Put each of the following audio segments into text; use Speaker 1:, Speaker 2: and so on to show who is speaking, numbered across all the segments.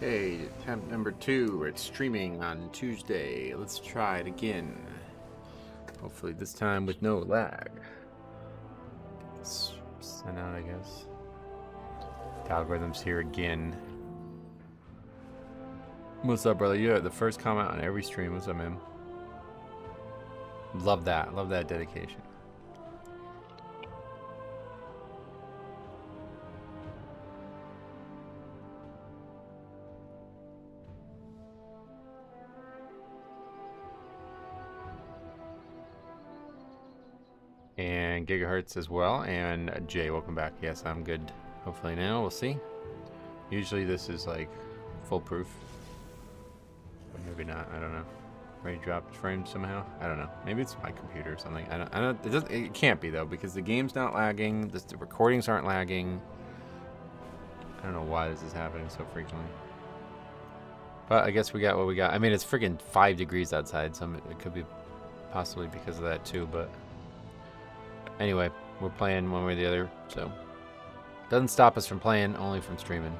Speaker 1: Hey, attempt number 2. It's streaming on Tuesday. Let's try it again. Hopefully this time with no lag. Let's send out, I guess. The algorithm's here again. What's up, brother? You're the first comment on every stream. What's up, man? Love that. Love that dedication. And Gigahertz as well. And Jay, welcome back. Yes, I'm good. Hopefully now. We'll see. Usually this is like foolproof. But maybe not. I don't know. Ready dropped frame somehow? I don't know. Maybe it's my computer or something. I don't it can't be though, because the game's not lagging, the recordings aren't lagging. I don't know why this is happening so frequently. But I guess we got what we got. I mean, it's freaking 5 degrees outside, so it could be possibly because of that too, but anyway, we're playing one way or the other, so doesn't stop us from playing, only from streaming.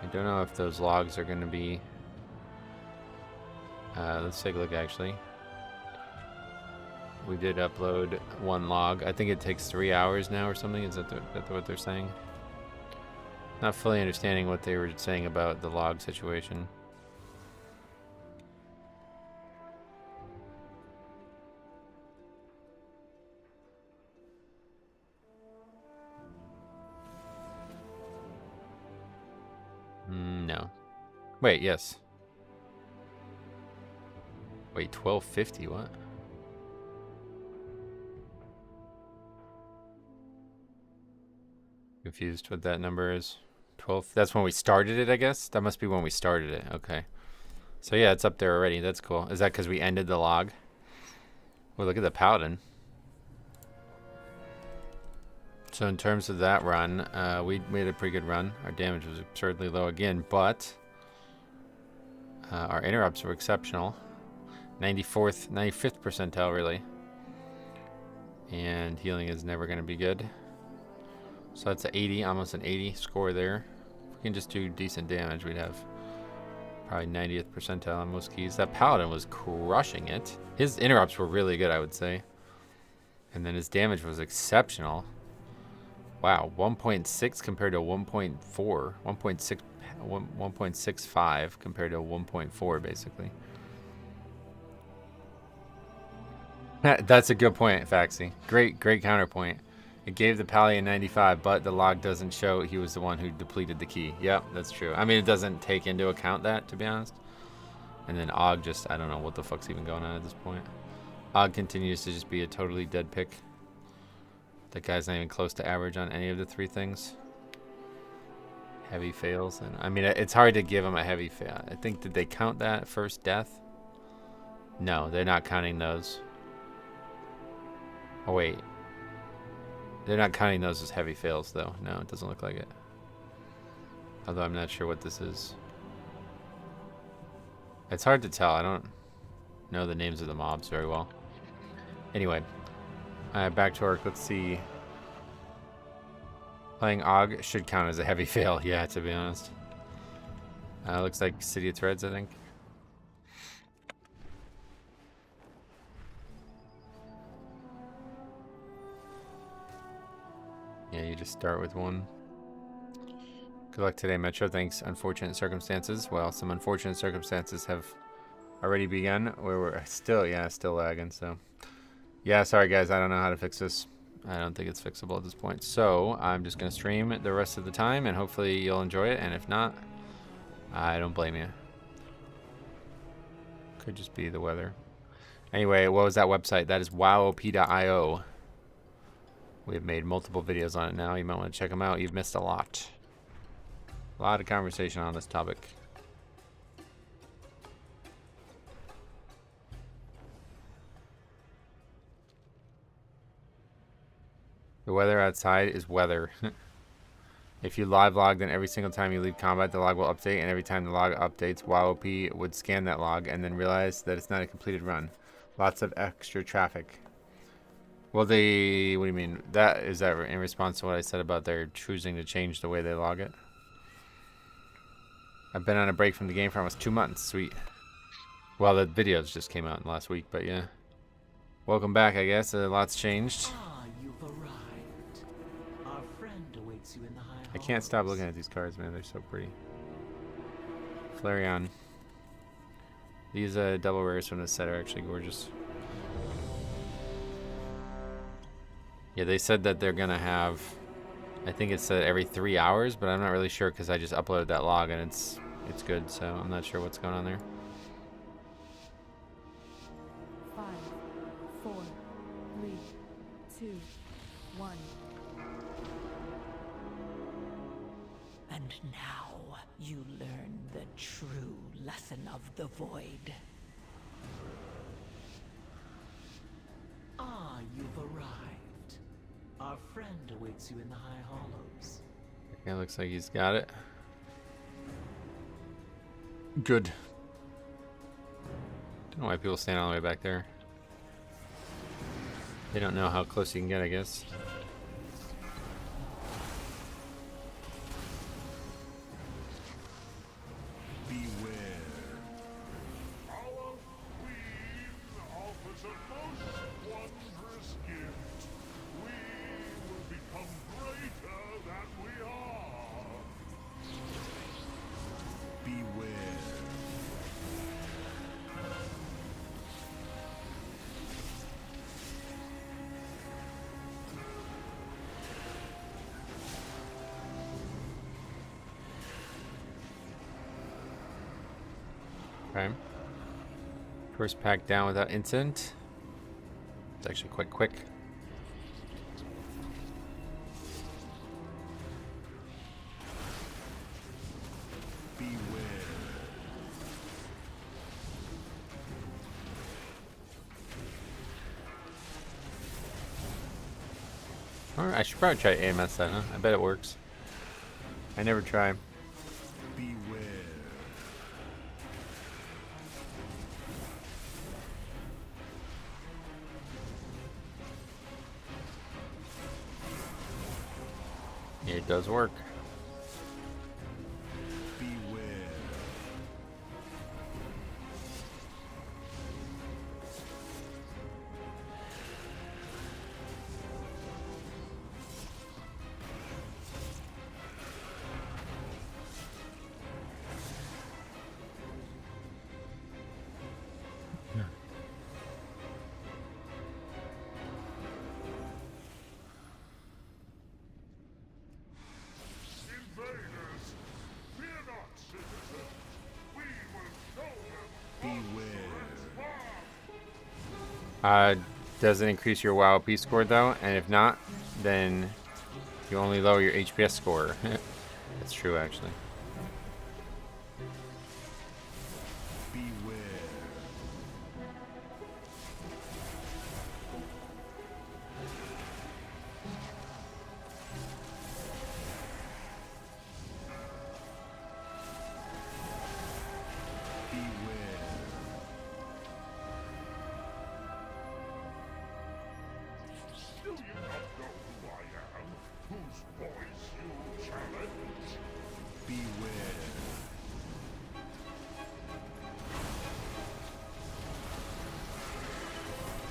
Speaker 1: I don't know if those logs are going to be... let's take a look, actually. We did upload 1 log. I think it takes 3 hours now or something. Is that what they're saying? Not fully understanding what they were saying about the log situation. No. Wait, yes. Wait, 1250, what? Confused what that number is. 12, that's when we started it, I guess? That must be when we started it, okay. So yeah, it's up there already, that's cool. Is that because we ended the log? Well, look at the Paladin. So in terms of that run, we made a pretty good run. Our damage was absurdly low again, but our interrupts were exceptional. 95th percentile, really. And healing is never going to be good. So that's an 80, almost an 80 score there. If we can just do decent damage, we'd have probably 90th percentile on most keys. That Paladin was crushing it. His interrupts were really good, I would say. And then his damage was exceptional. Wow, 1.6 compared to 1.4. 1.65 compared to 1.4, basically. That's a good point, Faxi. Great counterpoint. It gave the Paladin 95, but the log doesn't show he was the one who depleted the key. Yep, that's true. I mean, it doesn't take into account that, to be honest. And then Og just, I don't know what the fuck's even going on at this point. Og continues to just be a totally dead pick. That guy's not even close to average on any of the 3 things. Heavy fails. And I mean, it's hard to give him a heavy fail. I think, did they count that first death? No, they're not counting those. Oh, wait. They're not counting those as heavy fails, though. No, it doesn't look like it. Although I'm not sure what this is. It's hard to tell. I don't know the names of the mobs very well. Anyway. Back to work. Let's see. Playing Og should count as a heavy fail. Yeah, to be honest. Looks like City of Threads, I think. Yeah, you just start with 1. Good luck today, Metro. Thanks. Unfortunate circumstances. Well, some unfortunate circumstances have already begun where we're still lagging, so. Yeah, sorry guys, I don't know how to fix this. I don't think it's fixable at this point. So I'm just going to stream it the rest of the time, and hopefully you'll enjoy it. And if not, I don't blame you. Could just be the weather. Anyway, what was that website? That is wowop.io. We have made multiple videos on it now. You might want to check them out. You've missed a lot. A lot of conversation on this topic. The weather outside is weather. If you live log, then every single time you leave combat, the log will update, and every time the log updates, WowOP would scan that log and then realize that it's not a completed run. Lots of extra traffic. Well, they. What do you mean? That is that in response to what I said about their choosing to change the way they log it? I've been on a break from the game for almost 2 months. Sweet. Well, the videos just came out last week, but yeah. Welcome back, I guess. A lot's changed.
Speaker 2: Ah, you've arrived. Our friend awaits you in the high
Speaker 1: I can't stop looking at these cards, man. They're so pretty. Flareon. These double rares from this set are actually gorgeous. Yeah, they said that they're gonna have, I think it said every 3 hours, but I'm not really sure because I just uploaded that log and it's good, so I'm not sure what's going on there.
Speaker 3: 5, 4, 3, 2, 1.
Speaker 2: And now you learn the true lesson of the void. Ah, you've arrived. Our friend awaits you in the high hollows.
Speaker 1: Okay, looks like he's got it. Good. Don't know why people stand all the way back there. They don't know how close you can get, I guess. Okay. First pack down without incident. It's actually quite quick. Alright, I should probably try AMS that, huh? I bet it works. I never try. It does work. Does it increase your WoW P score though? And if not, then you only lower your HPS score. That's true, actually.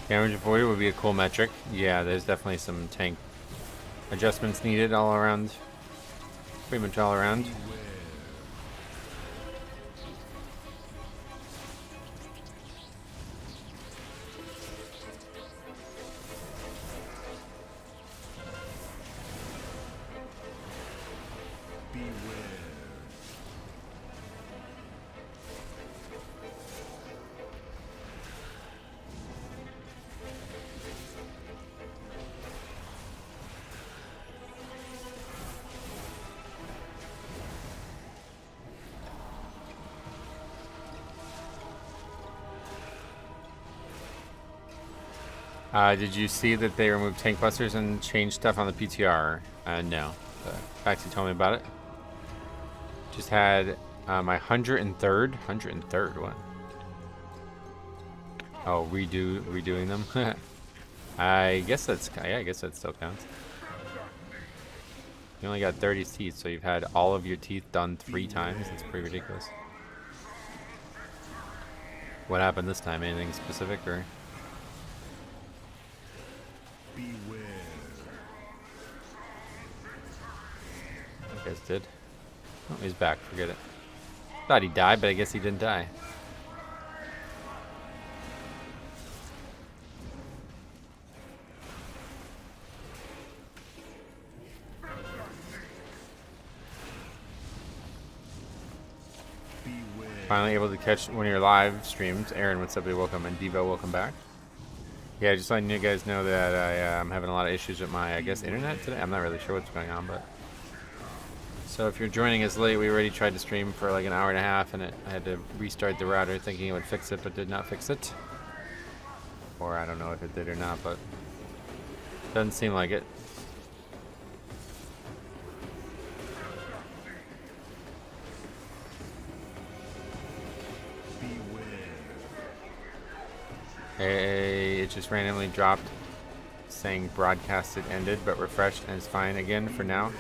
Speaker 1: Damage avoided would be a cool metric. Yeah, there's definitely some tank adjustments needed all around. Pretty much all around. Did you see that they removed tank busters and changed stuff on the PTR? No. Baxi told me about it. Just had my 103rd. 103rd, what? Oh, redoing them? I guess that's, yeah, I guess that still counts. You only got 30 teeth, so you've had all of your teeth done 3 times. That's pretty ridiculous. What happened this time? Anything specific, or?
Speaker 4: Beware.
Speaker 1: I guess did. Oh, he's back. Forget it. Thought he died, but I guess he didn't die.
Speaker 4: Beware.
Speaker 1: Finally able to catch one of your live streams. Aaron, what's up? Welcome. And Devo, welcome back. Yeah, just letting you guys know that I'm having a lot of issues with my, I guess, internet today. I'm not really sure what's going on, but... So if you're joining us late, we already tried to stream for like an hour and a half, and I had to restart the router thinking it would fix it, but did not fix it. Or I don't know if it did or not, but... Doesn't seem like it. Hey, it just randomly dropped saying broadcasted ended, but refreshed and is fine again for now.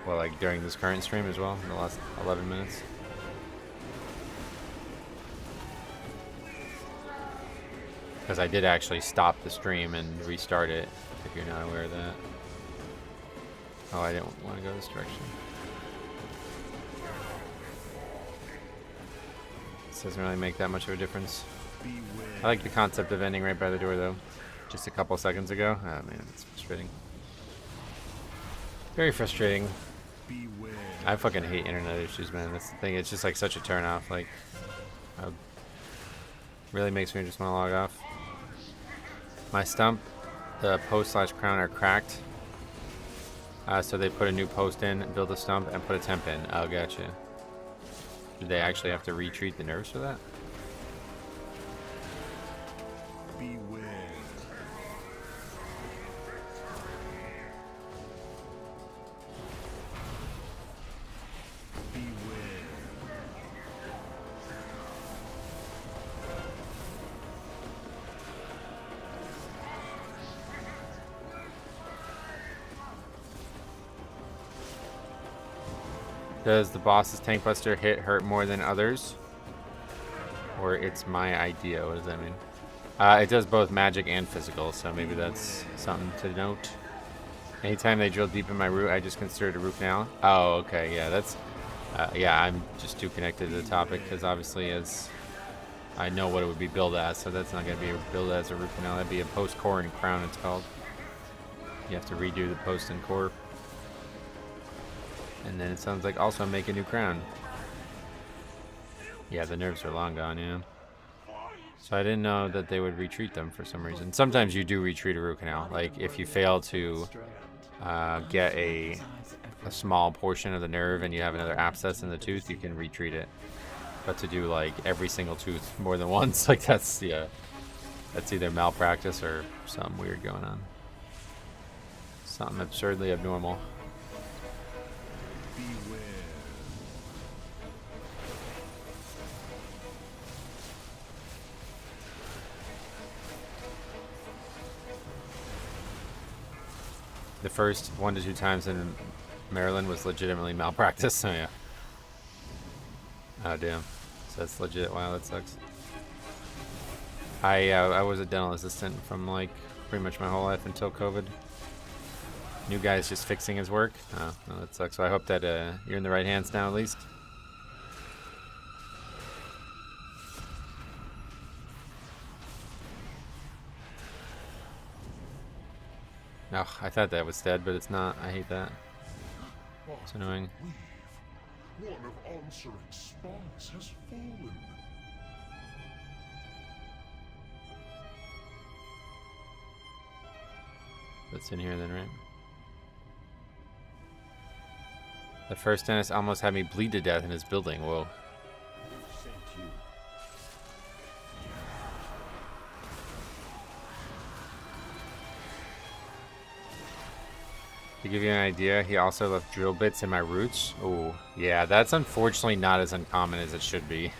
Speaker 1: Well, like during this current stream as well, in the last 11 minutes. Because I did actually stop the stream and restart it, if you're not aware of that. Oh, I didn't want to go this direction. This doesn't really make that much of a difference. I like the concept of ending right by the door, though. Just a couple seconds ago. Oh, man, it's frustrating. Very frustrating. I fucking hate internet issues, man. That's the thing. It's just like such a turn off. Like, really makes me just want to log off. My stump, the post/crown are cracked. So they put a new post in, build a stump, and put a temp in. Oh, gotcha. Did they actually have to retreat the nerves for that?
Speaker 4: Beware.
Speaker 1: Does the boss's tank buster hit hurt more than others? Or it's my idea? What does that mean? It does both magic and physical, so maybe that's something to note. Anytime they drill deep in my root, I just consider it a root canal. Oh, okay, yeah, that's... yeah, I'm just too connected to the topic, because obviously as... I know what it would be billed as, so that's not going to be billed as a root canal. That'd be a post, core, and crown, it's called. You have to redo the post and core. And then it sounds like also make a new crown. Yeah, the nerves are long gone, yeah. So I didn't know that they would retreat them for some reason. Sometimes you do retreat a root canal. Like if you fail to get a small portion of the nerve and you have another abscess in the tooth, you can retreat it. But to do like every single tooth more than once, like that's, yeah, that's either malpractice or something weird going on. Something absurdly abnormal.
Speaker 4: Beware.
Speaker 1: The first 1 to 2 times in Maryland was legitimately malpractice, so yeah. Oh damn. So that's legit. Wow, that sucks. I was a dental assistant from like pretty much my whole life until COVID. New guy's just fixing his work. Oh, well, that sucks. So I hope that you're in the right hands now at least. No, I thought that was dead, but it's not. I hate that. It's annoying.
Speaker 4: One of answering sparks has fallen.
Speaker 1: That's in here then, right? The first dentist almost had me bleed to death in his building. Whoa. To give you an idea, he also left drill bits in my roots. Oh, yeah, that's unfortunately not as uncommon as it should be.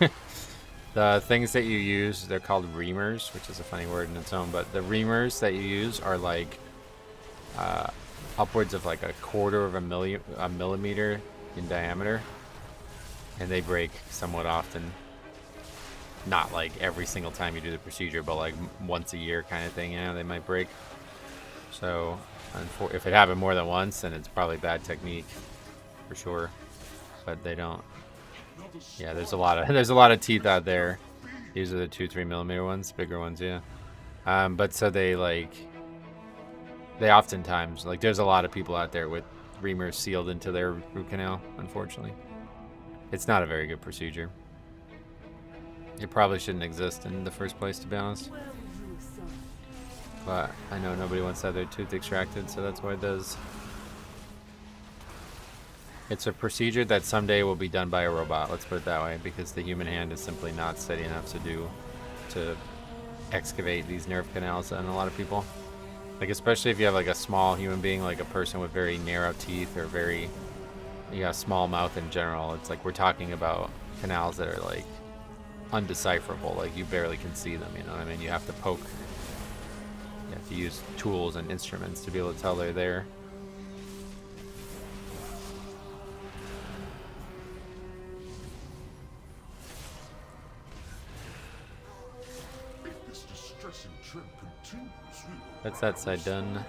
Speaker 1: The things that you use, they're called reamers, which is a funny word in its own, but the reamers that you use are like upwards of like a quarter of a millimeter in diameter, and they break somewhat often. Not like every single time you do the procedure, but like once a year kind of thing, you know, they might break. So if it happened more than once, then it's probably bad technique for sure. But they don't. Yeah, there's a lot of teeth out there. These are the 2-3 millimeter ones, bigger ones, yeah. But so they oftentimes, like, there's a lot of people out there with reamers sealed into their root canal, unfortunately. It's not a very good procedure. It probably shouldn't exist in the first place, to be honest. But I know nobody wants to have their tooth extracted, so that's why it does. It's a procedure that someday will be done by a robot, let's put it that way, because the human hand is simply not steady enough to excavate these nerve canals in a lot of people. Like, especially if you have like a small human being, like a person with very narrow teeth or very, small mouth in general. It's like we're talking about canals that are like undecipherable, like you barely can see them, you know what I mean? You have to poke, you have to use tools and instruments to be able to tell they're there. That's that side done.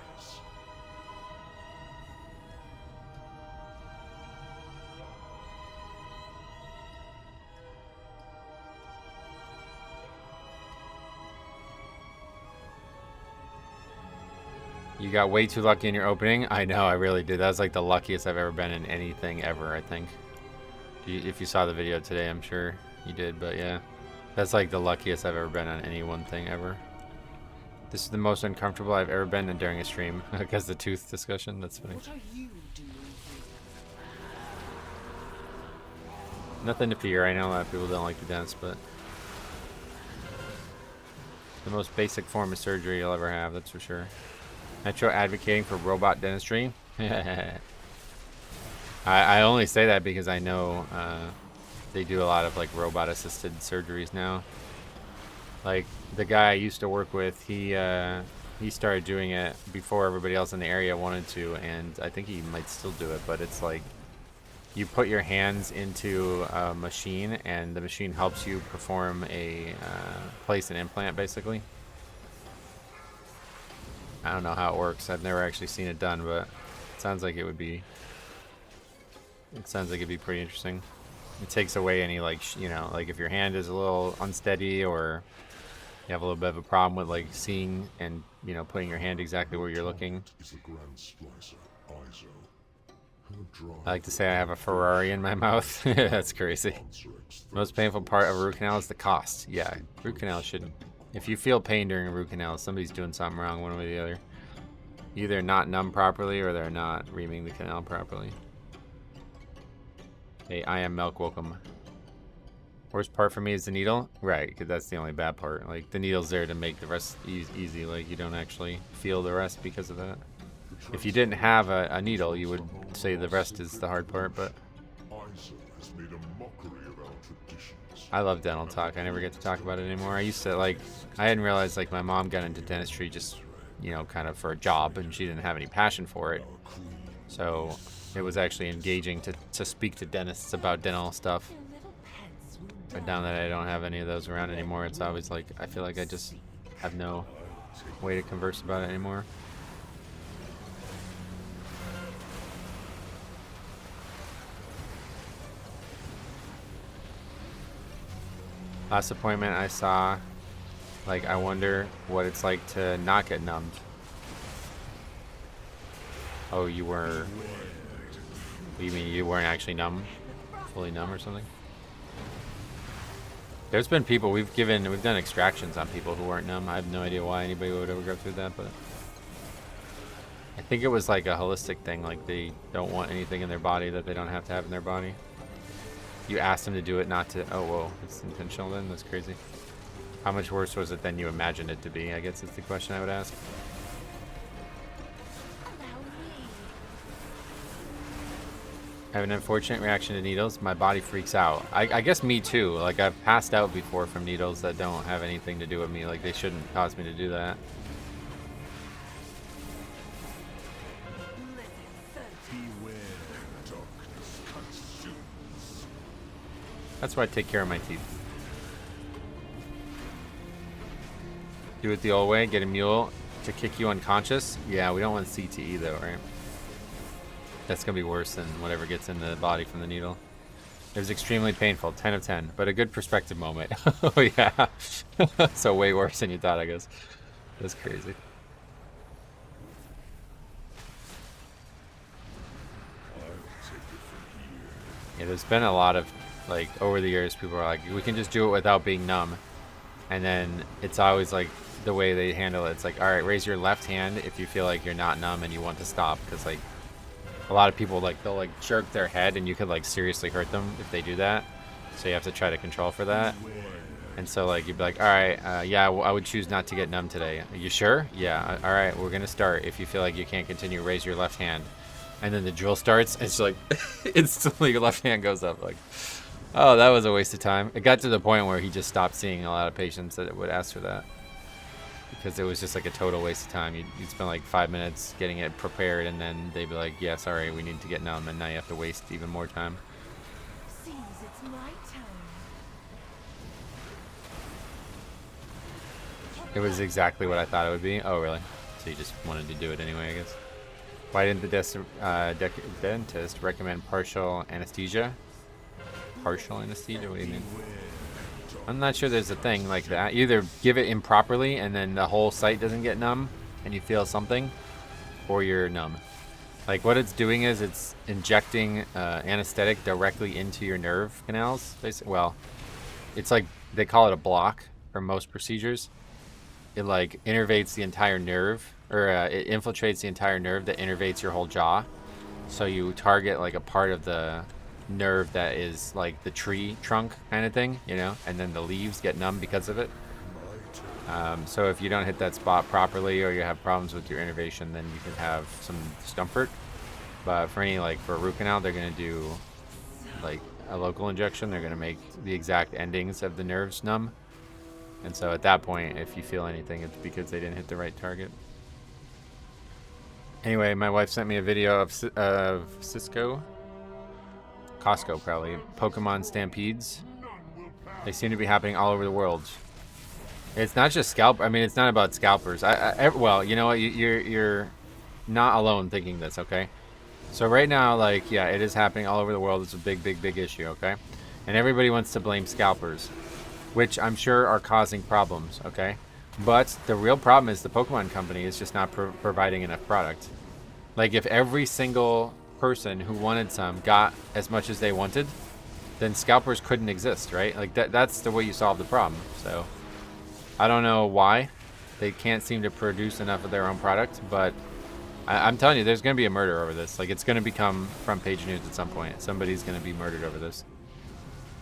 Speaker 1: You got way too lucky in your opening. I know, I really did. That was like the luckiest I've ever been in anything ever, I think. If you saw the video today, I'm sure you did, but yeah. That's like the luckiest I've ever been on any one thing ever. This is the most uncomfortable I've ever been during a stream. Because the tooth discussion, that's funny.
Speaker 5: What are you doing here?
Speaker 1: Nothing to fear. I know a lot of people don't like the dentist, but the most basic form of surgery you'll ever have, that's for sure. Metro advocating for robot dentistry. I only say that because I know they do a lot of like robot assisted surgeries now. Like the guy I used to work with, he started doing it before everybody else in the area wanted to, and I think he might still do it, but it's like you put your hands into a machine and the machine helps you perform a place an implant basically. I don't know how it works. I've never actually seen it done, but it sounds like it'd be pretty interesting. It takes away any like like if your hand is a little unsteady or you have a little bit of a problem with like seeing and putting your hand exactly where you're looking. I like to say I have a Ferrari in my mouth. That's crazy. Most painful part of a root canal is the cost. Yeah, root canal shouldn't. If you feel pain during a root canal, somebody's doing something wrong one way or the other. Either not numb properly or they're not reaming the canal properly. Hey, I am Milk, welcome. Worst part for me is the needle. Right, because that's the only bad part. Like, the needle's there to make the rest easy. Like, you don't actually feel the rest because of that. If you didn't have a needle, you would say the rest is the hard part, but I love dental talk. I never get to talk about it anymore. I used to, like, I hadn't realized, like, my mom got into dentistry just, kind of for a job, and she didn't have any passion for it. So it was actually engaging to speak to dentists about dental stuff. But now that I don't have any of those around anymore, it's always like, I feel like I just have no way to converse about it anymore. Last appointment I saw, like, I wonder what it's like to not get numbed. Oh, you were... You mean you weren't actually numb? Fully numb or something? There's been people we've done extractions on people who weren't numb. I have no idea why anybody would ever go through that, but I think it was like a holistic thing. Like they don't want anything in their body that they don't have to have in their body. You asked them to do it, not to. Oh, whoa, it's intentional then? That's crazy. How much worse was it than you imagined it to be? I guess is the question I would ask. I have an unfortunate reaction to needles. My body freaks out. I guess me too. Like, I've passed out before from needles that don't have anything to do with me. Like, they shouldn't cause me to do that. That's why I take care of my teeth. Do it the old way. Get a mule to kick you unconscious. Yeah, we don't want CTE though, right? That's going to be worse than whatever gets in the body from the needle. It was extremely painful, 10 of 10, but a good perspective moment. Oh, yeah. So way worse than you thought, I guess. That's crazy. Yeah, there's been a lot of, like, over the years, people are like, we can just do it without being numb. And then it's always, like, the way they handle it. It's like, all right, raise your left hand if you feel like you're not numb and you want to stop. Because, like, a lot of people, like, they'll, like, jerk their head and you could, like, seriously hurt them if they do that. So you have to try to control for that. And so, like, you'd be like, all right, yeah, I would choose not to get numb today. Are you sure? Yeah. All right, we're going to start. If you feel like you can't continue, raise your left hand. And then the drill starts. And it's like, instantly your left hand goes up. Like, oh, that was a waste of time. It got to the point where he just stopped seeing a lot of patients that would ask for that. Because it was just like a total waste of time. You'd spend like 5 minutes getting it prepared, and then they'd be like, yeah, sorry, we need to get numb, and now you have to waste even more time.
Speaker 3: Seems it's my turn.
Speaker 1: It was exactly what I thought it would be. Oh, really? So you just wanted to do it anyway, I guess. Why didn't the dentist recommend partial anesthesia? Partial anesthesia? What do you mean? I'm not sure there's a thing like that. You either give it improperly and then the whole site doesn't get numb and you feel something, or you're numb. Like, what it's doing is it's injecting anesthetic directly into your nerve canals. Well, it's like, they call it a block for most procedures. It like innervates the entire nerve, or it infiltrates the entire nerve that innervates your whole jaw. So you target like a part of the nerve that is like the tree trunk kind of thing, you know, and then the leaves get numb because of it. So if you don't hit that spot properly, or you have problems with your innervation, then you can have some discomfort. But for any, like, for a root canal, they're going to do like a local injection. They're going to make the exact endings of the nerves numb. And so at that point, if you feel anything, it's because they didn't hit the right target. Anyway, my wife sent me a video of Costco probably, Pokemon Stampedes. They seem to be happening all over the world. It's not just I mean, it's not about scalpers. Well, you know what? You're not alone thinking this, okay? So right now, like, yeah, it is happening all over the world. It's a big, big, big issue, okay? And everybody wants to blame scalpers, which I'm sure are causing problems, okay? But the real problem is the Pokemon company is just not providing enough product. Like, if every single person who wanted some got as much as they wanted, then scalpers couldn't exist, right? Like, that's the way you solve the problem. So I don't know why they can't seem to produce enough of their own product, but I'm telling you, there's going to be a murder over this. Like, it's going to become front page news at some point. Somebody's going to be murdered over this.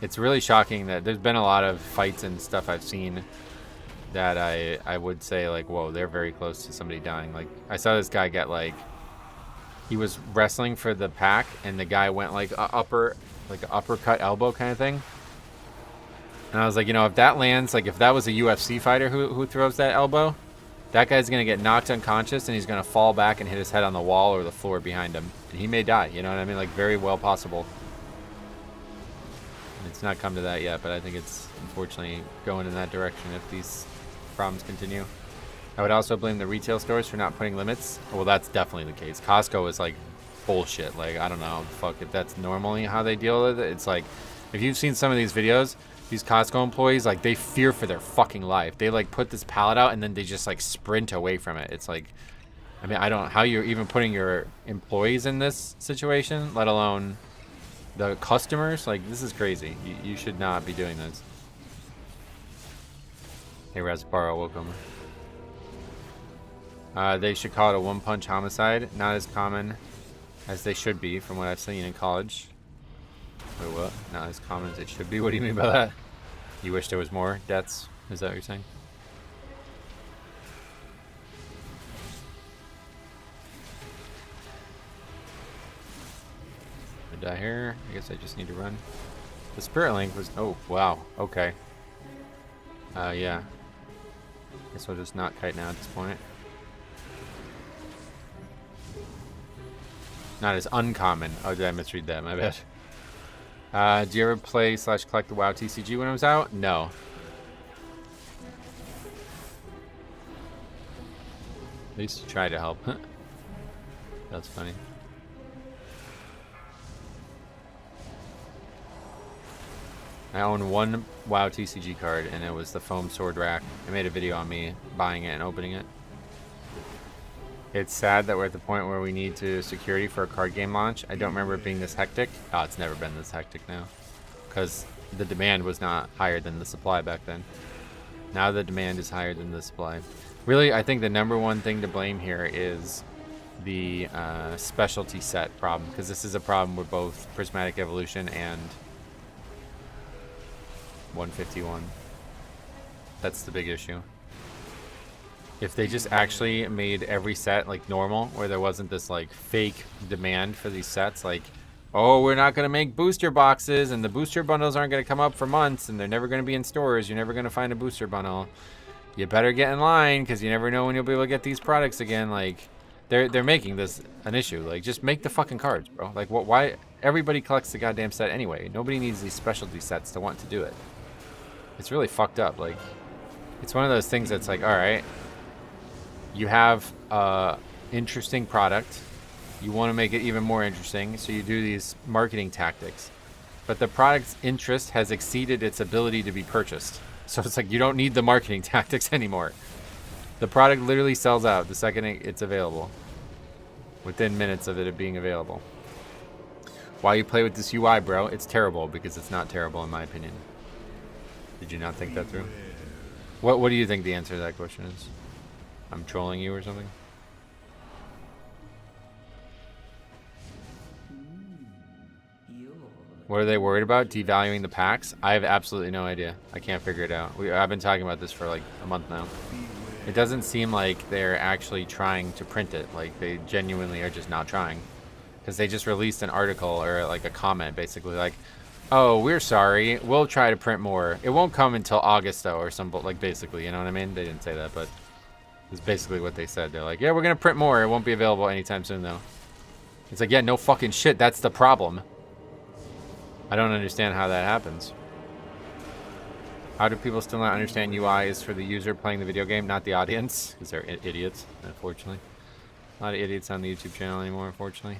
Speaker 1: It's really shocking that there's been a lot of fights and stuff I've seen that I would say, like, whoa, they're very close to somebody dying. Like, I saw this guy get, like, he was wrestling for the pack, and the guy went like an uppercut elbow kind of thing. And I was like, you know, if that lands, like, if that was a UFC fighter who throws that elbow, that guy's gonna get knocked unconscious, and he's gonna fall back and hit his head on the wall or the floor behind him, and he may die. You know what I mean? Like, very well possible. And it's not come to that yet, but I think it's unfortunately going in that direction if these problems continue. I would also blame the retail stores for not putting limits. Well, that's definitely the case. Costco is like bullshit. Like, I don't know, fuck, if that's normally how they deal with it. It's like, if you've seen some of these videos, these Costco employees, like, they fear for their fucking life. They like put this pallet out and then they just like sprint away from it. It's like, I mean, I don't know how you're even putting your employees in this situation, let alone the customers. Like, this is crazy. You should not be doing this. Hey, Rasparo, welcome. They should call it a one-punch homicide. Not as common as they should be, from what I've seen in college. Wait, what? Not as common as it should be? What do you mean by that? You wish there was more deaths? Is that what you're saying? I die here? I guess I just need to run. The Spirit Link was... Oh, wow. Okay. Yeah. Guess we'll just not kite now at this point. Not as uncommon. Oh, did I misread that? My bad. Do you ever play / collect the WoW TCG when it was out? No. At least you try to help. That's funny. I own one WoW TCG card, and it was the Foam Sword Rack. I made a video on me buying it and opening it. It's sad that we're at the point where we need to security for a card game launch. I don't remember it being this hectic. Oh, it's never been this hectic now. Because the demand was not higher than the supply back then. Now the demand is higher than the supply. Really, I think the #1 thing to blame here is the specialty set problem. Because this is a problem with both Prismatic Evolution and 151. That's the big issue. If they just actually made every set like normal, where there wasn't this like fake demand for these sets, like, oh, we're not going to make booster boxes and the booster bundles aren't going to come up for months and they're never going to be in stores, you're never going to find a booster bundle, you better get in line because you never know when you'll be able to get these products again. Like, they're making this an issue. Like, just make the fucking cards, bro. Like, what? Why? Everybody collects the goddamn set anyway. Nobody needs these specialty sets to want to do it. It's really fucked up. Like, it's one of those things that's like, all right, you have interesting product, you want to make it even more interesting, so you do these marketing tactics, but the product's interest has exceeded its ability to be purchased. So it's like, you don't need the marketing tactics anymore. The product literally sells out the second it's available, within minutes of it being available. Why you play with this UI, bro? It's terrible because it's not terrible in my opinion. Did you not think that through? What do you think the answer to that question is? I'm trolling you or something? What are they worried about? Devaluing the packs? I have absolutely no idea. I can't figure it out. I've been talking about this for like a month now. It doesn't seem like they're actually trying to print it. Like, they genuinely are just not trying. Because they just released an article or like a comment basically like, oh, we're sorry, we'll try to print more. It won't come until August though, or some, like, basically, you know what I mean? They didn't say that, but it's basically what they said. They're like, yeah, we're gonna print more. It won't be available anytime soon though. It's like, yeah, no fucking shit. That's the problem. I don't understand how that happens. How do people still not understand UI is for the user playing the video game, not the audience? Because they're idiots, unfortunately. A lot of idiots on the YouTube channel anymore, unfortunately.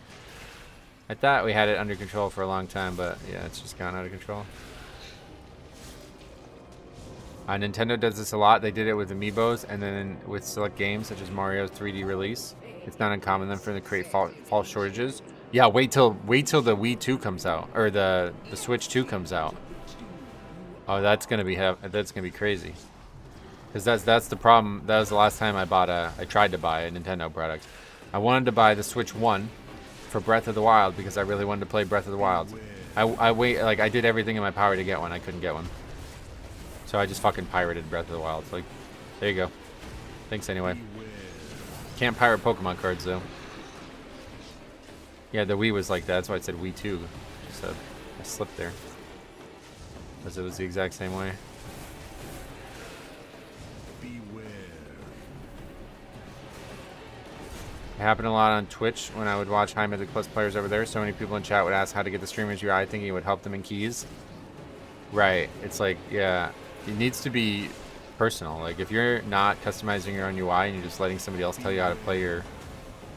Speaker 1: I thought we had it under control for a long time, but yeah, it's just gone out of control. Nintendo does this a lot. They did it with Amiibos and then with select games such as Mario's 3D release. It's not uncommon then for them to create false shortages. Yeah, wait till the Wii 2 comes out, or the Switch 2 comes out. Oh, that's gonna be crazy. Because that's the problem. That was the last time I tried to buy a Nintendo product. I wanted to buy the Switch 1 for Breath of the Wild because I really wanted to play Breath of the Wild. I did everything in my power to get one. I couldn't get one. So I just fucking pirated Breath of the Wild. Like, there you go. Thanks anyway. Can't pirate Pokemon cards though. Yeah, the Wii was like that. That's why I said Wii 2. Just I slipped there. Because it was the exact same way. It happened a lot on Twitch when I would watch High Mythic Plus players over there. So many people in chat would ask how to get the streamer's UI, thinking it would help them in keys. Right. It's like, yeah, it needs to be personal. Like, if you're not customizing your own UI and you're just letting somebody else tell you how to play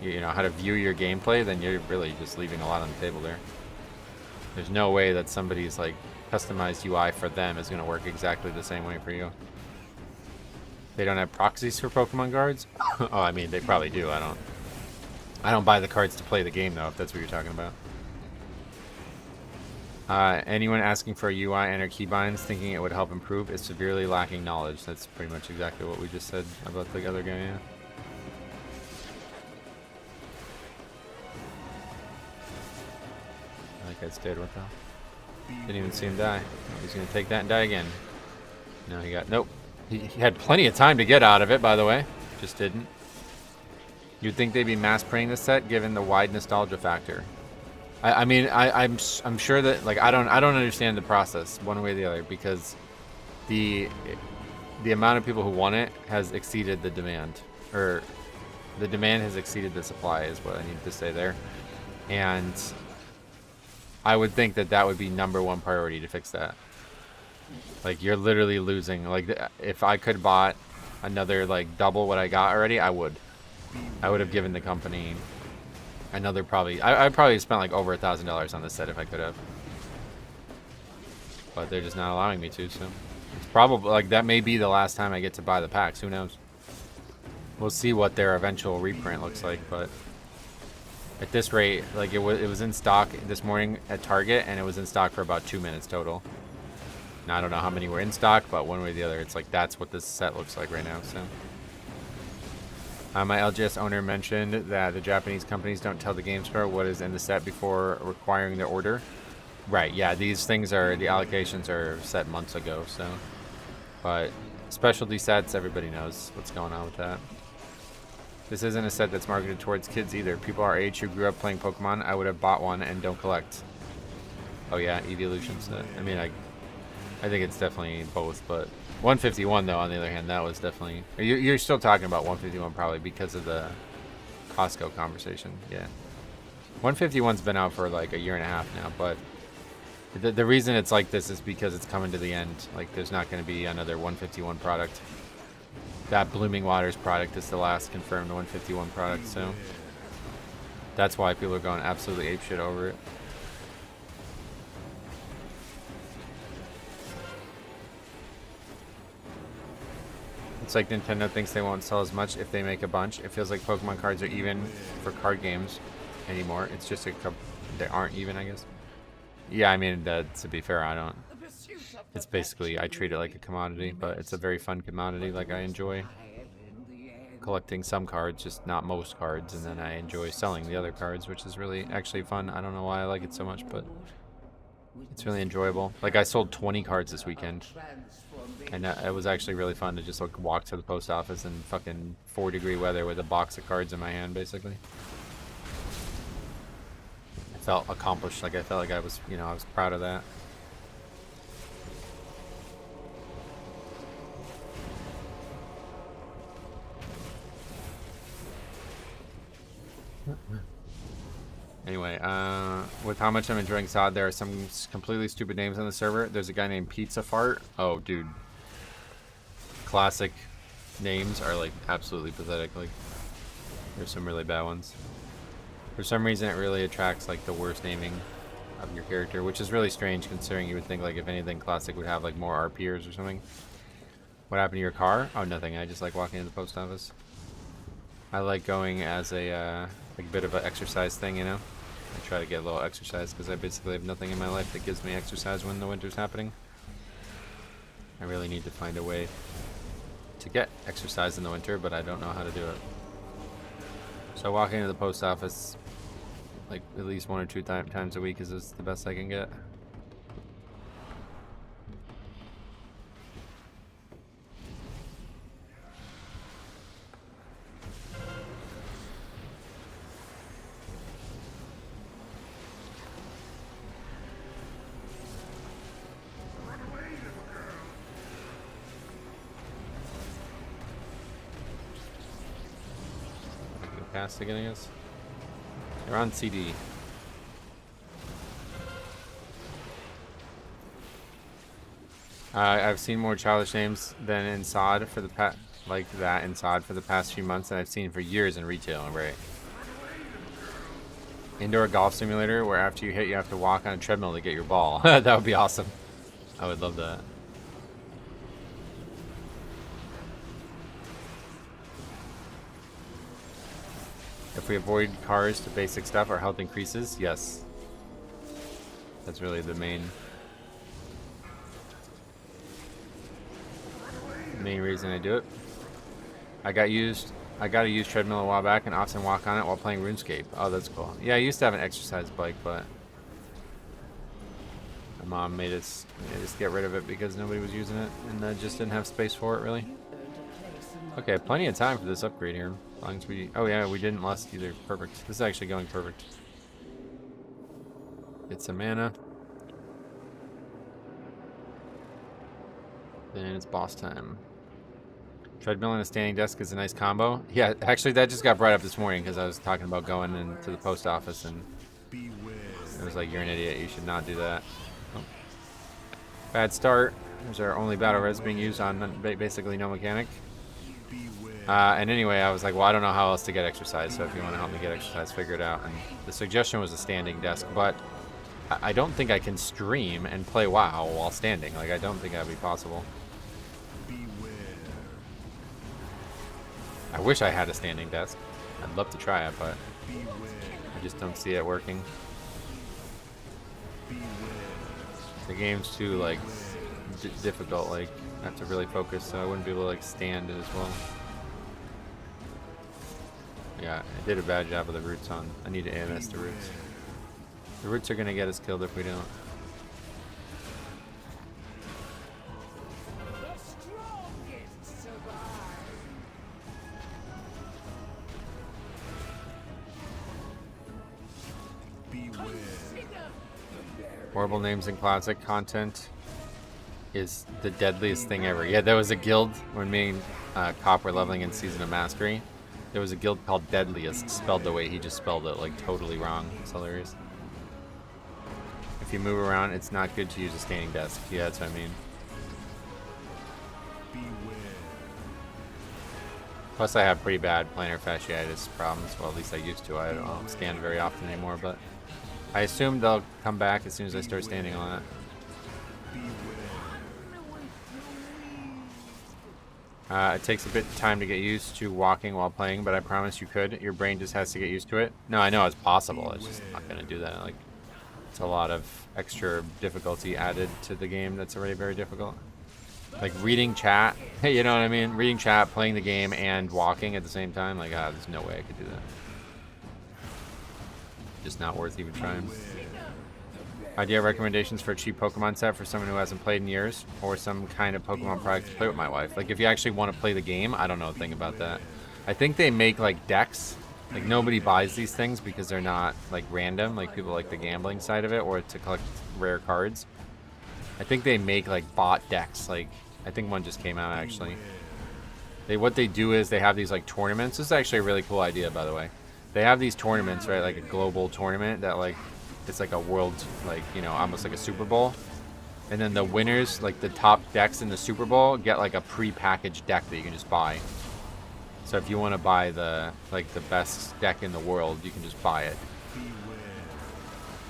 Speaker 1: you know, how to view your gameplay, then you're really just leaving a lot on the table there. There's no way that somebody's like customized UI for them is going to work exactly the same way for you. They don't have proxies for Pokemon cards? Oh, I mean, they probably do. I don't buy the cards to play the game though, if that's what you're talking about. Anyone asking for a UI and or keybinds thinking it would help improve is severely lacking knowledge. That's pretty much exactly what we just said about the other guy, yeah. That guy's dead, what the hell? Didn't even see him die. Oh, he's gonna take that and die again. No, he got, nope. He had plenty of time to get out of it, by the way. Just didn't. You'd think they'd be mass printing this set given the wide nostalgia factor. I mean, I'm sure that like I don't understand the process one way or the other because the amount of people who want it has exceeded the demand, or the demand has exceeded the supply is what I need to say there. And I would think that that would be #1 priority to fix that. Like, you're literally losing. Like, if I could bought another like double what I got already, I would have given the company another probably. I probably spent like over $1,000 on this set if I could have, but they're just not allowing me to. So it's probably like that may be the last time I get to buy the packs. Who knows? We'll see what their eventual reprint looks like, but at this rate, like it was in stock this morning at Target, and it was in stock for about 2 minutes total. Now I don't know how many were in stock, but one way or the other, it's like that's what this set looks like right now. So my LGS owner mentioned that the Japanese companies don't tell the game store what is in the set before requiring their order. Right, yeah, these things are, the allocations are set months ago, so. But specialty sets, everybody knows what's going on with that. This isn't a set that's marketed towards kids either. People our age who grew up playing Pokemon, I would have bought one and don't collect. Oh yeah, Evolution set. I mean, I think it's definitely both, but 151 though, on the other hand, that was definitely... You're still talking about 151 probably because of the Costco conversation, yeah. 151's been out for like a year and a half now, but the reason it's like this is because it's coming to the end. Like, there's not going to be another 151 product. That Blooming Waters product is the last confirmed 151 product, so that's why people are going absolutely apeshit over it. It's like Nintendo thinks they won't sell as much if they make a bunch. It feels like Pokemon cards are even for card games anymore. It's just a couple, they aren't even, I guess. Yeah, I mean, to be fair, I don't. It's basically, I treat it like a commodity, but it's a very fun commodity. Like, I enjoy collecting some cards, just not most cards, and then I enjoy selling the other cards, which is really actually fun. I don't know why I like it so much, but it's really enjoyable. Like, I sold 20 cards this weekend, and it was actually really fun to just like walk to the post office in fucking 4-degree weather with a box of cards in my hand, basically. I felt accomplished. Like, I felt like I was, you know, I was proud of that. Anyway, with how much I'm enjoying COD, there are some completely stupid names on the server. There's a guy named Pizza Fart. Oh, dude. Classic names are, like, absolutely pathetic. Like, there's some really bad ones. For some reason, it really attracts, like, the worst naming of your character, which is really strange considering you would think, like, if anything, Classic would have, like, more RPers or something. What happened to your car? Oh, nothing. I just like walking to the post office. I like going as a, like, bit of an exercise thing, you know? I try to get a little exercise because I basically have nothing in my life that gives me exercise when the winter's happening. I really need to find a way to get exercise in the winter, but I don't know how to do it. So walking to the post office, like, at least 1 or 2 times a week is the best I can get. Past again, I guess. They're on CD. I've seen more childish names than in SOD for the in SOD for the past few months, and I've seen for years in retail. Right. Indoor golf simulator, where after you hit, you have to walk on a treadmill to get your ball. That would be awesome. I would love that. If we avoid cars to basic stuff, our health increases. Yes. That's really the main reason I do it. I got a used treadmill a while back and often walk on it while playing RuneScape. Oh, that's cool. Yeah, I used to have an exercise bike, but my mom made us get rid of it because nobody was using it, and I just didn't have space for it, really. Okay, plenty of time for this upgrade here. As long as we... Oh yeah, we didn't lust either. Perfect. This is actually going perfect. Get some mana. Then it's boss time. Treadmill and a standing desk is a nice combo. Yeah, actually that just got brought up this morning because I was talking about going into the post office and it was like, you're an idiot, you should not do that. Oh. Bad start. There's our only battle res being used on basically no mechanic. And anyway, I was like, well, I don't know how else to get exercise, so if you want to help me get exercise, figure it out. And the suggestion was a standing desk, but I don't think I can stream and play WoW while standing. Like, I don't think that would be possible. I wish I had a standing desk. I'd love to try it, but I just don't see it working. The game's too, like, difficult. Like, I have to really focus, so I wouldn't be able to, like, stand it as well. Yeah, I did a bad job of the roots on. I need to AMS the roots. The roots are going to get us killed if we don't. Horrible names in classic content is the deadliest thing ever. Yeah, there was a guild when me and Cop were leveling in Season of Mastery. There was a guild called Deadliest, spelled the way he just spelled it, like totally wrong. It's hilarious. If you move around, it's not good to use a standing desk. Yeah, that's what I mean. Plus, I have pretty bad plantar fasciitis problems. Well, at least I used to. I don't stand very often anymore, but I assume they'll come back as soon as I start standing on it. It takes a bit of time to get used to walking while playing, but I promise you could. Your brain just has to get used to it. No, I know it's possible. It's just not going to do that. Like, it's a lot of extra difficulty added to the game that's already very difficult. Like reading chat, you know what I mean? Reading chat, playing the game, and walking at the same time. Like, there's no way I could do that. Just not worth even trying. Do you have recommendations for a cheap Pokemon set for someone who hasn't played in years? Or some kind of Pokemon product to play with my wife? Like, if you actually want to play the game, I don't know a thing about that. I think they make, like, decks. Like, nobody buys these things because they're not, like, random. Like, people like the gambling side of it or to collect rare cards. I think they make, like, bot decks. Like, I think one just came out, actually. What they do is they have these, like, tournaments. This is actually a really cool idea, by the way. They have these tournaments, right? Like a global tournament that, like, it's like a world, like, you know, almost like a Super Bowl. And then the winners, like the top decks in the Super Bowl, get like a pre-packaged deck that you can just buy. So if you want to buy the, like, the best deck in the world, you can just buy it.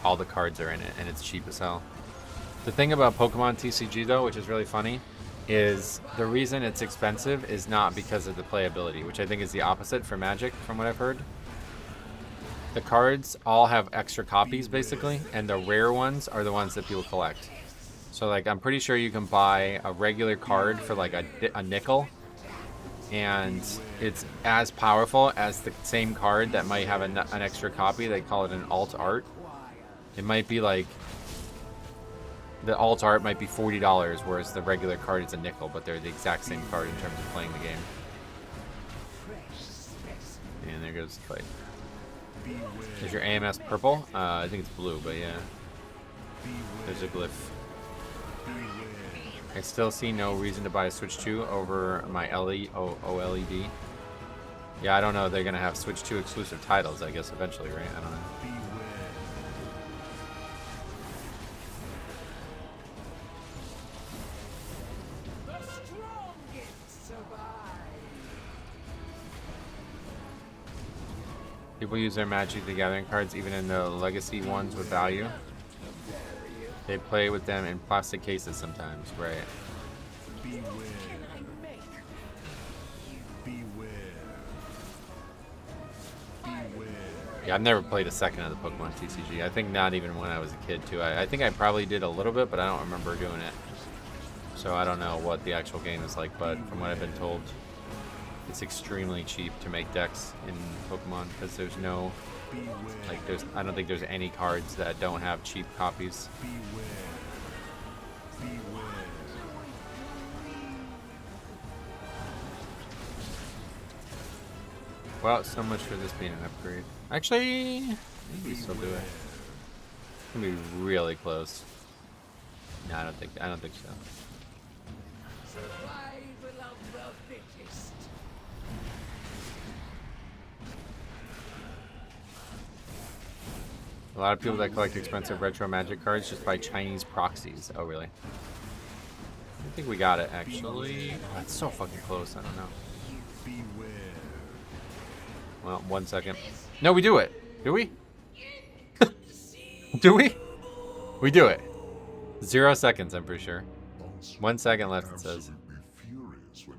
Speaker 1: All the cards are in it, and it's cheap as hell. The thing about Pokemon TCG, though, which is really funny, is the reason it's expensive is not because of the playability, which I think is the opposite for Magic, from what I've heard. The cards all have extra copies, basically, and the rare ones are the ones that people collect. So, like, I'm pretty sure you can buy a regular card for, like, a nickel, and it's as powerful as the same card that might have an extra copy. They call it an alt art. It might be, like, the alt art might be $40, whereas the regular card is a nickel, but they're the exact same card in terms of playing the game. And there goes the fight. Is your AMS purple? I think it's blue, but yeah. There's a glyph. I still see no reason to buy a Switch 2 over my OLED. Yeah, I don't know. They're going to have Switch 2 exclusive titles, I guess, eventually, right? I don't know. People use their Magic the Gathering cards even in the legacy ones with value. They play with them in plastic cases sometimes, right? Yeah, I've never played a second of the Pokemon TCG. I think not even when I was a kid, too. I think I probably did a little bit, but I don't remember doing it. So I don't know what the actual game is like, but from what I've been told, it's extremely cheap to make decks in Pokemon because there's no, like, I don't think there's any cards that don't have cheap copies. Well, so much for this being an upgrade. Actually, maybe still do it. gonna be really close. No, I don't think so.
Speaker 2: Survival of the fittest.
Speaker 1: A lot of people that collect expensive retro Magic cards just buy Chinese proxies. Oh, really? I think we got it, actually. Oh, that's so fucking close. I don't know. Well, 1 second. No, we do it. Do we? Do we? We do it. 0 seconds, I'm pretty sure. 1 second left, it says.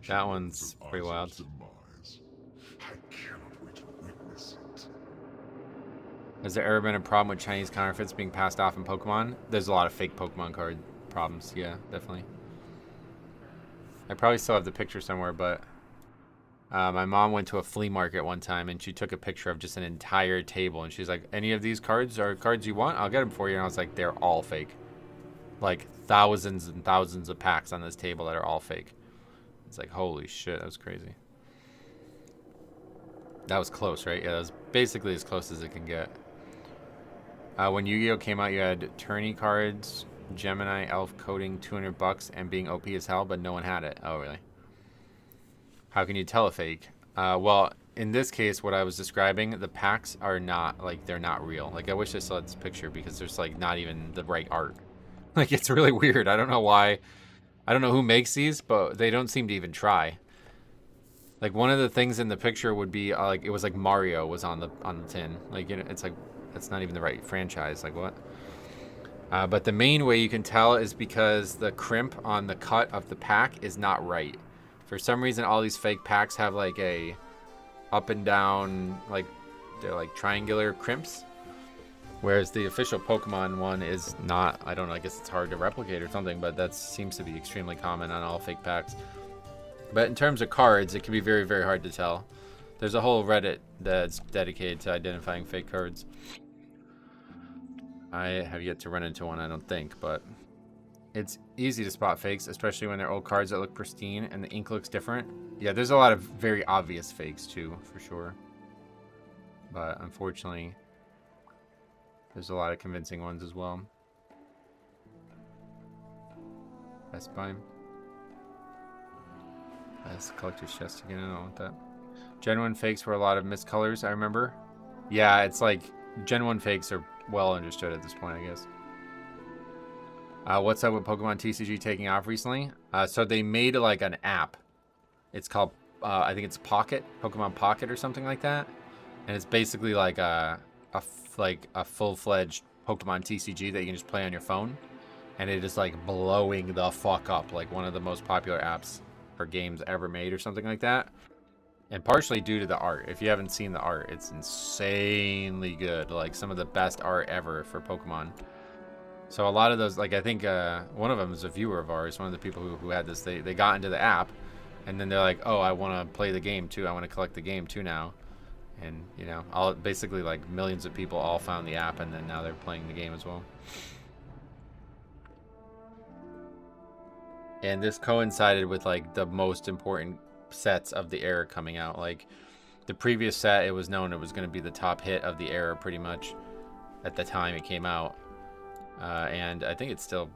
Speaker 1: That one's pretty wild. Has there ever been a problem with Chinese counterfeits being passed off in Pokemon? There's a lot of fake Pokemon card problems. Yeah, definitely. I probably still have the picture somewhere, but my mom went to a flea market one time and she took a picture of just an entire table and she's like, any of these cards are cards you want? I'll get them for you. And I was like, they're all fake. Like thousands and thousands of packs on this table that are all fake. It's like, holy shit, that was crazy. That was close, right? Yeah, that was basically as close as it can get. When Yu-Gi-Oh came out, you had tourney cards, Gemini, Elf coding, $200, and being OP as hell, but no one had it. Oh, really? How can you tell a fake? Well, in this case, what I was describing, the packs are not, like, they're not real. Like, I wish I saw this picture because there's, like, not even the right art. Like, it's really weird. I don't know why. I don't know who makes these, but they don't seem to even try. Like, one of the things in the picture would be, like, it was like Mario was on the tin. Like, you know, it's like, that's not even the right franchise. Like, what? But the main way you can tell is because the crimp on the cut of the pack is not right. For some reason, all these fake packs have, like, a up and down, like, they're, like, triangular crimps. Whereas the official Pokemon one is not, I don't know, I guess it's hard to replicate or something, but that seems to be extremely common on all fake packs. But in terms of cards, it can be very, very hard to tell. There's a whole Reddit that's dedicated to identifying fake cards. I have yet to run into one, I don't think, but it's easy to spot fakes, especially when they're old cards that look pristine and the ink looks different. Yeah, there's a lot of very obvious fakes too, for sure. But unfortunately, there's a lot of convincing ones as well. Best Buy. That's collector's chest again. I don't want that. Gen 1 fakes were a lot of missed colors, I remember. Yeah, it's like Gen 1 fakes are well understood at this point, I guess. What's up with Pokemon TCG taking off recently? So they made like an app. It's called, I think it's Pocket, Pokemon Pocket or something like that. And it's basically like a full-fledged Pokemon TCG that you can just play on your phone. And it is like blowing the fuck up. Like one of the most popular apps for games ever made or something like that. And partially due to the art. If you haven't seen the art, it's insanely good. Like some of the best art ever for Pokemon. So a lot of those, like I think one of them is a viewer of ours. One of the people who had this, they got into the app. And then they're like, oh, I want to play the game too. I want to collect the game too now. And, you know, all basically like millions of people all found the app. And then now they're playing the game as well. And this coincided with like the most important sets of the era coming out. Like the previous set, it was known it was going to be the top hit of the era pretty much at the time it came out. And I think it's still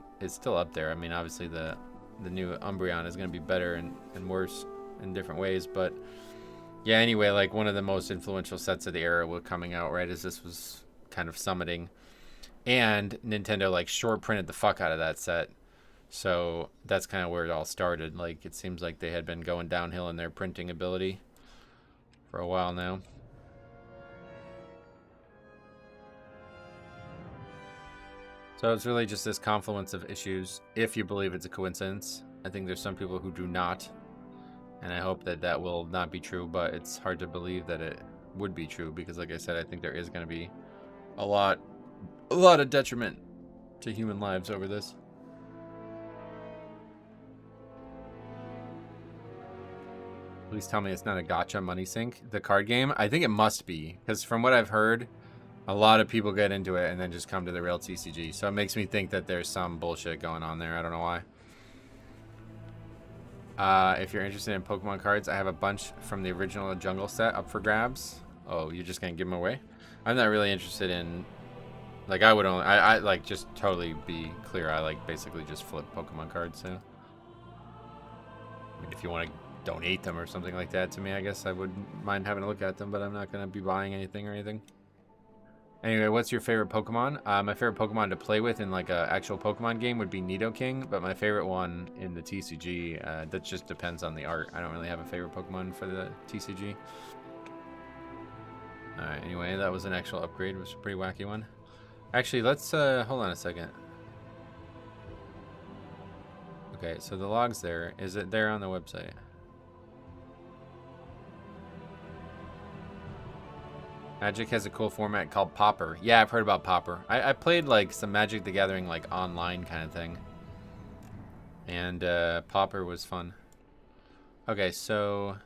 Speaker 1: up there. I mean, obviously the new Umbreon is going to be better and worse in different ways. But yeah, anyway, like one of the most influential sets of the era was coming out right as this was kind of summiting. And Nintendo like short printed the fuck out of that set. So that's kind of where it all started. Like it seems like they had been going downhill in their printing ability for a while now. So it's really just this confluence of issues, if you believe it's a coincidence. I think there's some people who do not, and I hope that that will not be true, but it's hard to believe that it would be true because like I said, I think there is going to be a lot of detriment to human lives over this. Please tell me it's not a gotcha money sink. The card game? I think it must be. Because from what I've heard, a lot of people get into it and then just come to the real TCG. So it makes me think that there's some bullshit going on there. I don't know why. If you're interested in Pokemon cards, I have a bunch from the original Jungle set up for grabs. Oh, you're just going to give them away? I'm not really interested in Like I would only, I like just totally be clear. I like basically just flip Pokemon cards. So, I mean, if you want to donate them or something like that to me, I guess I wouldn't mind having a look at them. But I'm not gonna be buying anything or anything. Anyway, what's your favorite Pokemon? My favorite Pokemon to play with in like a actual Pokemon game would be Nidoking, but my favorite one in the TCG, that just depends on the art. I don't really have a favorite Pokemon for the TCG. Alright, anyway, that was an actual upgrade. It was a pretty wacky one. Actually, let's, hold on a second. Okay, so the log's there. Is it there on the website? Magic has a cool format called Popper. Yeah, I've heard about Popper. I played like some Magic the Gathering like online kind of thing. And Popper was fun. Okay, so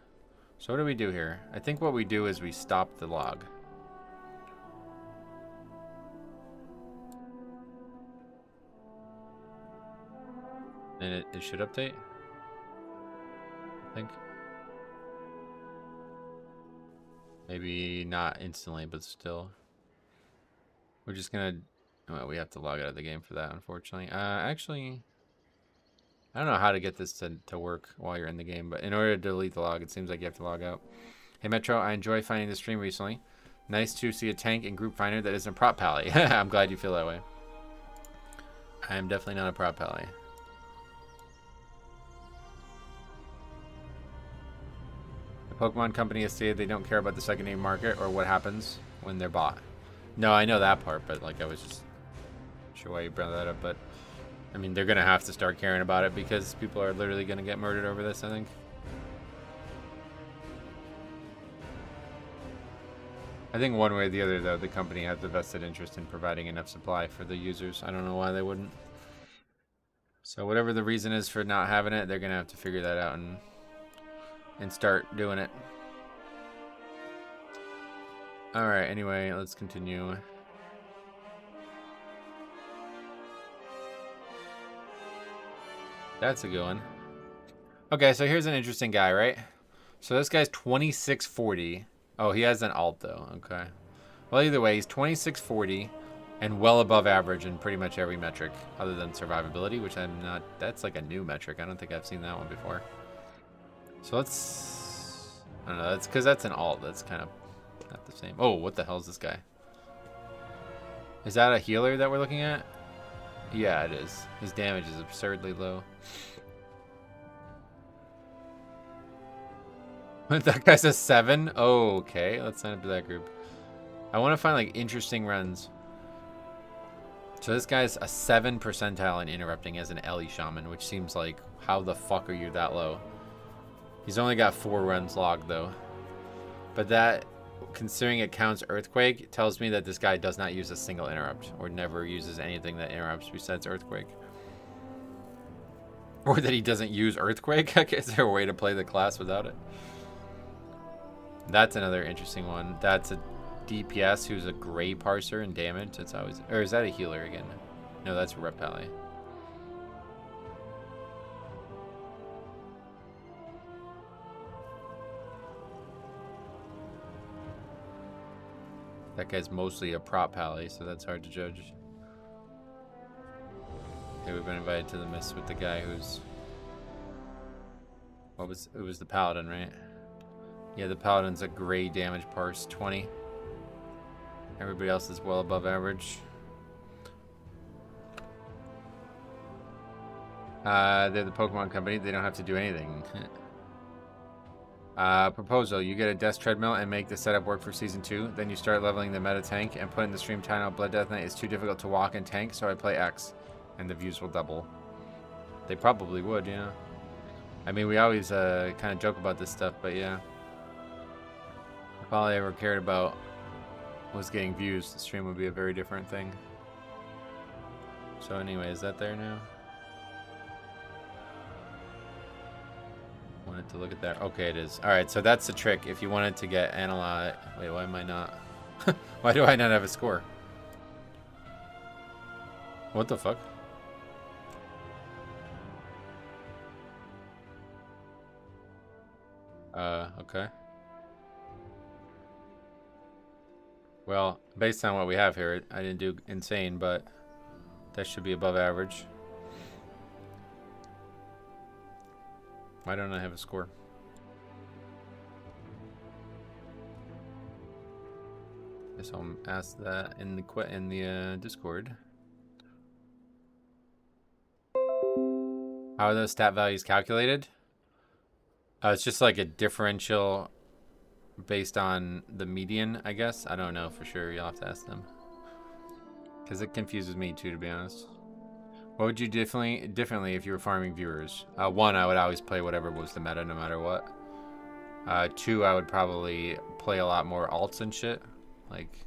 Speaker 1: what do we do here? I think what we do is we stop the log. And it should update, I think. Maybe not instantly, but still. We're just gonna... Well, we have to log out of the game for that, unfortunately. Actually, I don't know how to get this to work while you're in the game, but in order to delete the log, it seems like you have to log out. Hey, Metro, I enjoy finding the stream recently. Nice to see a tank and group finder that isn't a prop pally. I'm glad you feel that way. I am definitely not a prop pally. Pokemon Company has stated they don't care about the secondary market or what happens when they're bought. No, I know that part, but like I was just not sure why you brought that up. But I mean, they're gonna have to start caring about it because people are literally gonna get murdered over this, I think. I think one way or the other, though, the company has a vested interest in providing enough supply for the users. I don't know why they wouldn't. So whatever the reason is for not having it, they're gonna have to figure that out and start doing it. Alright, anyway, let's continue. That's a good one. Okay, so here's an interesting guy, right? So this guy's 2640. Oh, he has an alt, though. Okay. Well, either way, he's 2640 and well above average in pretty much every metric other than survivability, which I'm not... That's like a new metric. I don't think I've seen that one before. So let's... I don't know. That's because that's an alt. That's kind of not the same. Oh, what the hell is this guy? Is that a healer that we're looking at? Yeah, it is. His damage is absurdly low. That guy's a 7? Oh, okay. Let's sign up to that group. I want to find like interesting runs. So this guy's a 7 percentile in interrupting as an Ellie Shaman, which seems like, how the fuck are you that low? He's only got 4 runs logged, though. But that, considering it counts Earthquake, tells me that this guy does not use a single interrupt, or never uses anything that interrupts besides Earthquake. Or that he doesn't use Earthquake? Is there a way to play the class without it? That's another interesting one. That's a DPS who's a gray parser and damage. That's always... Or is that a healer again? No, that's a Repelli. That guy's mostly a prop pally, so that's hard to judge. Okay, we've been invited to the mist with the guy who's... It was the Paladin, right? Yeah, the Paladin's a gray damage parse, 20. Everybody else is well above average. They're the Pokemon Company. They don't have to do anything. Proposal. You get a desk treadmill and make the setup work for Season 2. Then you start leveling the meta tank and put in the stream title, Blood Death Knight is too difficult to walk and tank, so I play X. And the views will double. They probably would, yeah. I mean, we always kind of joke about this stuff, but yeah. If all I ever cared about was getting views, the stream would be a very different thing. So anyway, is that there now? Wanted to look at that. Okay, it is. Alright, so that's the trick. If you wanted to get analyzed... Wait, why am I not... Why do I not have a score? What the fuck? Okay. Well, based on what we have here, I didn't do insane, but that should be above average. Why don't I have a score? Guess I'll ask that in the Discord. How are those stat values calculated? It's just like a differential based on the median, I guess. I don't know for sure. You'll have to ask them. Because it confuses me too, to be honest. What would you differently if you were farming viewers? One, I would always play whatever was the meta, no matter what. Two, I would probably play a lot more alts and shit. Like,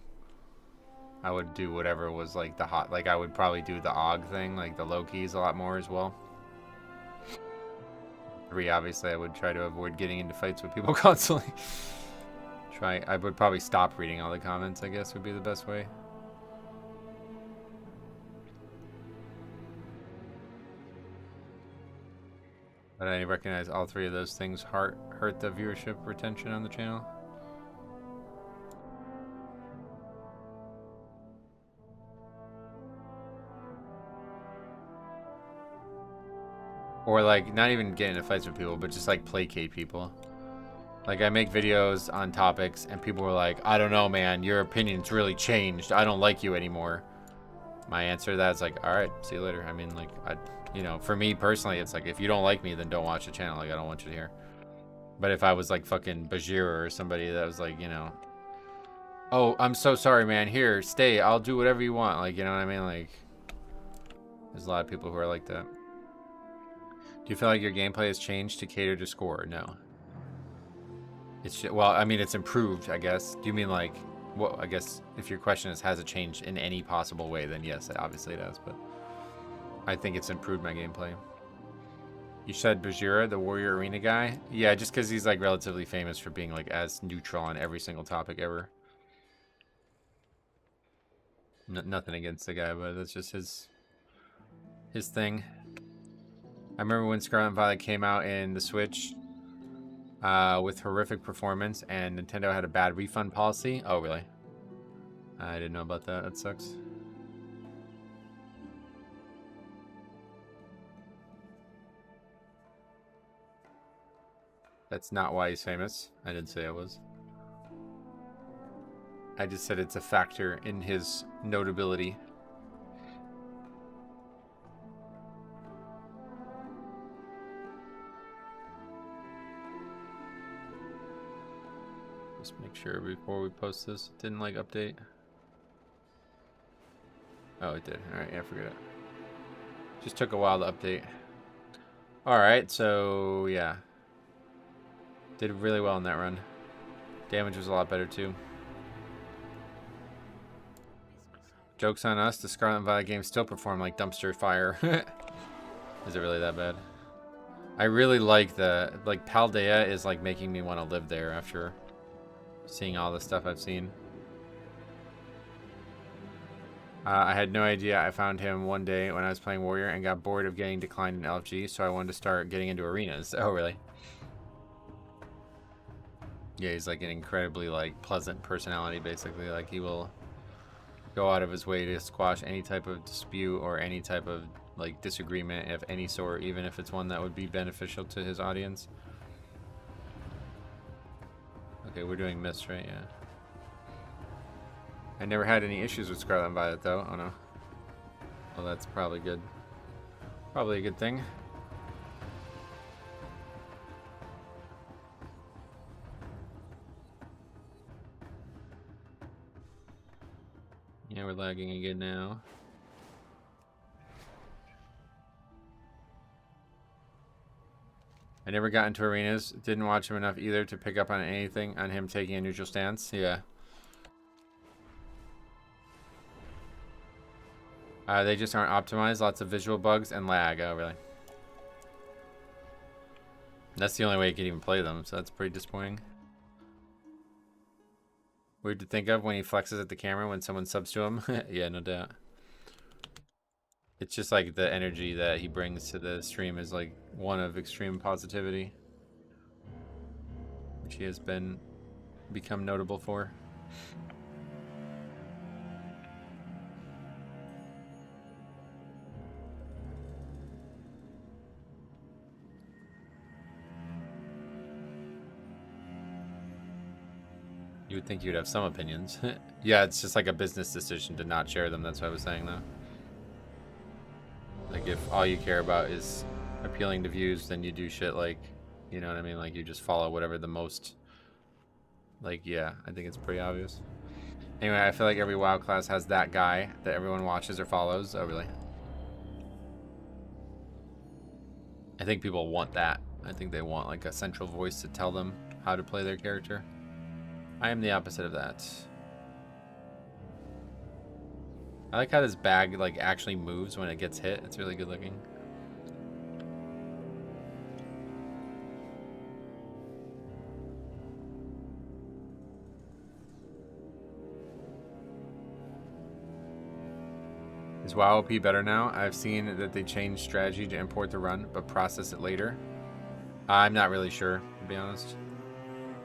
Speaker 1: I would do whatever was like the hot. Like, I would probably do the AUG thing, like the low keys a lot more as well. Three, obviously, I would try to avoid getting into fights with people constantly. I would probably stop reading all the comments, I guess would be the best way. But I recognize all three of those things hurt the viewership retention on the channel. Or like, not even get into fights with people, but just like placate people. Like, I make videos on topics and people were like, I don't know, man, your opinion's really changed. I don't like you anymore. My answer to that is like, all right, see you later. I mean, like, you know, for me personally, it's like, if you don't like me, then don't watch the channel. Like, I don't want you to hear. But if I was like fucking Bajir or somebody that was like, you know, oh, I'm so sorry, man. Here, stay. I'll do whatever you want. Like, you know what I mean? Like, there's a lot of people who are like that. Do you feel like your gameplay has changed to cater to score? No. It's, well, I mean, it's improved, I guess. Do you mean like, well, I guess if your question is, has it changed in any possible way, then yes, obviously it has, but I think it's improved my gameplay. You said Bajira, the Warrior Arena guy? Yeah, just because he's like relatively famous for being like as neutral on every single topic ever. Nothing against the guy, but that's just his thing. I remember when Scarlet and Violet came out in the Switch with horrific performance, and Nintendo had a bad refund policy. Oh, really? I didn't know about that. That sucks. That's not why he's famous. I didn't say I was. I just said it's a factor in his notability. Just make sure before we post this, it didn't like update. Oh, it did. Alright, yeah, forget it. Just took a while to update. Alright, so yeah. Did really well in that run. Damage was a lot better too. Joke's on us, the Scarlet and Violet games still perform like dumpster fire. Is it really that bad? I really like Paldea is like making me want to live there after seeing all the stuff I've seen. I had no idea. I found him one day when I was playing Warrior and got bored of getting declined in LFG, so I wanted to start getting into arenas. Oh, really? Yeah, he's like an incredibly like pleasant personality, basically. Like, he will go out of his way to squash any type of dispute or any type of like disagreement of any sort, even if it's one that would be beneficial to his audience. Okay, we're doing Mist, right? Yeah. I never had any issues with Scarlet and Violet, though. Oh, no. Well, that's probably good. Probably a good thing. Yeah, we're lagging again now. I never got into arenas. Didn't watch him enough either to pick up on anything on him taking a neutral stance. Yeah. They just aren't optimized. Lots of visual bugs and lag. Oh, really? That's the only way you can even play them, so that's pretty disappointing. Weird to think of when he flexes at the camera when someone subs to him. Yeah, no doubt. It's just like the energy that he brings to the stream is like one of extreme positivity, which he has become notable for. would think you'd have some opinions. Yeah, it's just like a business decision to not share them. That's what I was saying, though. Like, if all you care about is appealing to views, then you do shit like, you know what I mean? Like, you just follow whatever the most... Like, yeah, I think it's pretty obvious. Anyway, I feel like every WoW class has that guy that everyone watches or follows. Oh, really? I think people want that. I think they want, like, a central voice to tell them how to play their character. I am the opposite of that. I like how this bag, like, actually moves when it gets hit. It's really good looking. Is WoW OP better now? I've seen that they changed strategy to import the run, but process it later. I'm not really sure, to be honest.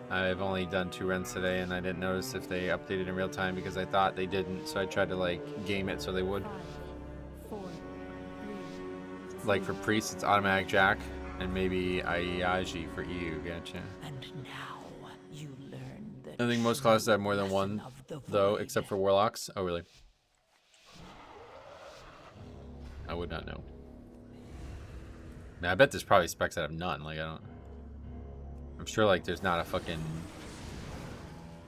Speaker 1: I've only done 2 runs today, and I didn't notice if they updated in real time because I thought they didn't, so I tried to, like, game it so they would.
Speaker 3: 5, 4, 3,
Speaker 1: Like, for priests, it's automatic jack, and maybe Ayaji for EU, gotcha.
Speaker 2: And now you learn the
Speaker 1: I think most classes have more than
Speaker 2: true
Speaker 1: one,
Speaker 2: lesson of the
Speaker 1: though,
Speaker 2: void.
Speaker 1: except for warlocks. Oh, really? I would not know. Man, I bet there's probably specs that have none. Like, I don't... I'm sure, like, there's not a fucking...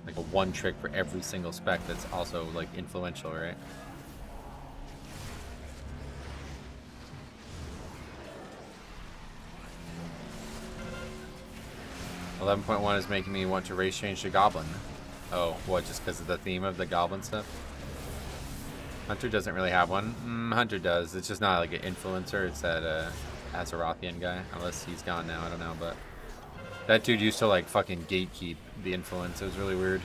Speaker 1: Like, a one trick for every single spec that's also, like, influential, right? .11.1 is making me want to race change to Goblin. Oh, what, just because of the theme of the Goblin stuff? Hunter doesn't really have one. Hunter does. It's just not like an influencer. It's that Azerothian guy. Unless he's gone now. I don't know. But that dude used to like fucking gatekeep the influence. It was really weird.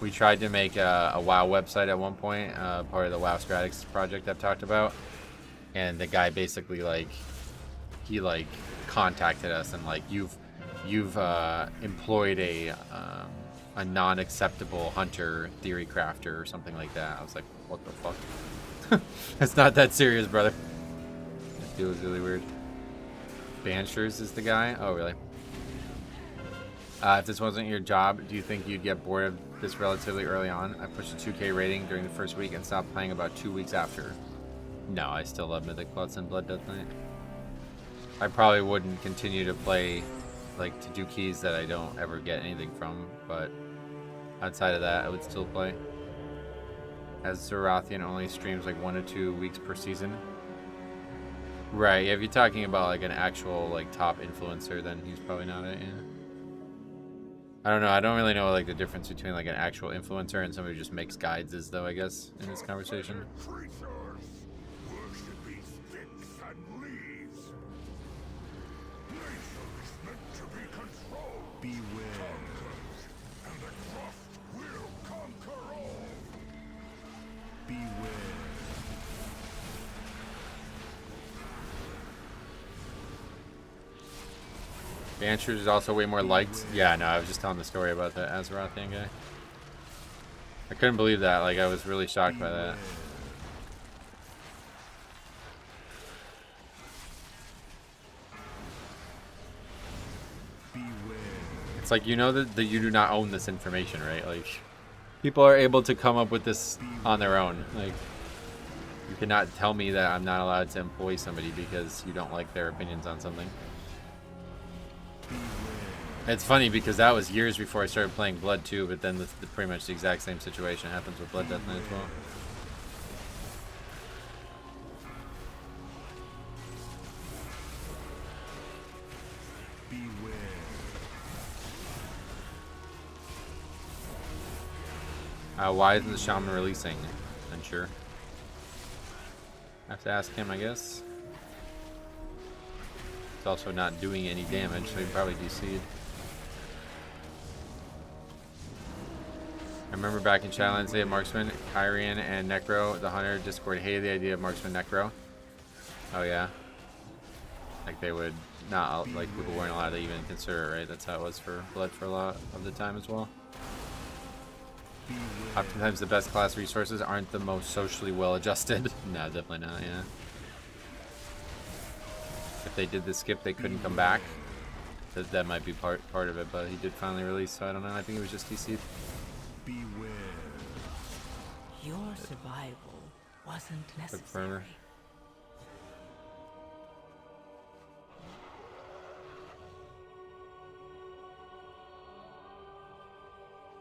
Speaker 1: We tried to make a WoW website at one point. Part of the WoW Stratics project I've talked about. And the guy basically like... He like contacted us and like, you've employed a non-acceptable hunter theory crafter or something like that. I was like, what the fuck? It's not that serious, brother. This dude was really weird. Banishers is the guy? Oh, really? If this wasn't your job, do you think you'd get bored of this relatively early on? I pushed a 2K rating during the first week and stopped playing about 2 weeks after. No, I still love Mythic Plus and Blood Death Knight. I probably wouldn't continue to play, like, to do keys that I don't ever get anything from, but outside of that, I would still play. As Zerathian only streams like 1 to 2 weeks per season. Right, yeah, if you're talking about like an actual like top influencer, then he's probably not it, yeah. I don't know, I don't really know like the difference between like an actual influencer and somebody who just makes guides is though, I guess, in this conversation.
Speaker 4: Creatures worshiping sticks and leaves. Nature is meant to be controlled. Beware. And the craft will conquer all. Beware.
Speaker 1: Banishers is also way more liked. Yeah, no, I was just telling the story about the Azerothian guy. I couldn't believe that. Like, I was really shocked by that. It's like, you know that you do not own this information, right? Like, people are able to come up with this on their own. Like, you cannot tell me that I'm not allowed to employ somebody because you don't like their opinions on something. It's funny because that was years before I started playing Blood 2, but then pretty much the exact same situation happens with Blood Death Knight as well. Why isn't the Shaman releasing? Unsure. I have to ask him, I guess. It's also not doing any damage, so he probably DC'd. I remember back in Shadowlands they had Marksman, Kyrian, and Necro. The Hunter Discord hated the idea of Marksman Necro. Oh yeah. Like they would not, like people weren't allowed to even consider it, right? That's how it was for Blood for a lot of the time as well. Oftentimes the best class resources aren't the most socially well adjusted. No, definitely not, yeah. If they did the skip, they couldn't come back. that might be part of it, but he did finally release, so I don't know. I think it was just DC'd.
Speaker 4: Beware.
Speaker 2: Your survival wasn't
Speaker 1: burner.
Speaker 2: necessary.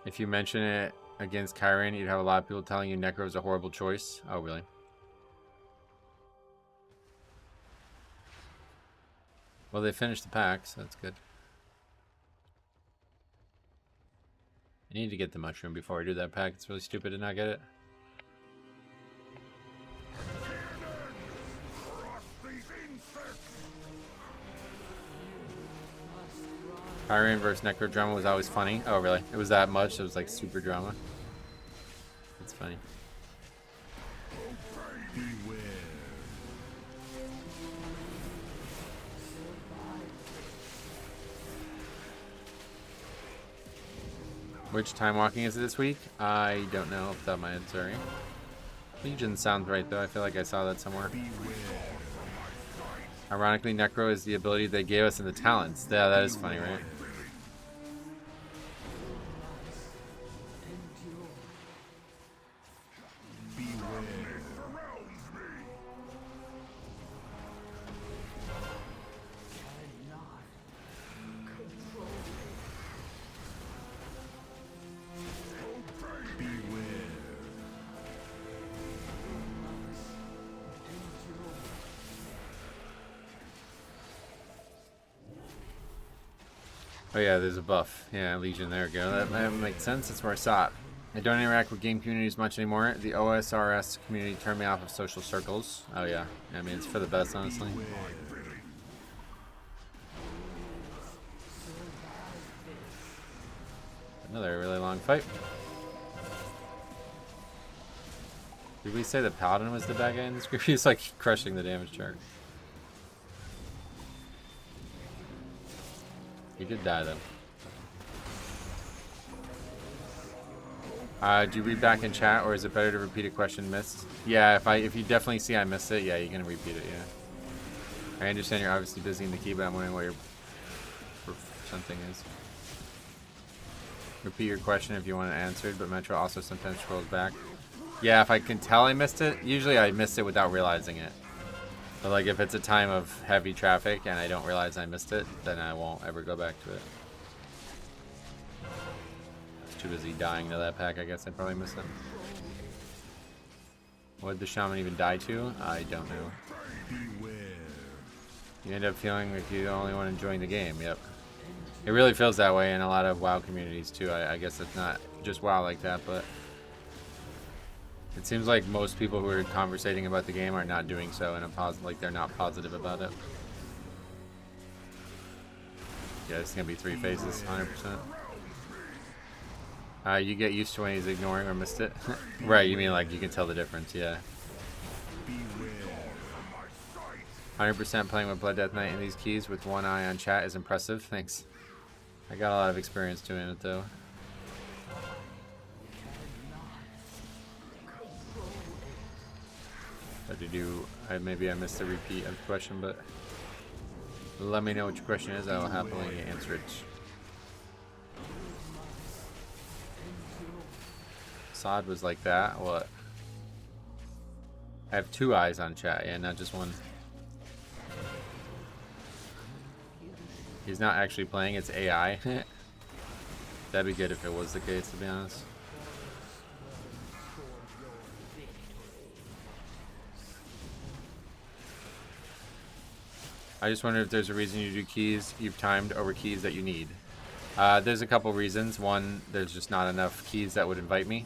Speaker 1: If you mention it against Kyrian, you'd have a lot of people telling you Necro is a horrible choice. Oh, really? Well, they finished the pack, so that's good. I need to get the mushroom before I do that pack. It's really stupid to not get it. Kyrian versus Necro drama was always funny. Oh, really? It was that much? It was like super drama. That's funny.
Speaker 4: Beware.
Speaker 1: Which time walking is it this week? I don't know off the top of my head, sorry. Legion sounds right though. I feel like I saw that somewhere. Ironically, Necro is the ability they gave us in the talents. Yeah, that is funny, right? Oh yeah, there's a buff. Yeah, Legion, there we go. That makes sense. That's where I saw it. I don't interact with game communities much anymore. The OSRS community turned me off of social circles. Oh yeah. I mean, it's for the best, honestly. Another really long fight. Did we say that Paladin was the bad guy in this group? He's like crushing the damage chart. He did die though. Do you read back in chat, or is it better to repeat a question missed? Yeah, if you definitely see I missed it, yeah, you can repeat it. Yeah. I understand you're obviously busy in the key, but I'm wondering what your something is. Repeat your question if you want it answered, but Metro also sometimes scrolls back. Yeah, if I can tell I missed it, usually I missed it without realizing it. But like if it's a time of heavy traffic and I don't realize I missed it, then I won't ever go back to it. I was too busy dying to that pack, I guess I'd probably miss it. What did the shaman even die to? I don't know. You end up feeling like you're the only one enjoying the game, yep. It really feels that way in a lot of WoW communities too. I guess it's not just WoW like that, but it seems like most people who are conversating about the game are not doing so in a like they're not positive about it. Yeah, it's gonna be 3 phases, 100%. You get used to when he's ignoring or missed it. Right, you mean like you can tell the difference, yeah. 100% playing with Blood Death Knight in these keys with one eye on chat is impressive, thanks. I got a lot of experience doing it though. Maybe I missed the repeat of the question, but let me know what your question is. I will happily answer it. Sod was like that. What? I have 2 eyes on chat, yeah, not just one. He's not actually playing, it's AI. That'd be good if it was the case, to be honest. I just wonder if there's a reason you do keys you've timed over keys that you need. There's a couple reasons. One, there's just not enough keys that would invite me.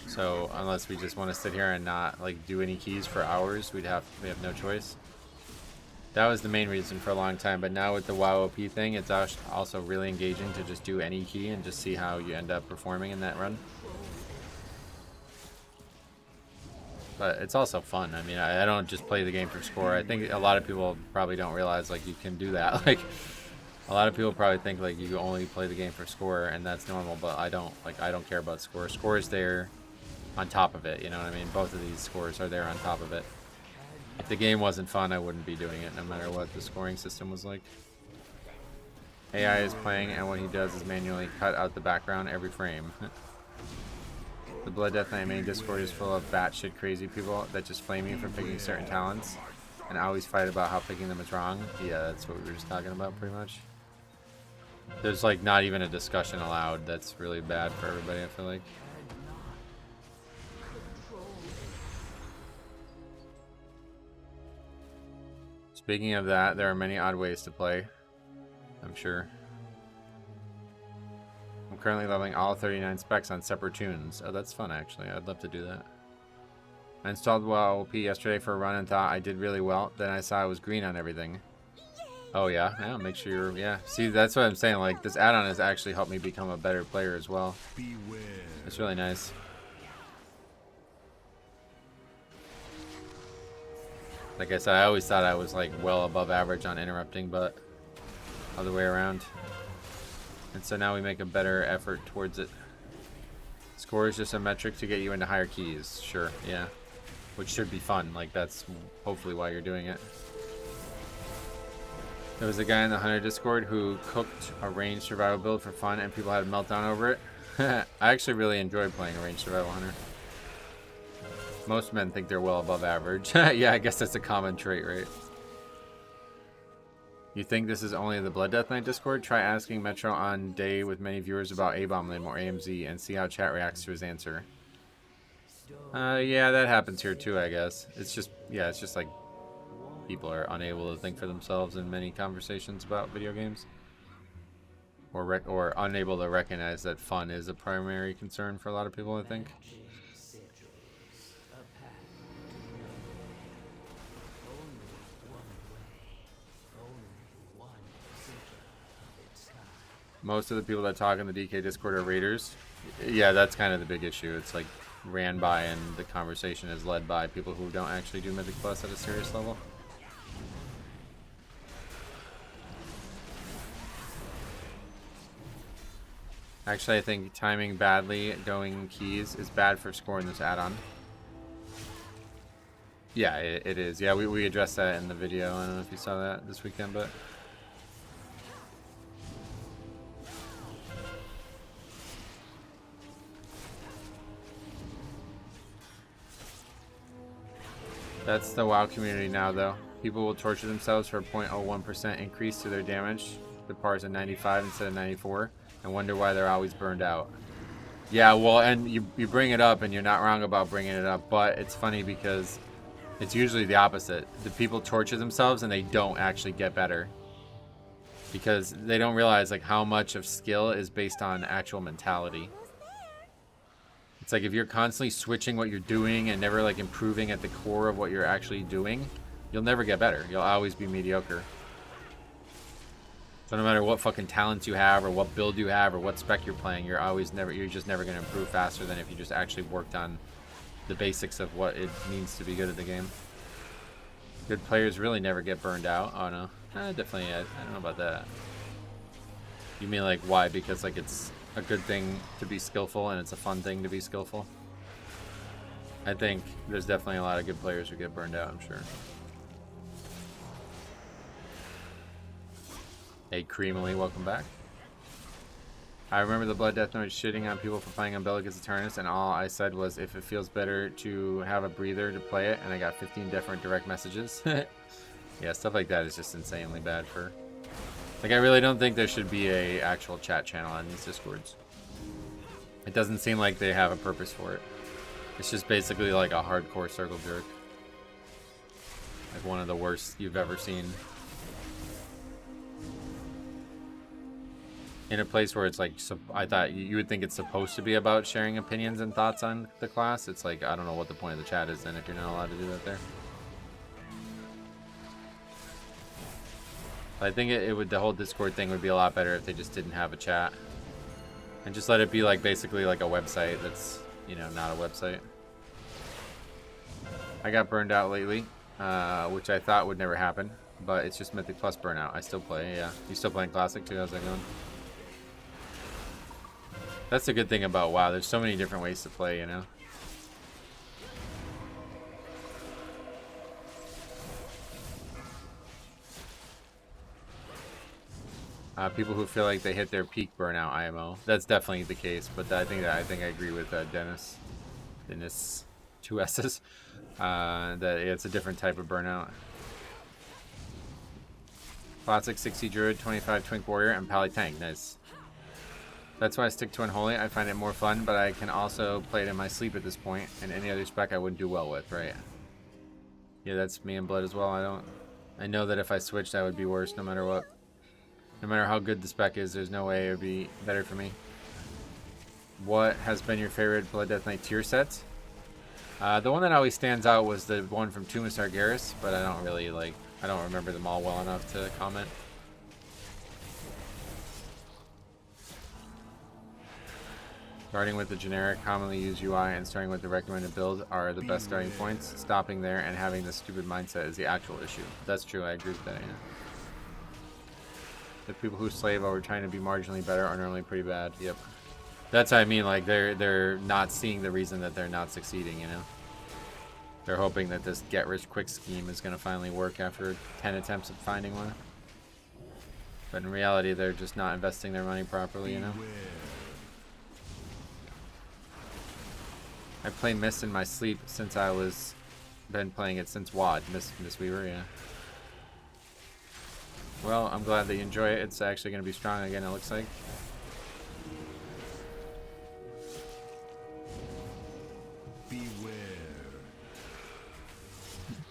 Speaker 1: So unless we just want to sit here and not like do any keys for hours, we have no choice. That was the main reason for a long time, but now with the WoW OP thing, it's also really engaging to just do any key and just see how you end up performing in that run. But it's also fun. I mean, I don't just play the game for score. I think a lot of people probably don't realize like you can do that. Like a lot of people probably think like you only play the game for score and that's normal, but I don't. Like I don't care about score. Score is there on top of it, you know what I mean? Both of these scores are there on top of it. If the game wasn't fun, I wouldn't be doing it, no matter what the scoring system was like. AI is playing, and what he does is manually cut out the background every frame. The Blood Death Knight main Discord is full of batshit crazy people that just flame you for picking certain talents, and always fight about how picking them is wrong. Yeah, that's what we were just talking about, pretty much. There's like not even a discussion allowed. That's really bad for everybody, I feel like. Speaking of that, there are many odd ways to play, I'm sure. I'm currently leveling all 39 specs on separate tunes. Oh, that's fun, actually. I'd love to do that. I installed WoP yesterday for a run and thought I did really well. Then I saw I was green on everything. Oh, yeah? Yeah, make sure you're... Yeah. See, that's what I'm saying. Like, this add-on has actually helped me become a better player as well.
Speaker 4: Beware.
Speaker 1: It's really nice. Like I said, I always thought I was, like, well above average on interrupting, but other way around. And so now we make a better effort towards it. Score is just a metric to get you into higher keys. Sure, yeah. Which should be fun. Like, that's hopefully why you're doing it. There was a guy in the Hunter Discord who cooked a ranged survival build for fun and people had a meltdown over it. I actually really enjoyed playing a ranged survival hunter. Most men think they're well above average. Yeah, I guess that's a common trait, right? You think this is only the Blood Death Knight Discord? Try asking Metro on day with many viewers about A-Bomb Limb or AMZ and see how chat reacts to his answer. Yeah, that happens here too, I guess. It's just, yeah, it's just like people are unable to think for themselves in many conversations about video games. Or unable to recognize that fun is a primary concern for a lot of people, I think. Most of the people that talk in the DK Discord are raiders. Yeah, that's kind of the big issue. It's like ran by and the conversation is led by people who don't actually do Mythic Plus at a serious level. Actually, I think timing badly going keys is bad for scoring this add-on. Yeah, it is. Yeah, we addressed that in the video. I don't know if you saw that this weekend, but... That's the WoW community now, though. People will torture themselves for a 0.01% increase to their damage. The par's at 95 instead of 94, and wonder why they're always burned out. Yeah, well, and you bring it up, and you're not wrong about bringing it up, but it's funny because it's usually the opposite. The people torture themselves, and they don't actually get better. Because they don't realize like how much of skill is based on actual mentality. It's like if you're constantly switching what you're doing and never like improving at the core of what you're actually doing, you'll never get better. You'll always be mediocre. So no matter what fucking talents you have or what build you have or what spec you're playing, you're just never going to improve faster than if you just actually worked on the basics of what it means to be good at the game. Good players really never get burned out. Oh no. Definitely, I don't know about that. You mean like why? Because like it's a good thing to be skillful and it's a fun thing to be skillful? I think there's definitely a lot of good players who get burned out, I'm sure. Hey Creamily, welcome back. I remember the Blood Death Knight shitting on people for playing Umbilicus Eternus, and all I said was if it feels better to have a breather to play it, and I got 15 different direct messages. Yeah, stuff like that is just insanely bad for... Like, I really don't think there should be a actual chat channel on these Discords. It doesn't seem like they have a purpose for it. It's just basically like a hardcore circle jerk. Like one of the worst you've ever seen. In a place where it's like, I thought you would think it's supposed to be about sharing opinions and thoughts on the class. It's like, I don't know what the point of the chat is then if you're not allowed to do that there. I think the whole Discord thing would be a lot better if they just didn't have a chat. And just let it be like basically like a website that's, you know, not a website. I got burned out lately, which I thought would never happen. But it's just Mythic Plus burnout. I still play, yeah. You still playing Classic too? How's that going? That's the good thing about WoW. There's so many different ways to play, you know? People who feel like they hit their peak burnout IMO. That's definitely the case, but I think I agree with Dennis, two S's. That it's a different type of burnout. Classic 60 Druid, 25 Twink Warrior, and Pally Tank. Nice. That's why I stick to Unholy. I find it more fun, but I can also play it in my sleep at this point, and any other spec I wouldn't do well with, right? Yeah, that's me and Blood as well. I know that if I switched, that would be worse no matter what. No matter how good the spec is, there's no way it would be better for me. What has been your favorite Blood Death Knight tier sets? The one that always stands out was the one from Tomb of Sargeras, but I don't really I don't remember them all well enough to comment. Starting with the generic, commonly used UI and starting with the recommended build are the best starting points. Stopping there and having the stupid mindset is the actual issue. That's true, I agree with that, yeah. The people who slave over trying to be marginally better are normally pretty bad. Yep. That's what I mean, like they're not seeing the reason that they're not succeeding, you know? They're hoping that this get-rich-quick scheme is going to finally work after 10 attempts at finding one. But in reality, they're just not investing their money properly, you know? I play Mist in my sleep since I was... been playing it since WoD. Miss Weaver, yeah. Well, I'm glad that you enjoy it. It's actually going to be strong again, it looks like.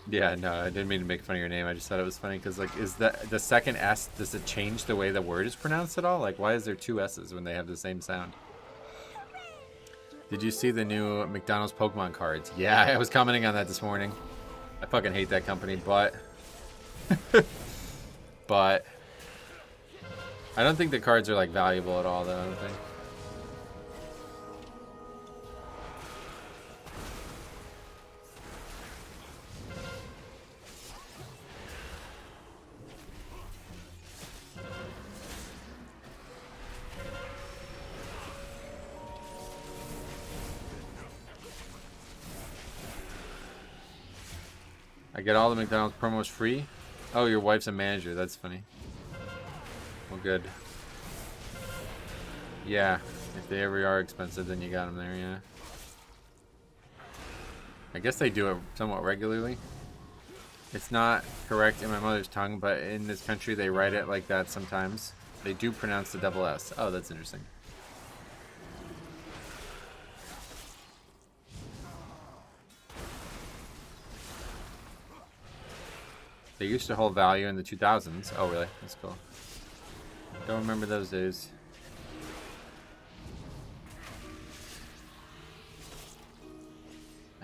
Speaker 1: Yeah, no, I didn't mean to make fun of your name. I just thought it was funny because, like, is that the second S, does it change the way the word is pronounced at all? Like, why is there two S's when they have the same sound? Did you see the new McDonald's Pokemon cards? Yeah, I was commenting on that this morning. I fucking hate that company, but... but... I don't think the cards are, like, valuable at all, though, I don't think. I get all the McDonald's promos free? Oh, your wife's a manager. That's funny. Well, good. Yeah, if they ever are expensive, then you got them there, yeah. I guess they do it somewhat regularly. It's not correct in my mother's tongue, but in this country they write it like that sometimes. They do pronounce the double S. Oh, that's interesting. They used to hold value in the 2000s. Oh, really? That's cool. Don't remember those days.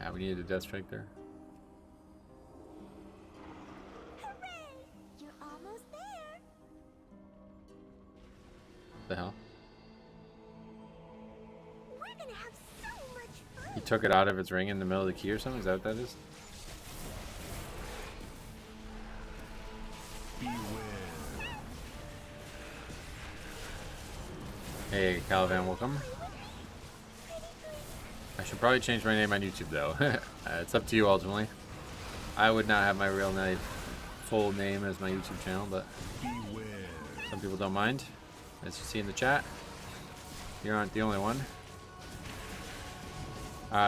Speaker 1: Ah, we needed a death strike there.
Speaker 3: Hooray! You're almost there.
Speaker 1: What the hell?
Speaker 3: We're gonna have so much fun.
Speaker 1: He took it out of its ring in the middle of the key or something? Is that what that is? Hey, Calivan, welcome. I should probably change my name on YouTube, though. It's up to you, ultimately. I would not have my real name, full name as my YouTube channel, but some people don't mind. As you see in the chat, you aren't the only one.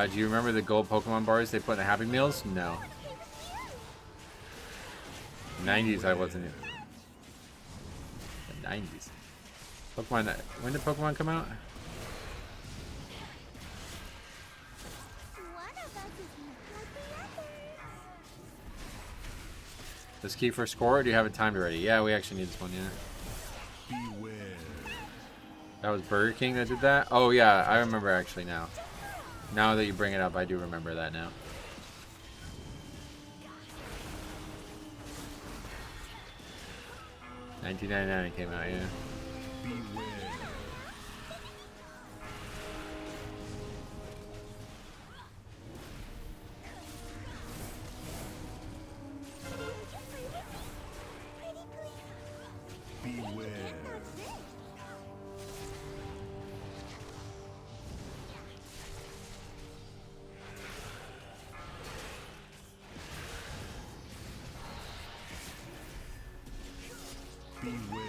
Speaker 1: Do you remember the gold Pokemon bars they put in the Happy Meals? No. 90s, I wasn't in. The 90s. Pokemon, when did Pokemon come out?
Speaker 3: One of us is not like the others.
Speaker 1: This key for a score, or do you have it timed already? Yeah, we actually need this one, yeah.
Speaker 4: Beware.
Speaker 1: That was Burger King that did that? Oh, yeah, I remember actually now. Now that you bring it up, I do remember that now. $19.99 it came out, yeah.
Speaker 4: Beware. Beware. Beware.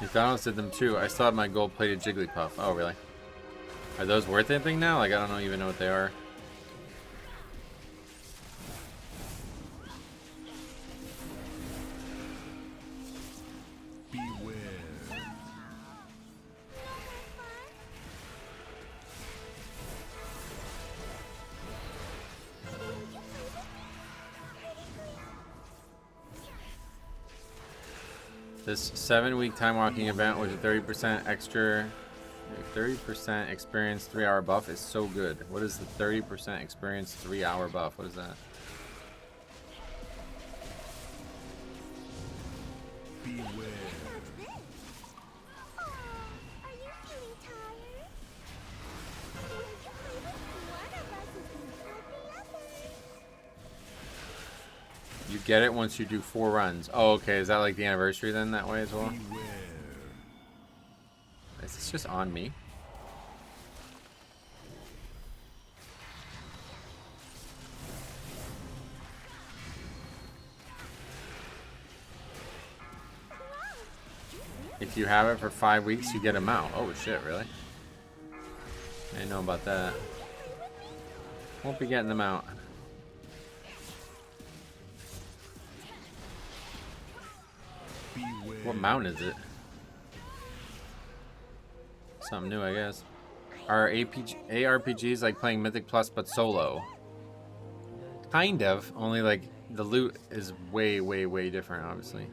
Speaker 1: McDonald's did them too. I still have my gold-plated Jigglypuff. Oh, really? Are those worth anything now? Like, I don't even know what they are. This 7-week time walking event with a 30% extra, 30% experience 3-hour buff is so good. What is the 30% experience 3-hour buff? What is that?
Speaker 3: Beware. Are you feeling tired? When you play with one of us is inside the other.
Speaker 1: You get it once you do 4 runs. Oh, okay. Is that like the anniversary then that way as well? Is this just on me? If you have it for 5 weeks, you get a mount. Oh shit, really? I didn't know about that. Won't be getting them out. What mount is it? Something new, I guess. Are ARPGs like playing Mythic Plus but solo? Kind of, only like the loot is way, way, way different, obviously.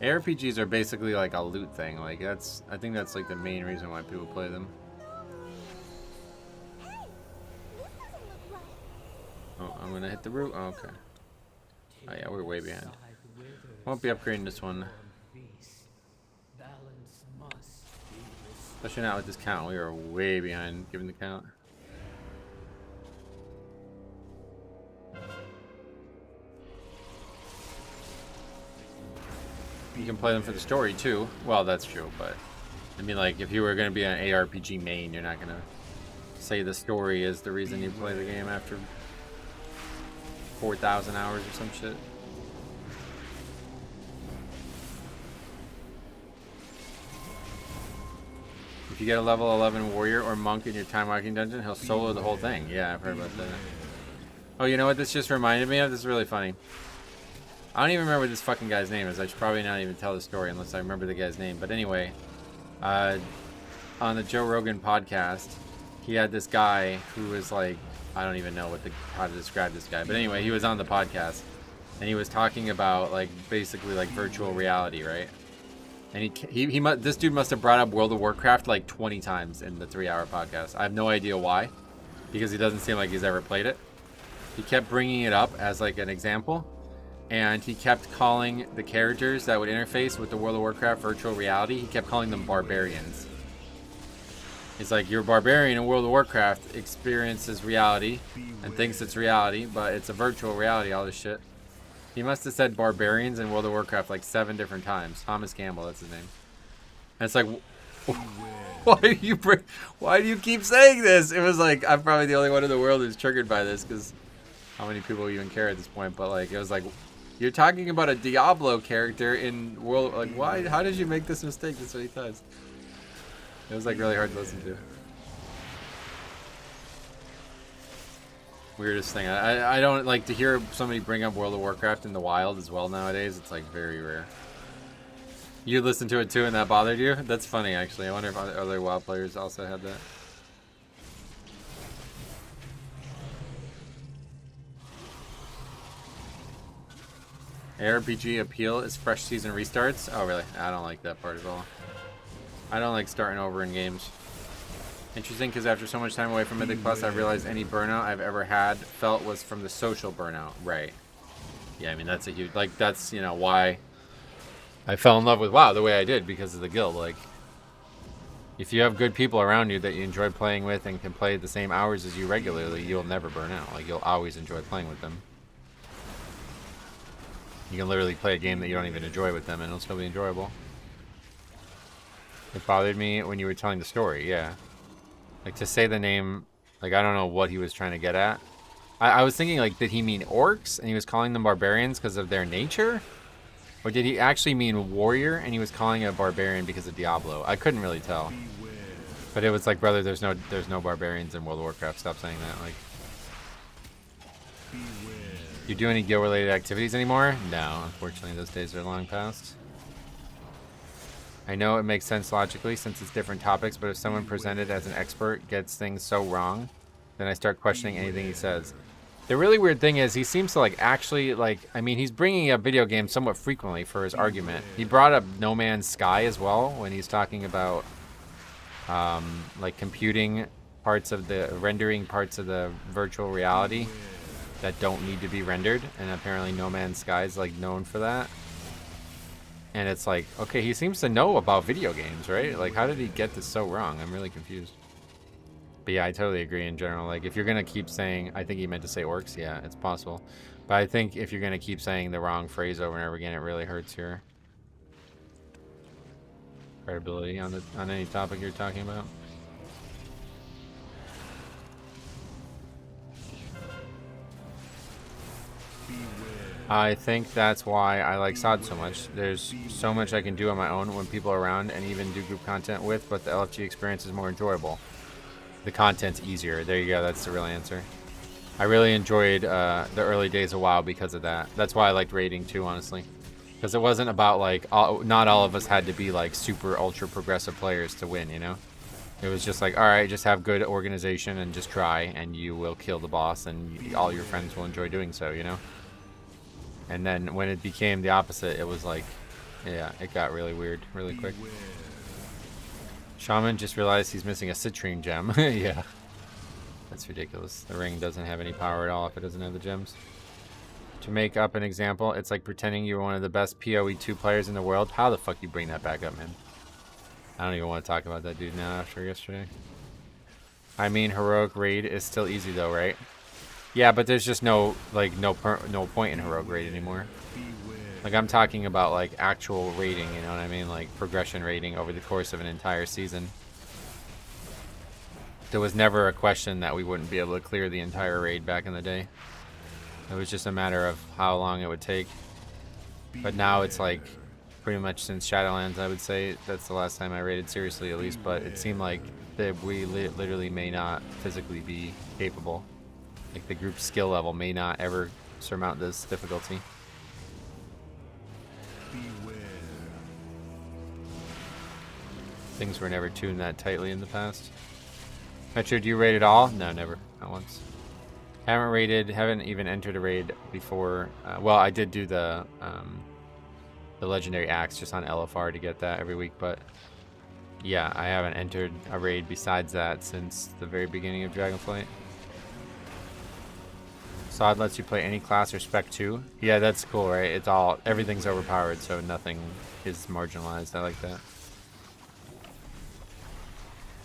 Speaker 1: ARPGs are basically like a loot thing. Like I think that's like the main reason why people play them. Oh, I'm gonna hit the root. Oh, okay. Oh yeah, we're way behind. Won't be upgrading this one. Especially not with this count. We are way behind given the count. You can play them for the story too. Well, that's true, but I mean, like, if you were going to be an ARPG main, you're not going to say the story is the reason you play the game after 4,000 hours or some shit. If you get a level 11 warrior or monk in your time walking dungeon, he'll solo the whole thing. Yeah, I've heard about that. Oh, you know what this just reminded me of? This is really funny. I don't even remember what this fucking guy's name is. I should probably not even tell the story unless I remember the guy's name. But anyway, on the Joe Rogan podcast, he had this guy who was like, I don't even know how to describe this guy. But anyway, he was on the podcast and he was talking about like basically like virtual reality, right? And this dude must have brought up World of Warcraft like 20 times in the 3-hour podcast. I have no idea why, because he doesn't seem like he's ever played it. He kept bringing it up as like an example, and he kept calling the characters that would interface with the World of Warcraft virtual reality, he kept calling them barbarians. He's like, your barbarian in World of Warcraft experiences reality and thinks it's reality, but it's a virtual reality, all this shit. He must have said barbarians in World of Warcraft like 7 different times. Thomas Campbell, that's his name. And it's like, why do you keep saying this? It was like, I'm probably the only one in the world who's triggered by this, because how many people even care at this point? But like, it was like, you're talking about a Diablo character in World, like, why? How did you make this mistake this many times? It was like really hard to listen to. Weirdest thing. I don't like to hear somebody bring up World of Warcraft in the wild as well nowadays. It's like very rare. You listened to it too and that bothered you? That's funny actually. I wonder if other WoW players also had that. ARPG appeal is fresh season restarts? Oh really? I don't like that part at all. I don't like starting over in games. Interesting, because after so much time away from Mythic Plus, I realized any burnout I've ever felt was from the social burnout. Right. Yeah, I mean, that's a huge, like, that's, you know, why I fell in love with WoW the way I did, because of the guild. Like, if you have good people around you that you enjoy playing with and can play the same hours as you regularly, you'll never burn out. Like, you'll always enjoy playing with them. You can literally play a game that you don't even enjoy with them, and it'll still be enjoyable. It bothered me when you were telling the story, yeah. Like, to say the name, like, I don't know what he was trying to get at. I was thinking, like, did he mean orcs? And he was calling them barbarians because of their nature? Or did he actually mean warrior and he was calling it a barbarian because of Diablo? I couldn't really tell. But it was like, brother, there's no barbarians in World of Warcraft. Stop saying that. Like, you do any guild related activities anymore? No, unfortunately those days are long past. I know it makes sense logically since it's different topics, but if someone presented as an expert gets things so wrong, then I start questioning anything he says. The really weird thing is he seems to like actually like, I mean, he's bringing up video games somewhat frequently for his argument. He brought up No Man's Sky as well when he's talking about like computing parts of the rendering parts of the virtual reality that don't need to be rendered, and apparently No Man's Sky is like known for that. And it's like, okay, he seems to know about video games, right? Like, how did he get this so wrong? I'm really confused. But yeah, I totally agree in general. Like, if you're gonna keep saying, I think he meant to say orcs, yeah, it's possible. But I think if you're gonna keep saying the wrong phrase over and over again, it really hurts your credibility on any topic you're talking about. I think that's why I like SOD so much. There's so much I can do on my own when people are around and even do group content with, but the LFG experience is more enjoyable. The content's easier. There you go, that's the real answer. I really enjoyed the early days of WoW because of that. That's why I liked raiding too, honestly. Because it wasn't about like, not all of us had to be like super ultra progressive players to win, you know? It was just like, alright, just have good organization and just try and you will kill the boss and all your friends will enjoy doing so, you know? And then when it became the opposite, it was like, yeah, it got really weird really quick. Shaman just realized he's missing a citrine gem. Yeah. That's ridiculous. The ring doesn't have any power at all if it doesn't have the gems. To make up an example, it's like pretending you're one of the best PoE 2 players in the world. How the fuck you bring that back up, man? I don't even want to talk about that dude now after yesterday. I mean, heroic raid is still easy though, right? Yeah, but there's just no point in heroic raid anymore. Like, I'm talking about like actual raiding, you know what I mean? Like progression raiding over the course of an entire season. There was never a question that we wouldn't be able to clear the entire raid back in the day. It was just a matter of how long it would take. But now it's like pretty much since Shadowlands, I would say. That's the last time I raided seriously, at least. But it seemed like that we literally may not physically be capable. Like, the group skill level may not ever surmount this difficulty. Things were never tuned that tightly in the past. Metro, do you raid at all? No, never. Not once. Haven't even entered a raid before. Well, I did do the legendary axe just on LFR to get that every week, but yeah, I haven't entered a raid besides that since the very beginning of Dragonflight. SOD lets you play any class or spec 2. Yeah, that's cool, right? It's all, everything's overpowered, so nothing is marginalized. I like that.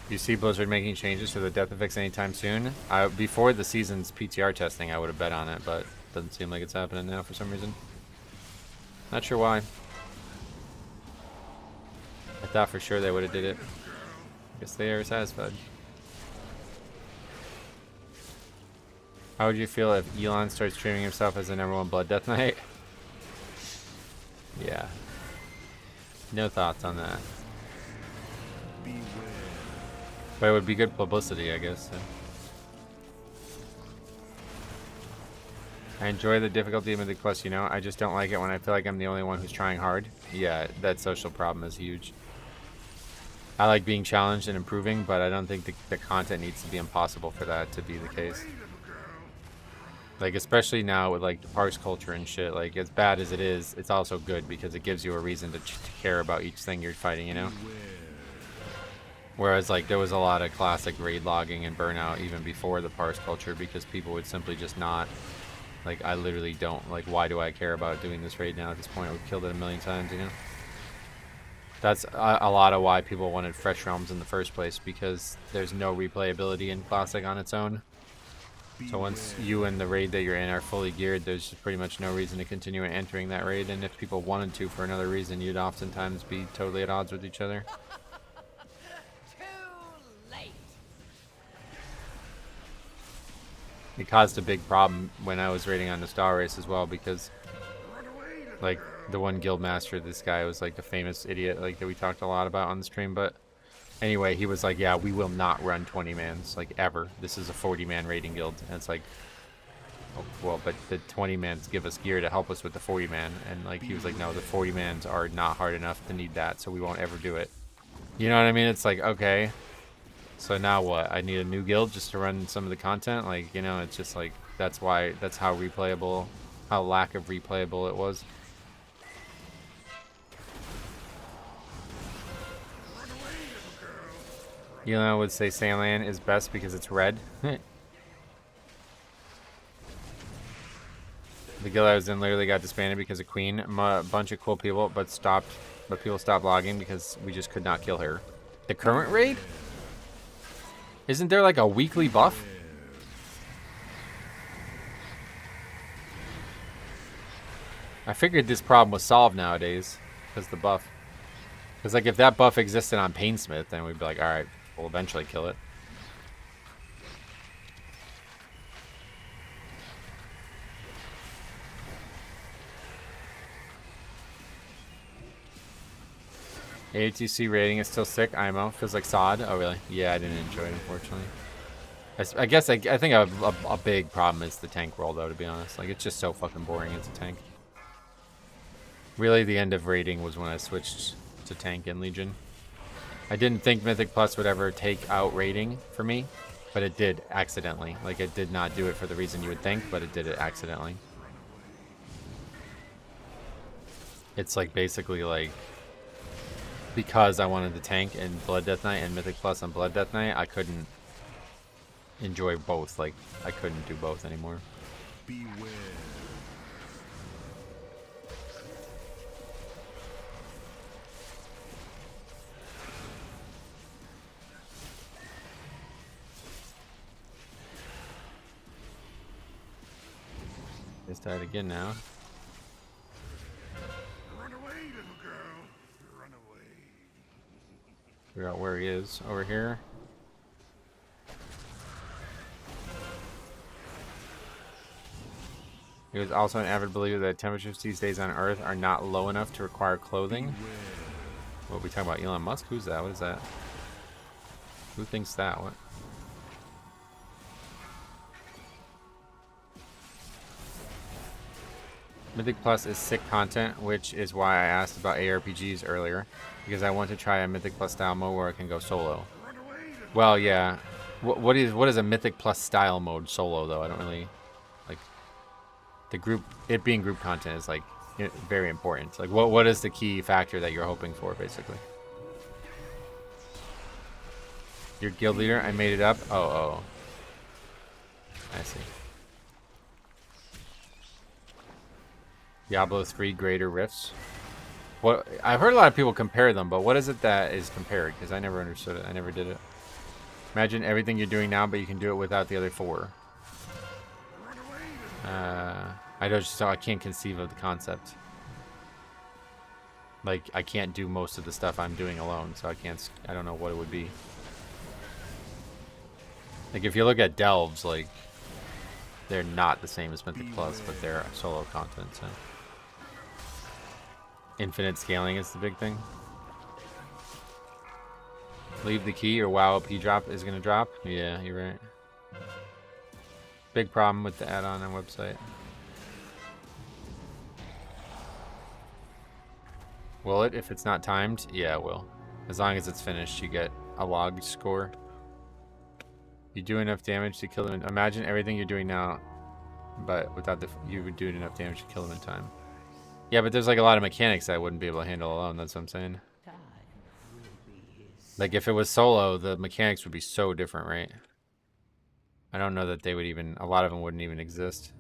Speaker 1: Do you see Blizzard making changes to the death effects anytime soon? Before the season's PTR testing, I would have bet on it, but doesn't seem like it's happening now for some reason. Not sure why. I thought for sure they would have did it. Guess they are satisfied. How would you feel if Elon starts streaming himself as the #1 Blood Death Knight? Yeah. No thoughts on that. But it would be good publicity, I guess. So. I enjoy the difficulty of Mythic Plus, you know. I just don't like it when I feel like I'm the only one who's trying hard. Yeah, that social problem is huge. I like being challenged and improving, but I don't think the content needs to be impossible for that to be the case. Like, especially now with like the parse culture and shit, like as bad as it is, it's also good because it gives you a reason to care about each thing you're fighting, you know? Whereas like there was a lot of classic raid logging and burnout even before the parse culture because people would simply just not, like, I literally don't, like, why do I care about doing this raid now at this point? We've killed it a million times, you know? That's a lot of why people wanted Fresh Realms in the first place, because there's no replayability in Classic on its own. So once you and the raid that you're in are fully geared, there's just pretty much no reason to continue entering that raid, and if people wanted to for another reason, you'd oftentimes be totally at odds with each other.
Speaker 2: Too late.
Speaker 1: It caused a big problem when I was raiding on the Star Race as well, because like the one guild master, this guy was like the famous idiot like that we talked a lot about on the stream. But anyway, he was like, yeah, we will not run 20 mans like ever. This is a 40-man raiding guild. And it's like, oh, well, but the 20 mans give us gear to help us with the 40 man. And like he was like, no, the 40 mans are not hard enough to need that, so we won't ever do it. You know what I mean? It's like, okay, so now what? I need a new guild just to run some of the content? Like, you know, it's just like, that's how replayable, how lack of replayable it was. Elon would say Sandland is best because it's red. The guild I was in literally got disbanded because of Queen. A bunch of cool people, but people stopped logging because we just could not kill her. The current raid? Isn't there like a weekly buff? I figured this problem was solved nowadays because the buff. Because like if that buff existed on Painsmith, then we'd be like, all right, we'll eventually kill it. ATC rating is still sick. IMO feels like sod. Oh really? Yeah, I didn't enjoy it, unfortunately. I guess I think a big problem is the tank roll, though. To be honest, like it's just so fucking boring as a tank. Really, the end of raiding was when I switched to tank and Legion. I didn't think Mythic Plus would ever take out raiding for me, but it did accidentally. Like it did not do it for the reason you would think, but it did it accidentally. It's like basically like, because I wanted the tank in Blood Death Knight and Mythic Plus on Blood Death Knight, I couldn't enjoy both. Like I couldn't do both anymore.
Speaker 4: Beware.
Speaker 1: Just died again now.
Speaker 4: Run away, little girl. Run away.
Speaker 1: Figure out where he is. Over here. He was also an avid believer that temperatures these days on Earth are not low enough to require clothing. What are we talking about? Elon Musk? Who's that? What is that? Who thinks that? What? Mythic Plus is sick content, which is why I asked about ARPGs earlier, because I want to try a Mythic Plus style mode where I can go solo. Well, yeah. What is a Mythic Plus style mode solo though? I don't really like the group. It being group content is like very important. Like what is the key factor that you're hoping for, basically? Your guild leader? I made it up. Oh. I see. Diablo 3 greater rifts. What I've heard a lot of people compare them, but what is it that is compared? Because I never understood it. I never did it. Imagine everything you're doing now, but you can do it without the other 4. I can't conceive of the concept. Like I can't do most of the stuff I'm doing alone, so I don't know what it would be. Like if you look at delves, like they're not the same as Mythic Plus, but they're solo content, so. Infinite scaling is the big thing. Leave the key or WoW P drop is going to drop. Yeah, you're right. Big problem with the add-on and website. Will it if it's not timed? Yeah, it will. As long as it's finished, you get a log score. You do enough damage to kill them. Imagine everything you're doing now, but without you would do enough damage to kill them in time. Yeah, but there's like a lot of mechanics I wouldn't be able to handle alone. That's what I'm saying. Like if it was solo, the mechanics would be so different, right? I don't know that they would even. A lot of them wouldn't even exist.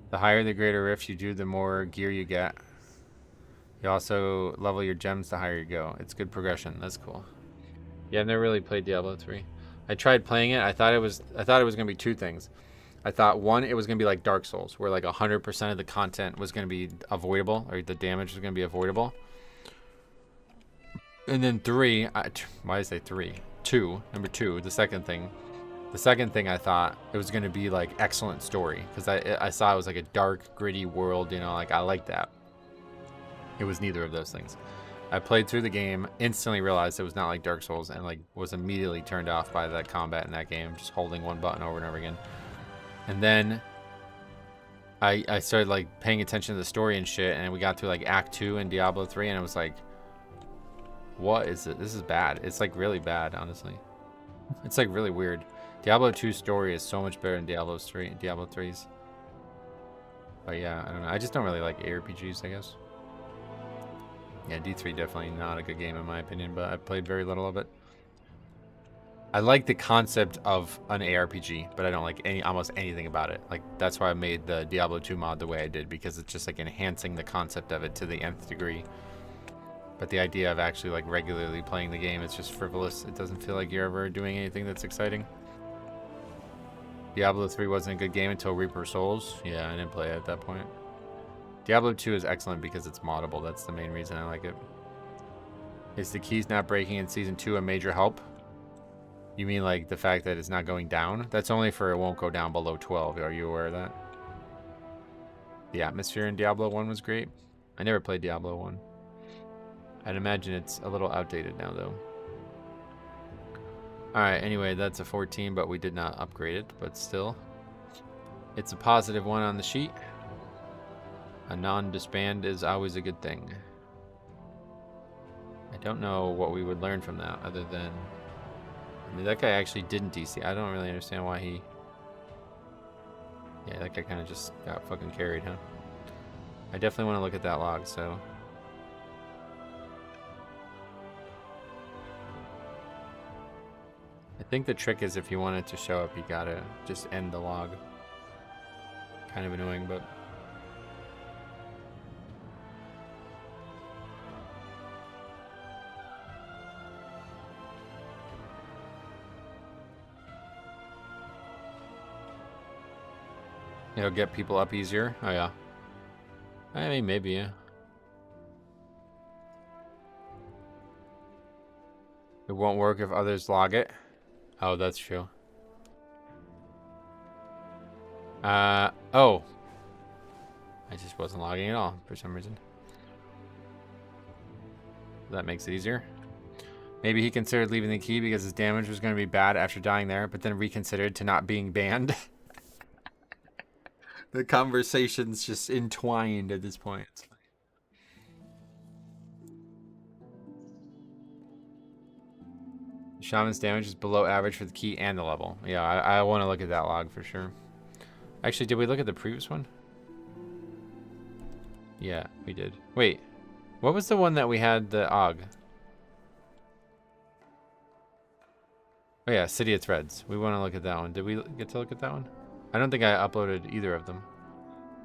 Speaker 1: The higher the greater rifts you do, the more gear you get. You also level your gems the higher you go. It's good progression. That's cool. Yeah, I've never really played Diablo 3. I tried playing it. I thought it was gonna be 2 things. I thought 1, it was gonna be like Dark Souls, where like 100% of the content was gonna be avoidable, or the damage was gonna be avoidable. And then 3, why did I say 3? 2, number 2, the second thing The second thing I thought it was going to be like excellent story, because I saw it was like a dark, gritty world, you know, like I like that. It was neither of those things. I played through the game, instantly realized it was not like Dark Souls, and like was immediately turned off by the combat in that game, just holding one button over and over again. And then I started like paying attention to the story and shit, and we got through like Act 2 in Diablo 3, and I was like, what is it? This is bad. It's like really bad, honestly. It's like really weird. Diablo 2's story is so much better than Diablo 3's. But yeah, I don't know. I just don't really like ARPGs, I guess. Yeah, D3 definitely not a good game in my opinion, but I played very little of it. I like the concept of an ARPG, but I don't like almost anything about it. Like, that's why I made the Diablo 2 mod the way I did, because it's just like enhancing the concept of it to the nth degree. But the idea of actually like regularly playing the game, it's just frivolous. It doesn't feel like you're ever doing anything that's exciting. Diablo 3 wasn't a good game until Reaper Souls. Yeah, I didn't play it at that point. Diablo 2 is excellent because it's moddable. That's the main reason I like it. Is the keys not breaking in Season 2 a major help? You mean like the fact that it's not going down? That's only for it won't go down below 12. Are you aware of that? The atmosphere in Diablo 1 was great. I never played Diablo 1. I'd imagine it's a little outdated now, though. Alright, anyway, that's a 14, but we did not upgrade it. But still, it's a positive one on the sheet. A non-disband is always a good thing. I don't know what we would learn from that, other than... I mean, that guy actually didn't DC. I don't really understand why he... Yeah, that guy kind of just got fucking carried, huh? I definitely want to look at that log, so... I think the trick is if you want it to show up, you gotta just end the log. Kind of annoying, but... It'll get people up easier. Oh, yeah. I mean, maybe, yeah. It won't work if others log it. Oh, that's true. Oh. I just wasn't logging at all for some reason. That makes it easier. Maybe he considered leaving the key because his damage was going to be bad after dying there, but then reconsidered to not being banned. The conversation's just entwined at this point. The shaman's damage is below average for the key and the level. Yeah, I want to look at that log for sure. Actually, did we look at the previous one? Yeah, we did. Wait, what was the one that we had the AUG? Oh yeah, City of Threads. We want to look at that one. Did we get to look at that one? I don't think I uploaded either of them.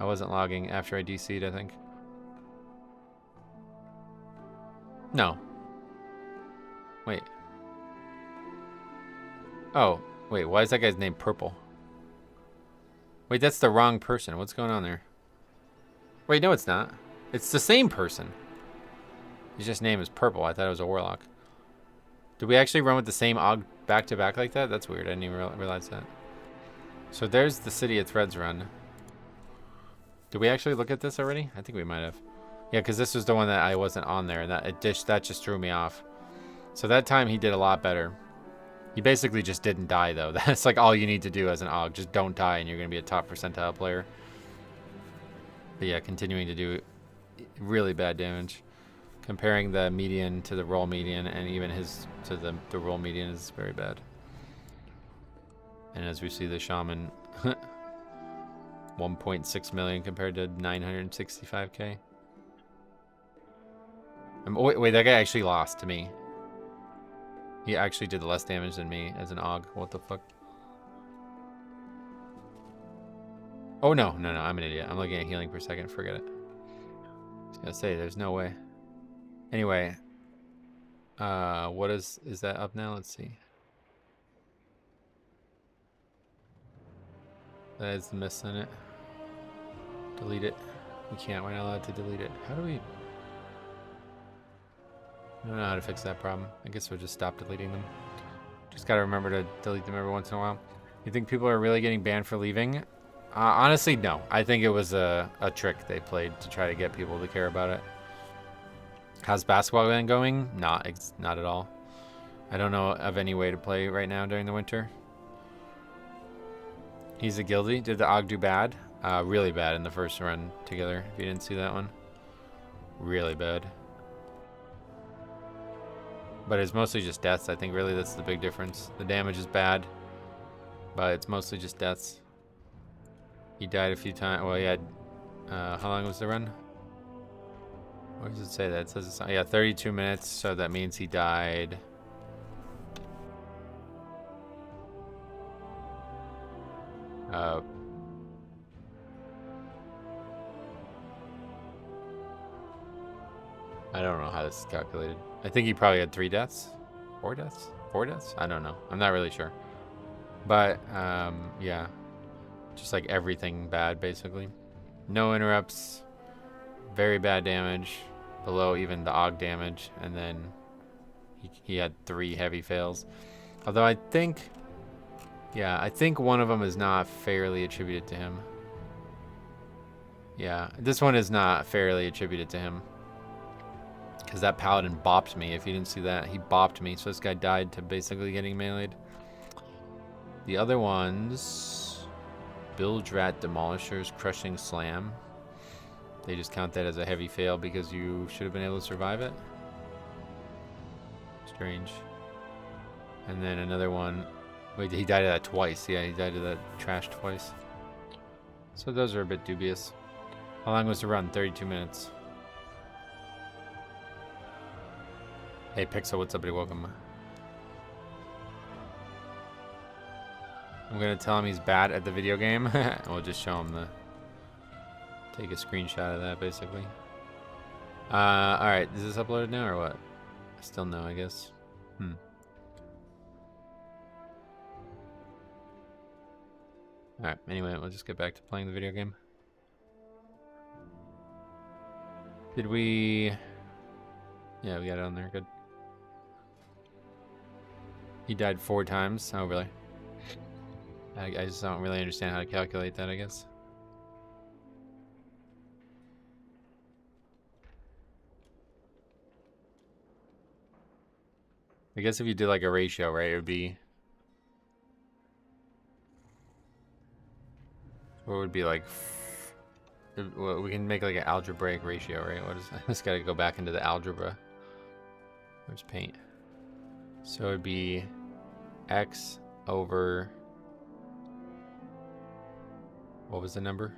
Speaker 1: I wasn't logging after I DC'd, I think. No. Wait. Oh, wait, why is that guy's name Purple? Wait, that's the wrong person. What's going on there? Wait, no, it's not. It's the same person. His just name is Purple. I thought it was a Warlock. Did we actually run with the same AUG back-to-back like that? That's weird. I didn't even realize that. So there's the City of Threads run. Did we actually look at this already? I think we might have. Yeah, because this was the one that I wasn't on there, and that just threw me off. So that time he did a lot better. He basically just didn't die, though. That's like all you need to do as an AUG. Just don't die, and you're going to be a top percentile player. But yeah, continuing to do really bad damage. Comparing the median to the roll median, and even his to the roll median is very bad. And as we see, the shaman 1.6 million compared to 965k. Wait, that guy actually lost to me. He actually did less damage than me as an AUG. What the fuck? Oh no, I'm an idiot. I'm looking at healing per second. Forget it. I was gonna say, there's no way. Anyway, what is that up now? Let's see. That is the miss in it. Delete it. We can't. We're not allowed to delete it. How do we... I don't know how to fix that problem. I guess we'll just stop deleting them. Just gotta remember to delete them every once in a while. You think people are really getting banned for leaving? Honestly, no. I think it was a trick they played to try to get people to care about it. How's basketball been going? Not at all. I don't know of any way to play right now during the winter. He's a guilty. Did the AUG do bad? Really bad in the first run together, if you didn't see that one. Really bad. But it's mostly just deaths. I think really that's the big difference. The damage is bad, but it's mostly just deaths. He died a few times. Well, he had, how long was the run? Where does it say that? It says it's, yeah, 32 minutes, so that means he died. I don't know how this is calculated. I think he probably had 3 deaths? 4 deaths? 4 deaths? I don't know. I'm not really sure. But, yeah. Just like everything bad, basically. No interrupts. Very bad damage. Below even the AUG damage. And then he had 3 heavy fails. Although I think... Yeah, I think one of them is not fairly attributed to him. Yeah, this one is not fairly attributed to him. Because that Paladin bopped me. If you didn't see that, he bopped me. So this guy died to basically getting meleeed. The other ones... Bilge Rat Demolishers, Crushing Slam. They just count that as a heavy fail because you should have been able to survive it. Strange. And then another one... Wait, he died of that twice. Yeah, he died of that trash twice. So those are a bit dubious. How long was the run? 32 minutes. Hey Pixel, what's up, buddy? Welcome. I'm gonna tell him he's bad at the video game. And we'll just show him the... Take a screenshot of that, basically. Alright, is this uploaded now or what? Still no, I guess. Alright, anyway, we'll just get back to playing the video game. Did we... Yeah, we got it on there, good. He died 4 times. Oh, really? I just don't really understand how to calculate that, I guess. I guess if you did like a ratio, right, it would be... What would be like... Well, we can make like an algebraic ratio, right? What is... I just gotta go back into the algebra. Where's paint? So it would be x over... What was the number?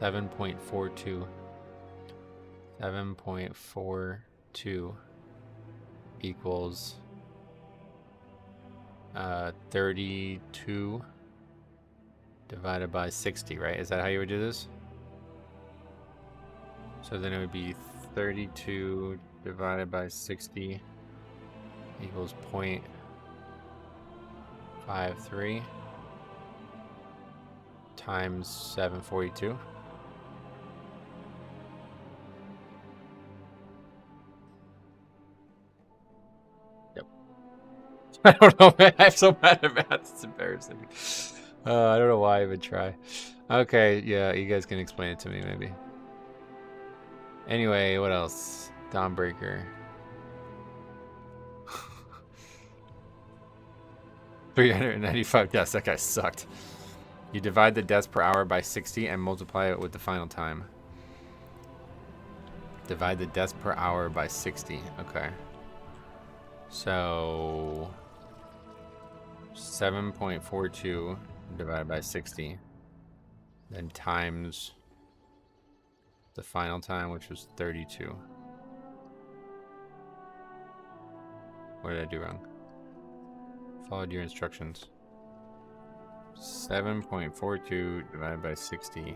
Speaker 1: $7.42. 7.42 equals 32 divided by 60, right? Is that how you would do this? So then it would be 32 divided by 60 equals 0.53 times 742. Yep. I don't know, man. I'm so bad at math. It's embarrassing. I don't know why I would try. Okay, yeah, you guys can explain it to me, maybe. Anyway, what else? Dawnbreaker. 395 deaths. That guy sucked. You divide the deaths per hour by 60 and multiply it with the final time. Divide the deaths per hour by 60. Okay. So 7.42 divided by 60. Then times the final time, which was 32. What did I do wrong? Followed your instructions. 7.42 divided by 60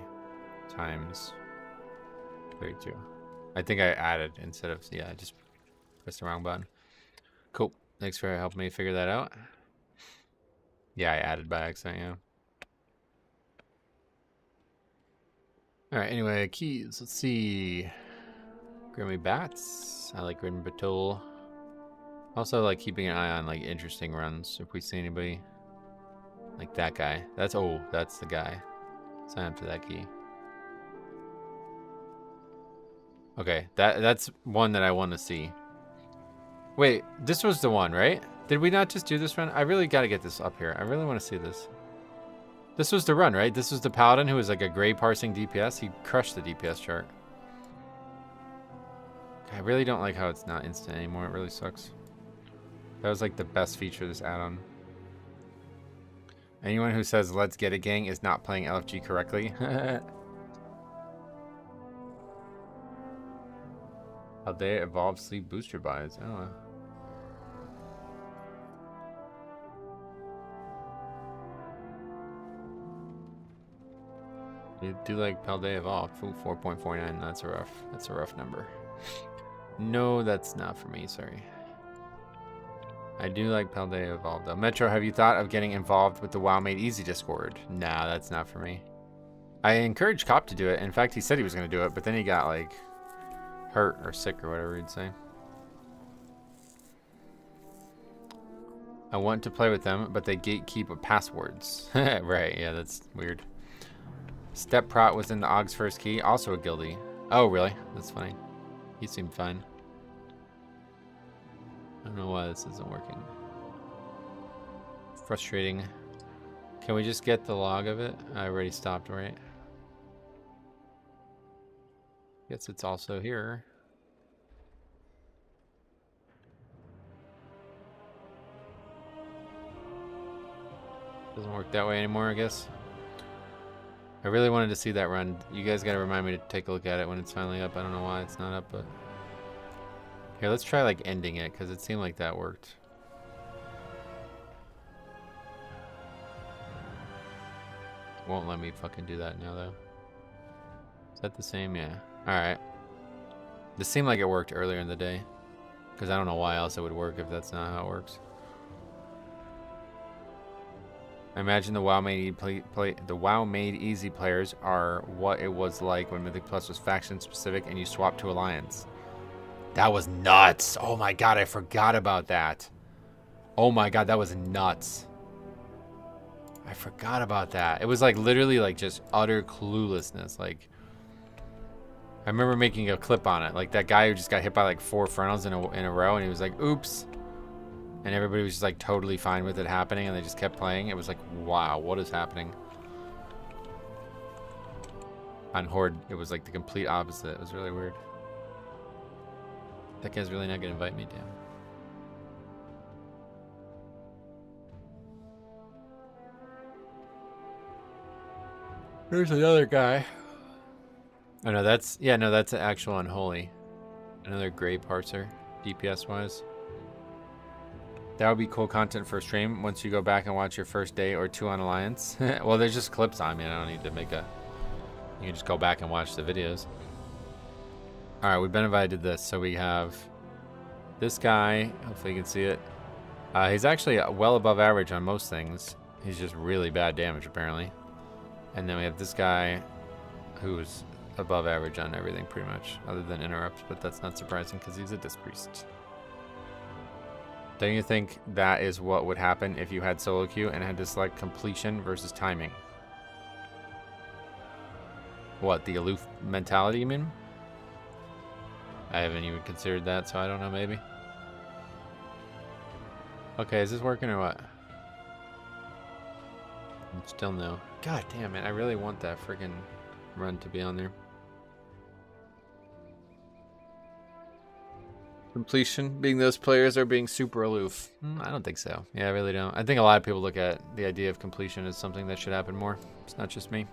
Speaker 1: times 32. I think I added instead of, yeah, I just pressed the wrong button. Cool. Thanks for helping me figure that out. Yeah, I added by accident, yeah. Alright, anyway, keys. Let's see. Grimmy Bats. I like Grim Batul. Also like keeping an eye on like interesting runs if we see anybody. Like that guy. That's the guy. Sign up to that key. Okay, that's one that I want to see. Wait, this was the one, right? Did we not just do this run? I really got to get this up here. I really want to see this. This was the run, right? This was the Paladin who was like a gray parsing DPS. He crushed the DPS chart. I really don't like how it's not instant anymore. It really sucks. That was like the best feature of this add-on. Anyone who says let's get it gang is not playing LFG correctly. How they evolve sleep booster buys. Oh. You do like Paldea evolved. 4.49. That's a rough number. No, that's not for me, sorry. I do like Paldea evolved though. Metro, have you thought of getting involved with the WoW Made Easy Discord? Nah, that's not for me. I encouraged Cop to do it. In fact, he said he was going to do it, but then he got like hurt or sick or whatever he'd say. I want to play with them, but they gatekeep passwords. Right, yeah, that's weird. Step Prot was in the Og's first key, also a guildie. Oh, really? That's funny. He seemed fine. I don't know why this isn't working. Frustrating. Can we just get the log of it? I already stopped, right? Guess it's also here. Doesn't work that way anymore, I guess. I really wanted to see that run. You guys gotta remind me to take a look at it when it's finally up. I don't know why it's not up, but... Here, let's try like ending it, because it seemed like that worked. Won't let me fucking do that now, though. Is that the same? Yeah. Alright. This seemed like it worked earlier in the day. Because I don't know why else it would work if that's not how it works. I imagine the WoW Made Easy players are what it was like when Mythic Plus was faction specific and you swapped to Alliance. That was nuts. Oh my god, I forgot about that. Oh my god, that was nuts. I forgot about that. It was like literally like just utter cluelessness. Like I remember making a clip on it. Like that guy who just got hit by like 4 frontals in a row and he was like, oops. And everybody was just like totally fine with it happening and they just kept playing. It was like, wow, what is happening? On Horde, it was like the complete opposite. It was really weird. That guy's really not gonna invite me, damn. There's another guy. Oh no, that's an actual Unholy. Another gray parser, DPS wise. That would be cool content for a stream once you go back and watch your first day or 2 on Alliance. Well, there's just clips on me. I don't need to make a... You can just go back and watch the videos. Alright, we've been invited to this. So we have this guy. Hopefully you can see it. He's actually well above average on most things. He's just really bad damage, apparently. And then we have this guy who's above average on everything, pretty much. Other than interrupts, but that's not surprising because he's a Disc Priest. Don't you think that is what would happen if you had solo queue and had to select completion versus timing? What, the aloof mentality, you mean? I haven't even considered that, so I don't know, maybe. Okay, is this working or what? Still no. God damn it, I really want that freaking run to be on there. Completion being those players are being super aloof. I don't think so. Yeah, I really don't. I think a lot of people look at the idea of completion as something that should happen more. It's not just me.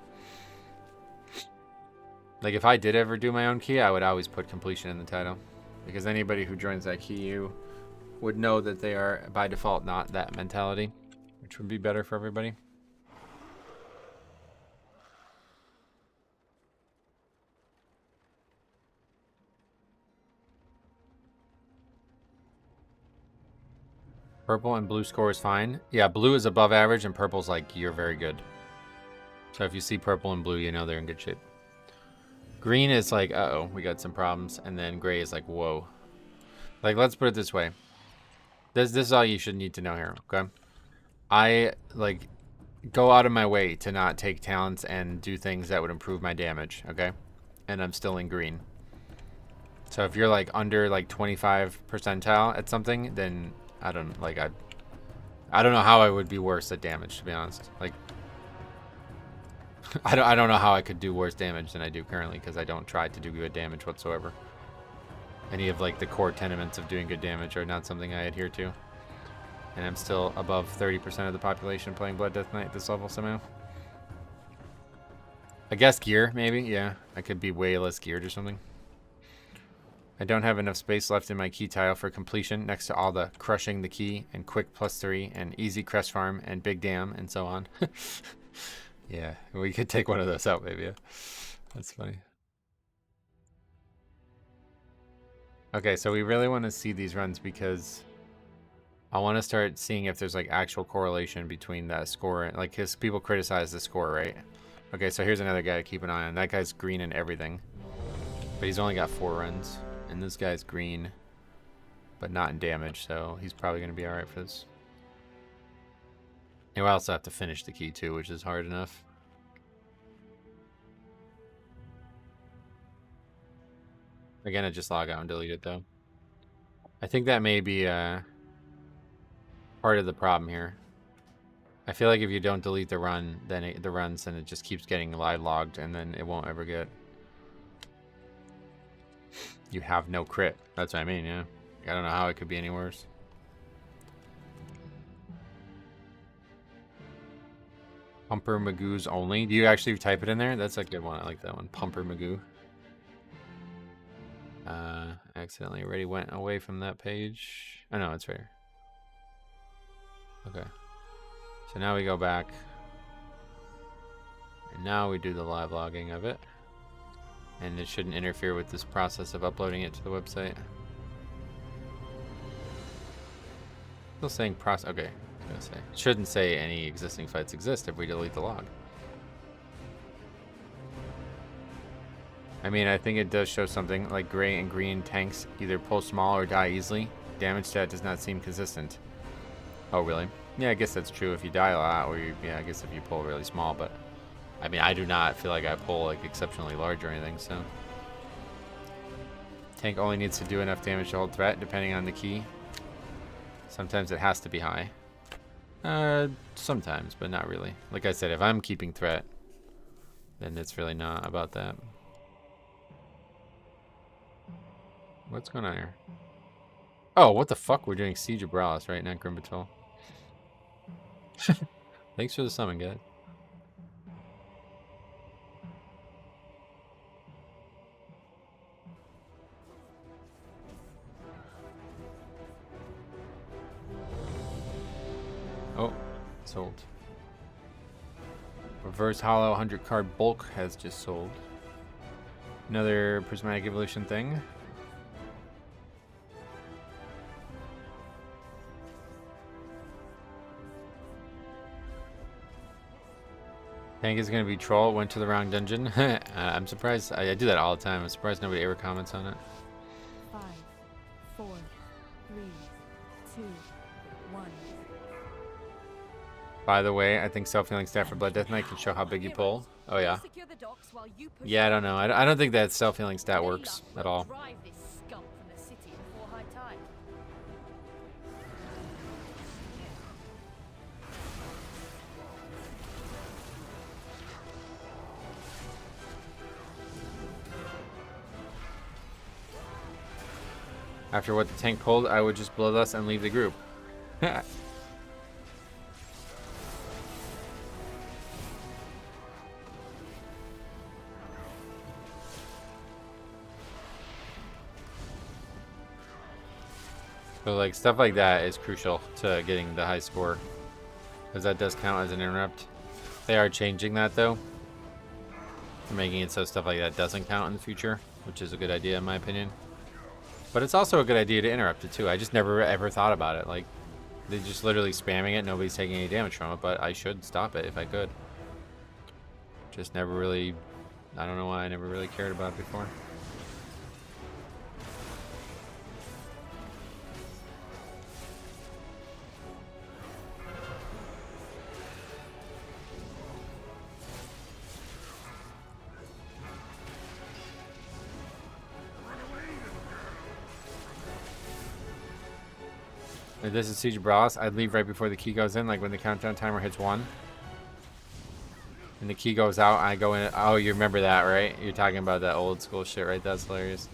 Speaker 1: Like if I did ever do my own key, I would always put completion in the title. Because anybody who joins that key, you would know that they are by default not that mentality. Which would be better for everybody. Purple and blue score is fine. Yeah, blue is above average and purple's like, you're very good. So if you see purple and blue, you know they're in good shape. Green is like, uh-oh, we got some problems. And then gray is like, whoa. Like, let's put it this way. This is all you should need to know here, okay? I, like, go out of my way to not take talents and do things that would improve my damage, okay? And I'm still in green. So if you're, like, under, like, 25 percentile at something, then I don't know how I would be worse at damage, to be honest. Like, I don't know how I could do worse damage than I do currently, because I don't try to do good damage whatsoever. Any of, like, the core tenements of doing good damage are not something I adhere to. And I'm still above 30% of the population playing Blood Death Knight at this level somehow. I guess gear, maybe, yeah. I could be way less geared or something. I don't have enough space left in my key tile for completion next to all the crushing the key and quick +3 and easy crest farm and big dam and so on. Yeah, we could take one of those out maybe. Yeah. That's funny. Okay, so we really want to see these runs because I want to start seeing if there's like actual correlation between that score and like, because people criticize the score, right? Okay, so here's another guy to keep an eye on. That guy's green in everything, but he's only got 4 runs. And this guy's green, but not in damage, so he's probably going to be alright for this. And we also have to finish the key too, which is hard enough. Again, I just log out and delete it though. I think that may be part of the problem here. I feel like if you don't delete the run, then it just keeps getting live logged, and then it won't ever get. You have no crit. That's what I mean, yeah. I don't know how it could be any worse. Pumper Magoo's only. Do you actually type it in there? That's a good one. I like that one. Pumper Magoo. Accidentally already went away from that page. Oh no, it's right here. Okay. So now we go back. And now we do the live logging of it. And it shouldn't interfere with this process of uploading it to the website. Still saying process. Okay, I was gonna say. Shouldn't say any existing fights exist if we delete the log. I mean, I think it does show something like gray and green tanks either pull small or die easily. Damage stat does not seem consistent. Oh, really? Yeah, I guess that's true if you die a lot, or yeah, I guess if you pull really small, but. I mean, I do not feel like I pull like exceptionally large or anything, so. Tank only needs to do enough damage to hold threat, depending on the key. Sometimes it has to be high. Sometimes, but not really. Like I said, if I'm keeping threat, then it's really not about that. What's going on here? Oh, what the fuck? We're doing Siege of Bralis, right? Not Grim Patrol. Thanks for the summon, guys. Oh, sold. Reverse Hollow 100 card bulk has just sold. Another prismatic evolution thing. Tank is going to be troll. Went to the wrong dungeon. I'm surprised. I do that all the time. I'm surprised nobody ever comments on it.
Speaker 5: 5, 4, 3, 2, 1.
Speaker 1: By the way, I think self-healing stat for Blood Death Knight can show how big you pull. Oh yeah. Yeah, I don't know. I don't think that self-healing stat works at all. After what the tank pulled, I would just bloodlust and leave the group. So like stuff like that is crucial to getting the high score, because that does count as an interrupt. They are changing that though, making it so stuff like that doesn't count in the future, which is a good idea in my opinion. But it's also a good idea to interrupt it too. I just never ever thought about it. Like, they're just literally spamming it. Nobody's taking any damage from it, but I should stop it if I could. Just never really I don't know why I never really cared about it before. If this is Siege of Brawlers, I'd leave right before the key goes in, like when the countdown timer hits 1. And the key goes out, I go in. Oh, you remember that, right? You're talking about that old school shit, right? That's hilarious.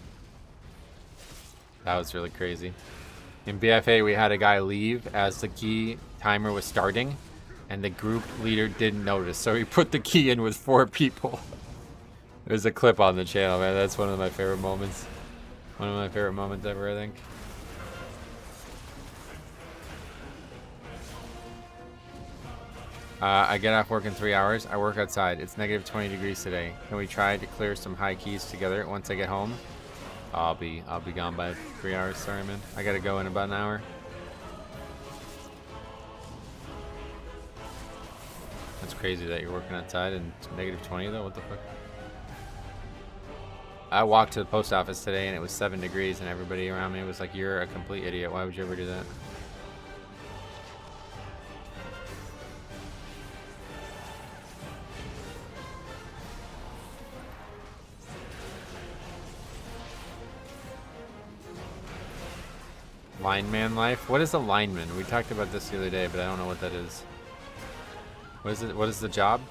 Speaker 1: That was really crazy. In BFA, we had a guy leave as the key timer was starting, and the group leader didn't notice, so he put the key in with 4 people. There's a clip on the channel, man. That's one of my favorite moments. One of my favorite moments ever, I think. I get off work in 3 hours. I work outside. It's negative 20 degrees today. Can we try to clear some high keys together once I get home? I'll be gone by 3 hours. Sorry, man. I gotta go in about an hour. That's crazy that you're working outside and it's negative 20 though. What the fuck? I walked to the post office today and it was 7 degrees and everybody around me was like, "You're a complete idiot. Why would you ever do that?" Lineman life? What is a lineman? We talked about this the other day, but I don't know what that is. What is it? What is the job?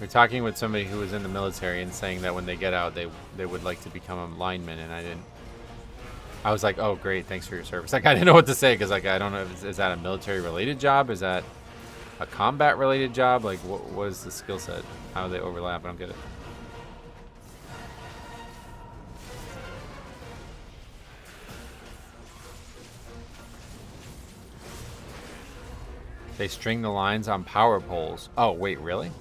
Speaker 1: We're talking with somebody who was in the military and saying that when they get out, they would like to become a lineman, and I was like, oh great, thanks for your service. Like I didn't know what to say because like I don't know, is that a military related job? Is that a combat related job? Like what is the skill set? How do they overlap? I don't get it. They string the lines on power poles. Oh wait, really?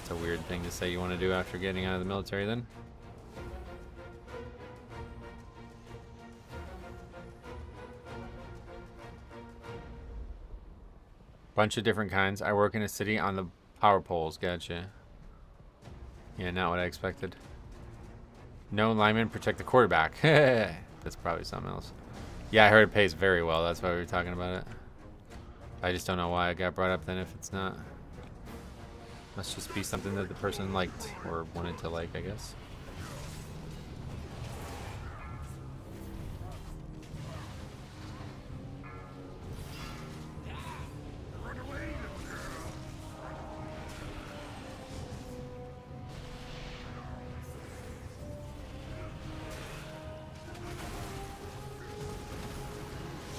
Speaker 1: It's a weird thing to say you want to do after getting out of the military then. Bunch of different kinds. I work in a city on the power poles. Gotcha. Yeah, not what I expected. No linemen protect the quarterback. That's probably something else. Yeah, I heard it pays very well. That's why we were talking about it. I just don't know why it got brought up then if it's not. Must just be something that the person liked or wanted to like, I guess.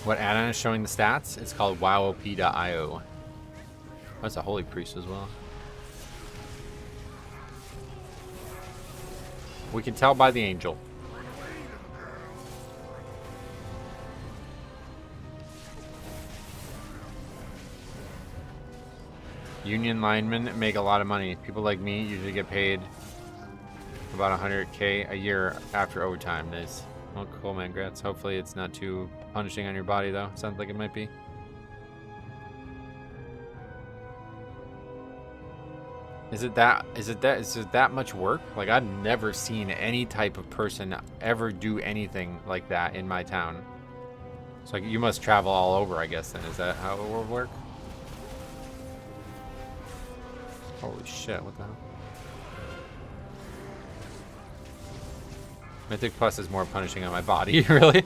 Speaker 1: What add-on is showing the stats? It's called wowop.io. That's a holy priest as well. We can tell by the angel. Union linemen make a lot of money. People like me usually get paid about 100K a year after overtime. Nice. Oh, cool, man. Congrats. Hopefully it's not too punishing on your body, though. Sounds like it might be. Is it that much work? Like, I've never seen any type of person ever do anything like that in my town. So like, you must travel all over, I guess, then. Is that how it will work? Holy shit, what the hell? Mythic Plus is more punishing on my body, really?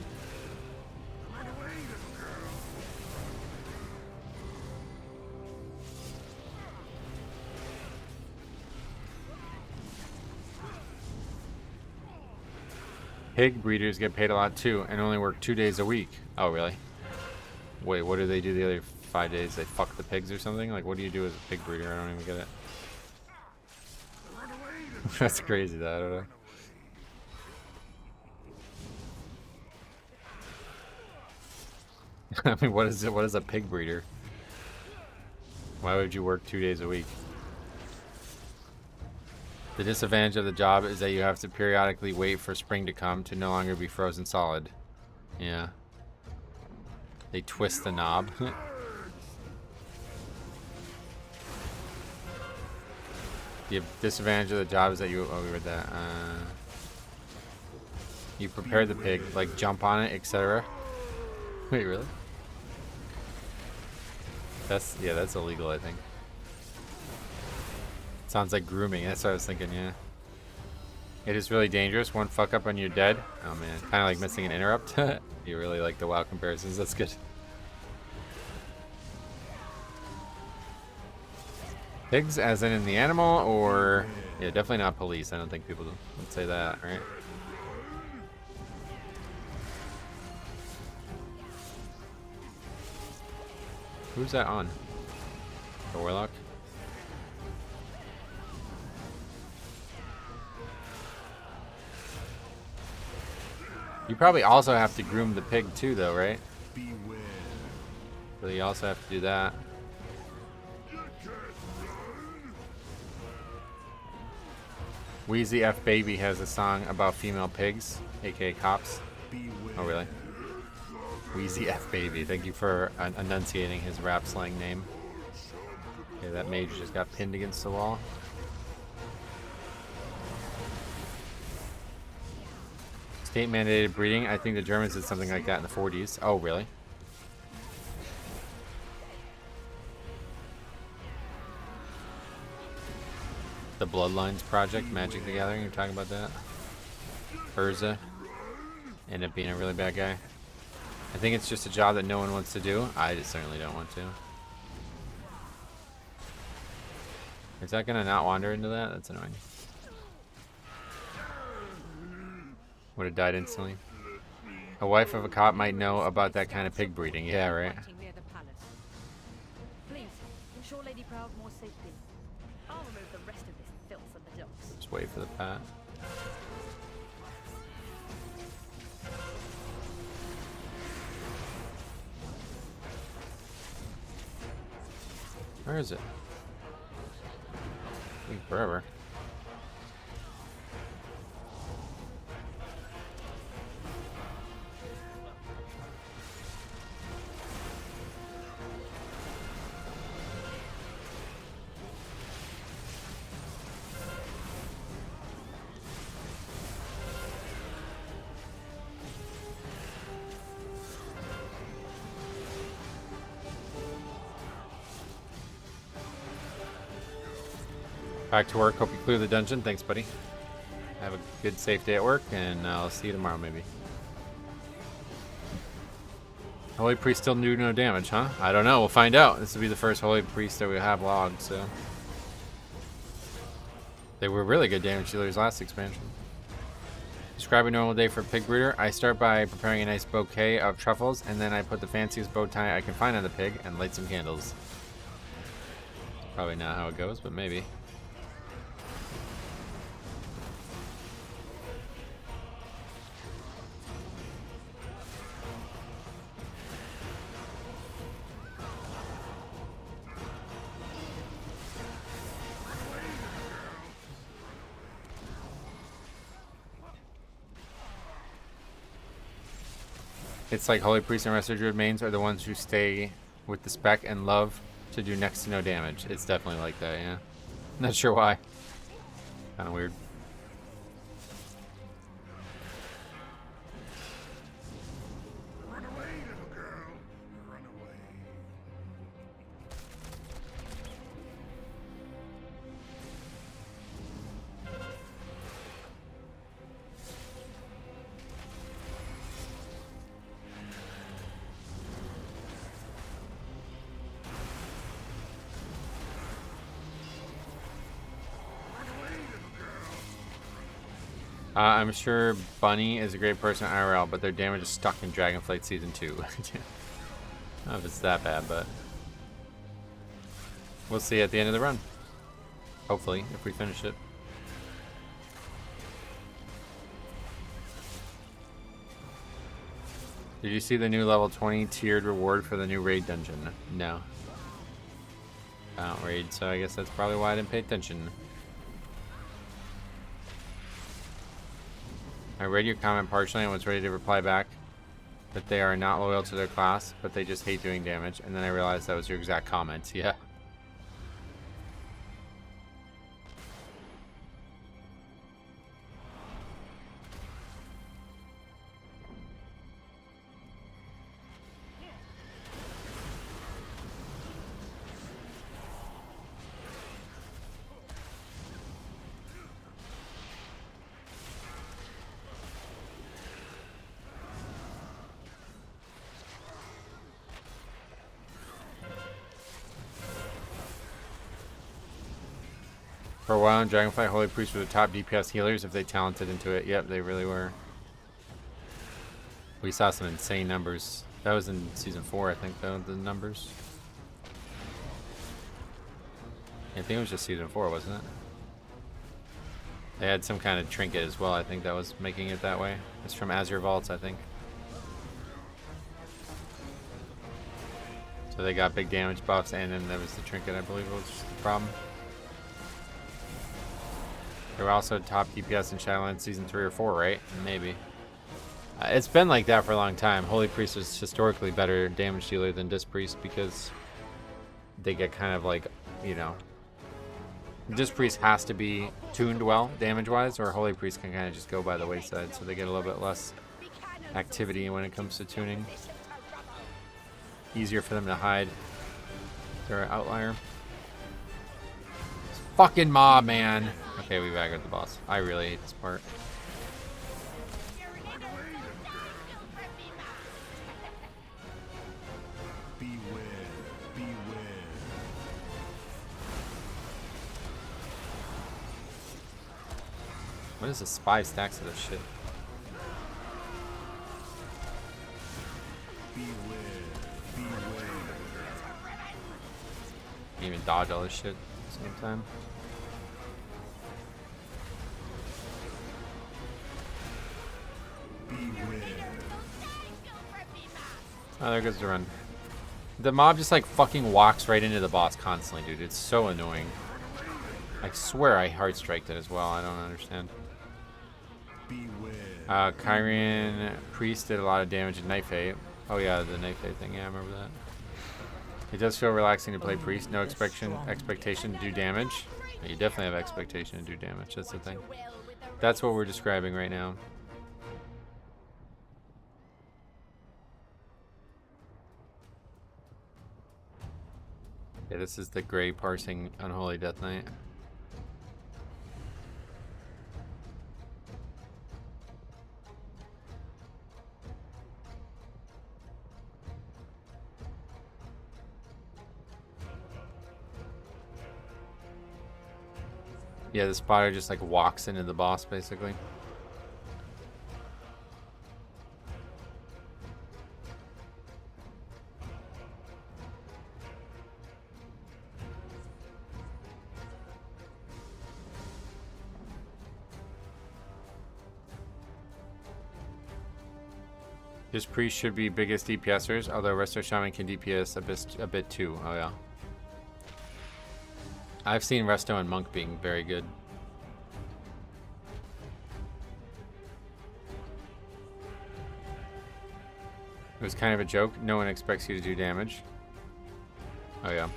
Speaker 1: Pig breeders get paid a lot too and only work 2 days a week. Oh, really? Wait, what do they do the other 5 days? They fuck the pigs or something? Like, what do you do as a pig breeder? I don't even get it. That's crazy, though. I don't know. I mean, what is it? What is a pig breeder? Why would you work 2 days a week? The disadvantage of the job is that you have to periodically wait for spring to come to no longer be frozen solid. Yeah. They twist the knob. The disadvantage of the job is that you... Oh, we read that. You prepare the pig, like jump on it, etc. Wait, really? That's... Yeah, that's illegal, I think. Sounds like grooming. That's what I was thinking, yeah. It is really dangerous. One fuck up and you're dead. Oh, man. Kind of like missing an interrupt. You really like the WoW comparisons. That's good. Pigs, as in the animal, or... Yeah, definitely not police. I don't think people would say that, right? Who's that on? The warlock? You probably also have to groom the pig too, though, right?
Speaker 4: Beware.
Speaker 1: So you also have to do that. Wheezy F Baby has a song about female pigs, aka cops.
Speaker 4: Beware.
Speaker 1: Oh, really? Wheezy F Baby. Thank you for enunciating his rap slang name. Okay, that mage just got pinned against the wall. State mandated breeding. I think the Germans did something like that in the 40s. Oh, really? The Bloodlines Project, Magic the Gathering, you're talking about that? Urza ended up being a really bad guy. I think it's just a job that no one wants to do. I certainly don't want to. Is that gonna not wander into that? That's annoying. Would have died instantly. A wife of a cop might know about that kind of pig breeding. Yeah, right.
Speaker 5: Near the palace. Please, ensure Lady Proud more safety. I'll remove the rest of this filth from the docks.
Speaker 1: Just wait for the pat. Where is it? Taking forever. Back to work. Hope you clear the dungeon. Thanks, buddy. Have a good, safe day at work, and I'll see you tomorrow, maybe. Holy Priest still do no damage, huh? I don't know. We'll find out. This will be the first Holy Priest that we have logged, so... They were really good damage dealers last expansion. Describe a normal day for a pig breeder. I start by preparing a nice bouquet of truffles, and then I put the fanciest bow tie I can find on the pig and light some candles. Probably not how it goes, but maybe. It's like Holy Priest and Resto Druid mains are the ones who stay with the spec and love to do next to no damage. It's definitely like that, yeah. Not sure why. Kind of weird.
Speaker 4: Run away, little girl. Run away.
Speaker 1: I'm sure Bunny is a great person IRL, but their damage is stuck in Dragonflight Season 2. I don't know if it's that bad, but we'll see at the end of the run. Hopefully, if we finish it. Did you see the new level 20 tiered reward for the new raid dungeon? No. I don't raid, so I guess that's probably why I didn't pay attention. I read your comment partially and was ready to reply back that they are not loyal to their class, but they just hate doing damage. And then I realized that was your exact comment. Yeah. For a while in Dragonflight, Holy Priests were the top DPS healers if they talented into it. Yep, they really were. We saw some insane numbers. That was in Season 4, I think, though, the numbers. I think it was just Season 4, wasn't it? They had some kind of trinket as well, I think that was making it that way. It's from Azure Vaults, I think. So they got big damage buffs, and then there was the trinket, I believe, was the problem. They were also top DPS in Shadowlands Season 3 or 4, right? Maybe. It's been like that for a long time. Holy Priest is historically better damage dealer than Disc Priest because they get kind of like, you know... Disc Priest has to be tuned well, damage-wise, or Holy Priest can kind of just go by the wayside, so they get a little bit less activity when it comes to tuning. Easier for them to hide. They're an outlier. Fucking mob, man. Okay, we back at the boss. I really hate this part.
Speaker 4: Beware, beware.
Speaker 1: What is this 5 stacks of this shit?
Speaker 4: Beware, beware.
Speaker 1: Can't even dodge all this shit at the same time. Oh, there goes the run. The mob just like fucking walks right into the boss constantly, dude. It's so annoying. I swear I hard striked it as well. I don't understand. Kyrian Priest did a lot of damage in Night Fae. Oh yeah, the Night Fae thing. Yeah, I remember that. It does feel relaxing to play Priest. No expectation to do damage. You definitely have expectation to do damage. That's the thing. That's what we're describing right now. Yeah, this is the gray parsing Unholy Death Knight. Yeah, the spotter just like walks into the boss basically. This priest should be biggest DPSers, although Resto Shaman can DPS a bit too. Oh yeah. I've seen Resto and Monk being very good. It was kind of a joke. No one expects you to do damage. Oh yeah.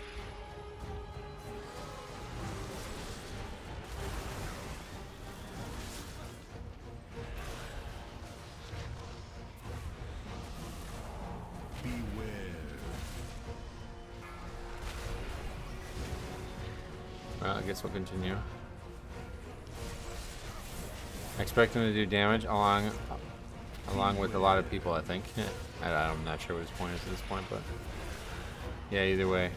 Speaker 1: Well, I guess we'll continue. I expect him to do damage along with a lot of people, I think. I'm not sure what his point is at this point, but yeah, either way.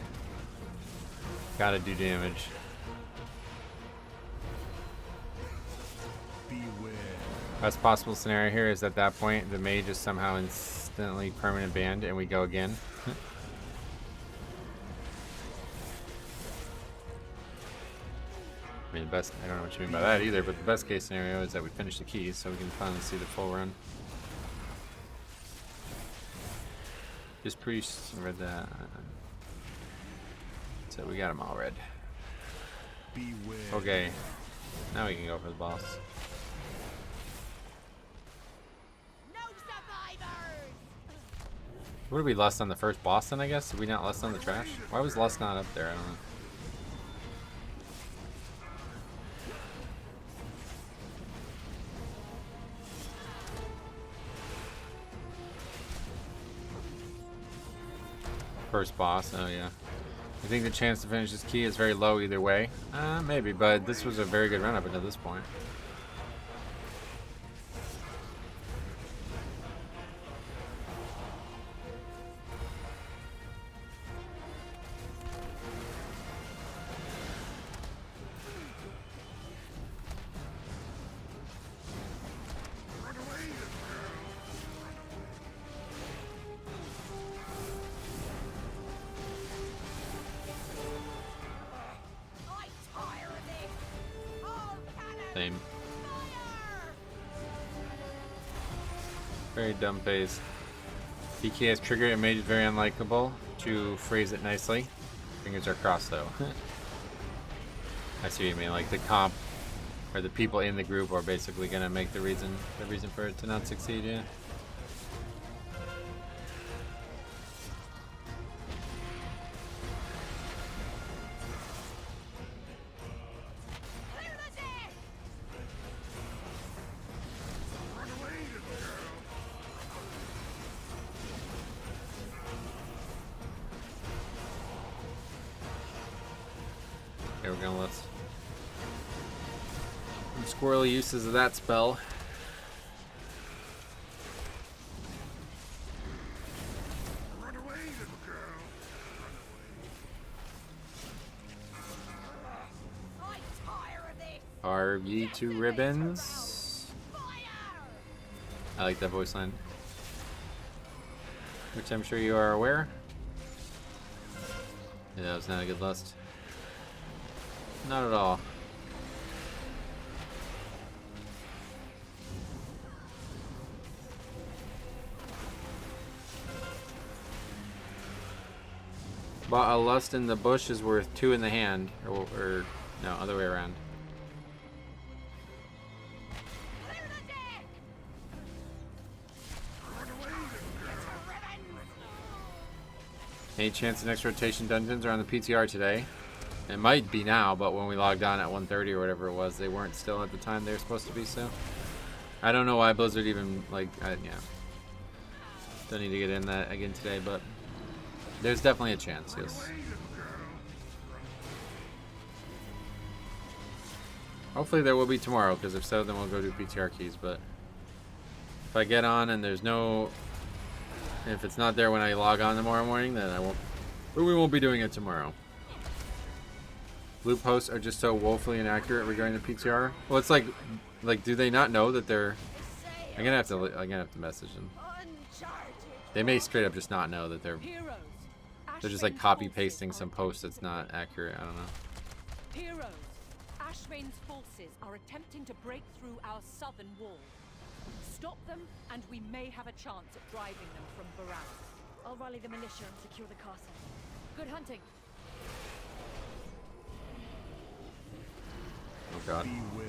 Speaker 1: Gotta do damage. Best possible scenario here is at that point, the mage is somehow instantly permanent banned and we go again. I mean, I don't know what you mean by that either, but the best case scenario is that we finish the keys so we can finally see the full run. Just priests, I read that. So we got them all read. Okay, now we can go for the boss. What did we lust on the first boss then, I guess? Did we not lust on the trash? Why was lust not up there? I don't know. First boss, oh yeah. I think the chance to finish this key is very low either way. Maybe, but this was a very good run up until this point. Same. Very dumb face. DK has triggered and made it very unlikable, to phrase it nicely. Fingers are crossed though. I see what you mean, like the comp or the people in the group are basically gonna make the reason for it to not succeed, yeah. Okay, we're gonna list some squirrely uses of that spell.
Speaker 4: Run away, little girl. Run away. I'm tired of this.
Speaker 1: Are ye two ribbons? I like that voice line. Which I'm sure you are aware. Yeah, that was not a good lust. Not at all. But a lust in the bush is worth 2 in the hand, or no, other way around. Any chance the next rotation dungeons are on the PTR today? It might be now, but when we logged on at 1:30 or whatever it was, they weren't still at the time they were supposed to be, so. I don't know why Blizzard even, like, yeah. Don't need to get in that again today, but there's definitely a chance, yes. Hopefully there will be tomorrow, because if so, then we'll go do PTR keys, but if I get on and there's no, if it's not there when I log on tomorrow morning, then I won't, we won't be doing it tomorrow. Blue posts are just so woefully inaccurate regarding the PTR. Well, it's like, do they not know that they're? I'm gonna have to message them. They may straight up just not know that they're just like copy pasting some post that's not accurate. I don't know.
Speaker 5: Heroes, Ashvane's forces are attempting to break through our southern wall. Stop them, and we may have a chance at driving them from burnout. I'll rally the militia and secure the castle. Good hunting.
Speaker 1: Oh god.
Speaker 4: Beware.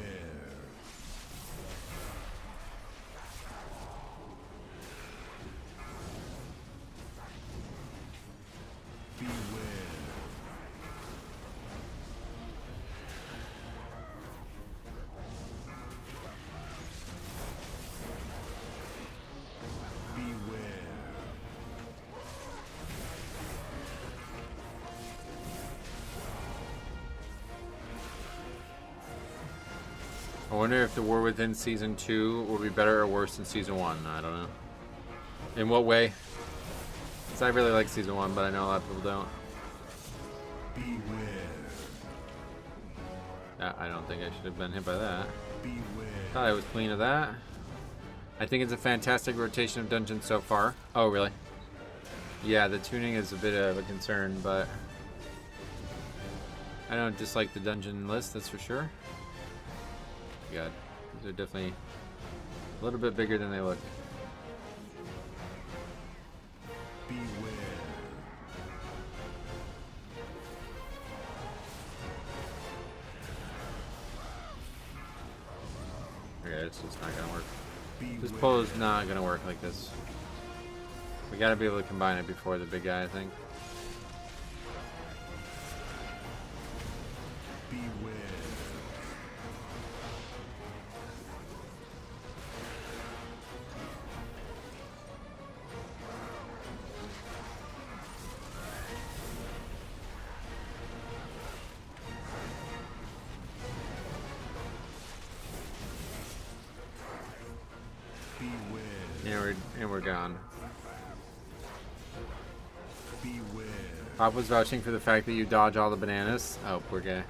Speaker 4: Beware.
Speaker 1: I wonder if the War Within Season 2 will be better or worse than Season 1. I don't know. In what way? Because I really like Season 1, but I know a lot of people don't.
Speaker 4: Beware.
Speaker 1: I don't think I should have been hit by that.
Speaker 4: Beware.
Speaker 1: Thought I was clean of that. I think it's a fantastic rotation of dungeons so far. Oh, really? Yeah, the tuning is a bit of a concern, but I don't dislike the dungeon list, that's for sure. God, they're definitely a little bit bigger than they look.
Speaker 4: Beware.
Speaker 1: Okay, it's just not gonna work.
Speaker 4: Beware.
Speaker 1: This pull is not gonna work like this. We gotta be able to combine it before the big guy, I think.
Speaker 4: Beware.
Speaker 1: And we're gone.
Speaker 4: Beware.
Speaker 1: Pop was vouching for the fact that you dodge all the bananas. Oh, poor guy.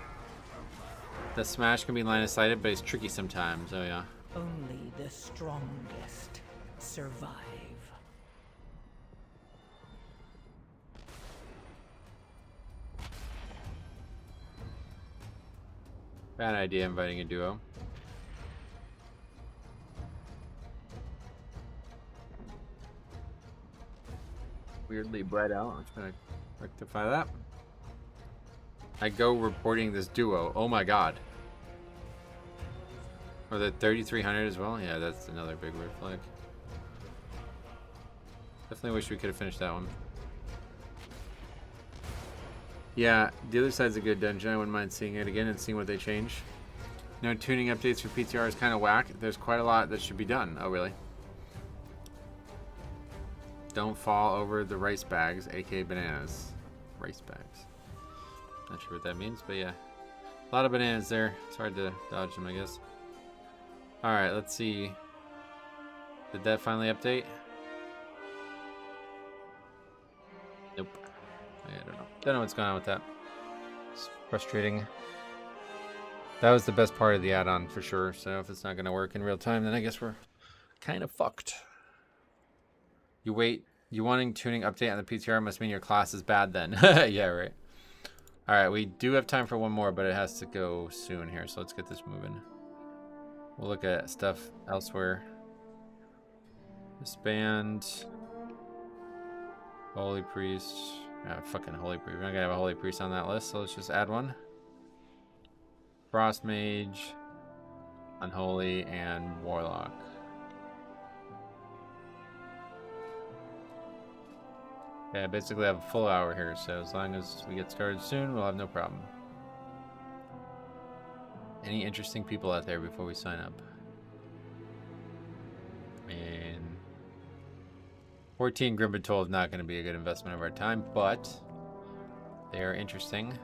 Speaker 1: The smash can be line of sighted, but it's tricky sometimes. Oh yeah.
Speaker 2: Only the strongest survive.
Speaker 1: Bad idea inviting a duo. Weirdly bred out. I'm just gonna rectify that. I go reporting this duo. Oh my god. Or the 3300 as well? Yeah, that's another big red flag. Definitely wish we could have finished that one. Yeah, the other side's a good dungeon. I wouldn't mind seeing it again and seeing what they change. No tuning updates for PTR is kind of whack. There's quite a lot that should be done. Oh, really? Don't fall over the rice bags, aka bananas. Rice bags. Not sure what that means, but yeah. A lot of bananas there. It's hard to dodge them, I guess. Alright, let's see. Did that finally update? Nope. I don't know. Don't know what's going on with that. It's frustrating. That was the best part of the add-on for sure. So if it's not going to work in real time, then I guess we're kind of fucked. You wait. You wanting tuning update on the PTR must mean your class is bad then. Yeah, right. Alright, we do have time for one more, but it has to go soon here. So let's get this moving. We'll look at stuff elsewhere. Disband. Holy Priest. Fucking Holy Priest. We're not gonna have a Holy Priest on that list, so let's just add one. Frost Mage, Unholy, and Warlock. Yeah, basically I have a full hour here, so as long as we get started soon, we'll have no problem. Any interesting people out there before we sign up? And 14 Grimbatoll is not going to be a good investment of our time, but they are interesting.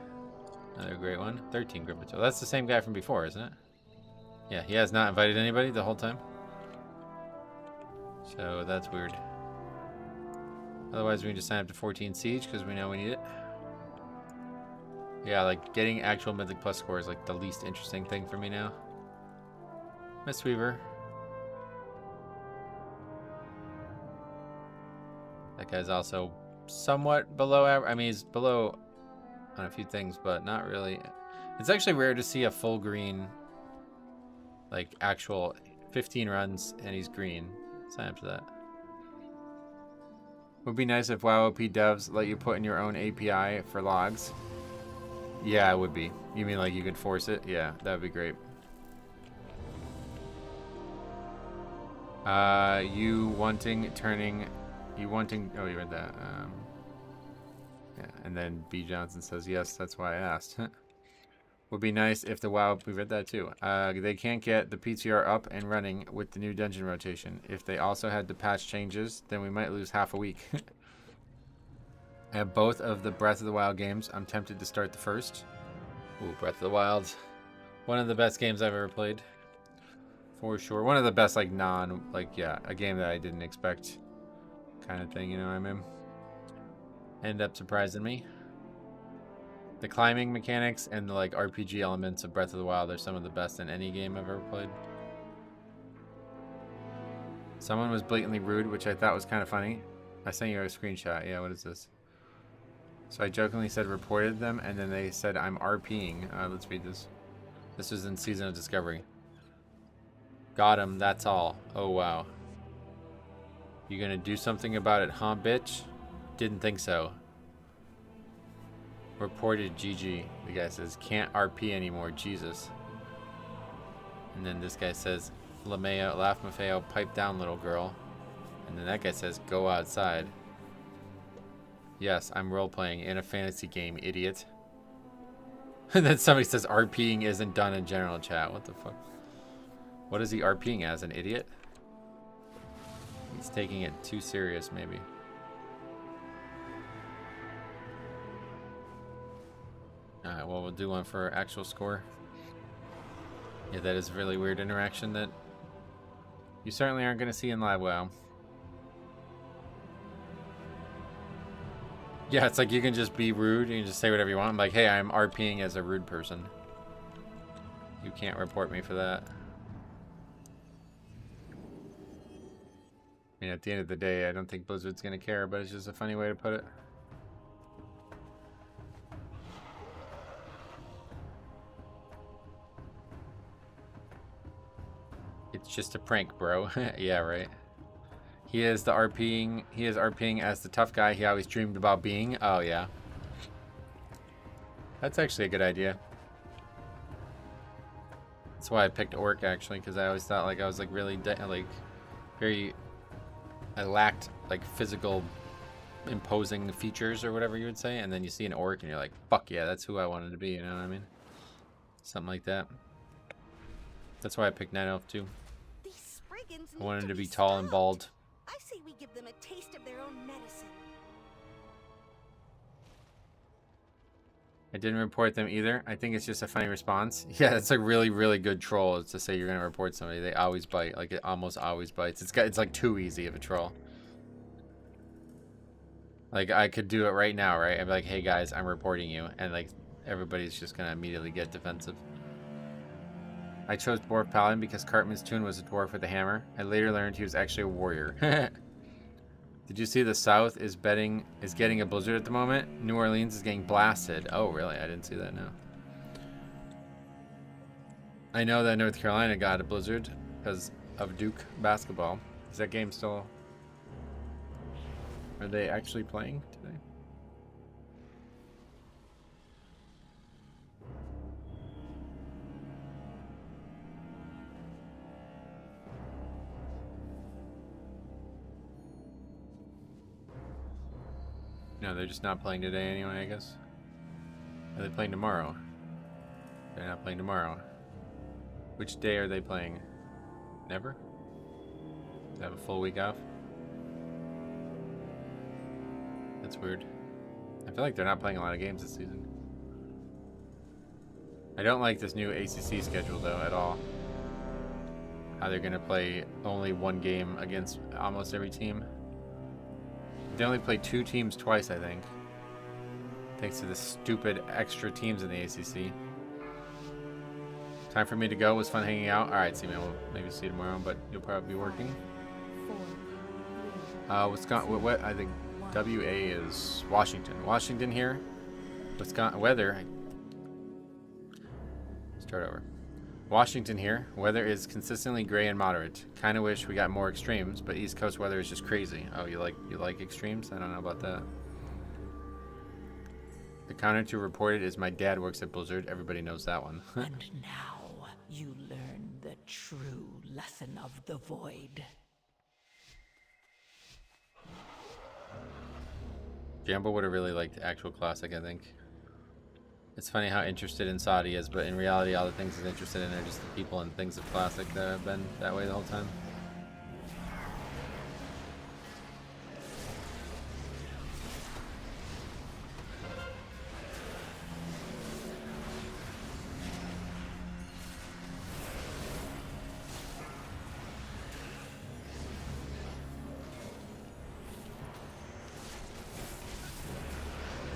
Speaker 1: Another great one. 13 Grimbatoll. That's the same guy from before, isn't it? Yeah, he has not invited anybody the whole time. So that's weird. Otherwise, we can just sign up to 14 Siege because we know we need it. Yeah, like getting actual Mythic Plus score is like the least interesting thing for me now. Mistweaver. That guy's also somewhat below average. I mean, he's below on a few things, but not really. It's actually rare to see a full green, like actual 15 runs and he's green. Sign up to that. Would be nice if WoW OP devs let you put in your own API for logs. Yeah, it would be. You mean like you could force it? Yeah, that would be great. You wanting, oh, you read that. Yeah, and then B. Johnson says, yes, that's why I asked. Would be nice if the WoW, we read that too. They can't get the PTR up and running with the new dungeon rotation. If they also had the patch changes, then we might lose half a week. I have both of the Breath of the Wild games. I'm tempted to start the first. Ooh, Breath of the Wild. One of the best games I've ever played. For sure. One of the best, like, yeah, a game that I didn't expect kind of thing, you know what I mean? Ended up surprising me. The climbing mechanics and the like RPG elements of Breath of the Wild are some of the best in any game I've ever played. Someone was blatantly rude, which I thought was kind of funny. I sent you a screenshot. Yeah, what is this? So I jokingly said reported them, and then they said I'm RPing. Let's read this. This was in Season of Discovery. Got him, that's all. Oh, wow. You gonna do something about it, huh, bitch? Didn't think so. Reported GG. The guy says, can't RP anymore, Jesus. And then this guy says, LaMayo, Laugh Maffeo, pipe down, little girl. And then that guy says, go outside. Yes, I'm role-playing in a fantasy game, idiot. And then somebody says RPing isn't done in general chat. What the fuck? What is he RPing as, an idiot? He's taking it too serious, maybe. Alright, well, we'll do one for actual score. Yeah, that is a really weird interaction that you certainly aren't going to see in live WoW. Yeah, it's like you can just be rude. You can just say whatever you want. I'm like, hey, I'm RPing as a rude person. You can't report me for that. I mean, at the end of the day, I don't think Blizzard's going to care, but it's just a funny way to put it. It's just a prank, bro. Yeah, right. He is RPing as the tough guy he always dreamed about being. Oh, yeah. That's actually a good idea. That's why I picked Orc, actually, because I always thought, like, I was, like, really, I lacked, like, physical imposing features or whatever you would say, and then you see an Orc and you're like, fuck yeah, that's who I wanted to be, you know what I mean? Something like that. That's why I picked Night Elf, too.
Speaker 3: These Spriggans
Speaker 1: I wanted
Speaker 3: need
Speaker 1: to be
Speaker 3: be
Speaker 1: tall and
Speaker 3: stopped.
Speaker 1: bald.
Speaker 3: I say we give them a taste of their own medicine.
Speaker 1: I didn't report them either. I think it's just a funny response. Yeah, it's a really, really good troll. It's to say you're gonna report somebody. They always bite. Like, it almost always bites. It's like too easy of a troll. Like, I could do it right now, right? I'd be like, hey guys, I'm reporting you, and like everybody's just gonna immediately get defensive. I chose Dwarf Paladin because Cartman's tune was a dwarf with a hammer. I later learned he was actually a warrior. Did you see the South is getting a blizzard at the moment? New Orleans is getting blasted. Oh, really? I didn't see that, no. I know that North Carolina got a blizzard because of Duke basketball. Is that game still... Are they actually playing today? No, they're just not playing today anyway, I guess. Are they playing tomorrow? They're not playing tomorrow. Which day are they playing? Never? They have a full week off? That's weird. I feel like they're not playing a lot of games this season. I don't like this new ACC schedule, though, at all. How they're going to play only one game against almost every team. They only play 2 teams twice, I think. Thanks to the stupid extra teams in the ACC. Time for me to go. It was fun hanging out. Alright, see, man. We'll maybe see you tomorrow, but you'll probably be working. Wisconsin, what I think WA is Washington. Washington here. Wisconsin, weather. Start over. Washington here. Weather is consistently gray and moderate. Kind of wish we got more extremes, but East Coast weather is just crazy. Oh, you like extremes? I don't know about that. The counter to reported is my dad works at Blizzard. Everybody knows that one.
Speaker 2: And now you learn the true lesson of the void.
Speaker 1: Jambo would have really liked actual Classic, I think. It's funny how interested in Saudi is, but in reality, all the things he's interested in are just the people and things of Classic that have been that way the whole time.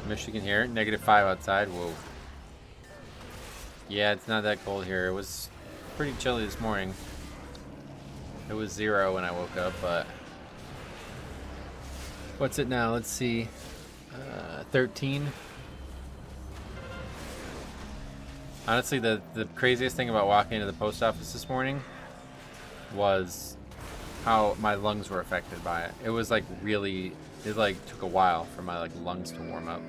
Speaker 1: Michigan here, -5 outside. Whoa. Yeah, it's not that cold here. It was pretty chilly this morning. It was 0 when I woke up, but... What's it now? Let's see. 13. Honestly, the craziest thing about walking into the post office this morning was how my lungs were affected by it. It was like really... It like took a while for my like lungs to warm up.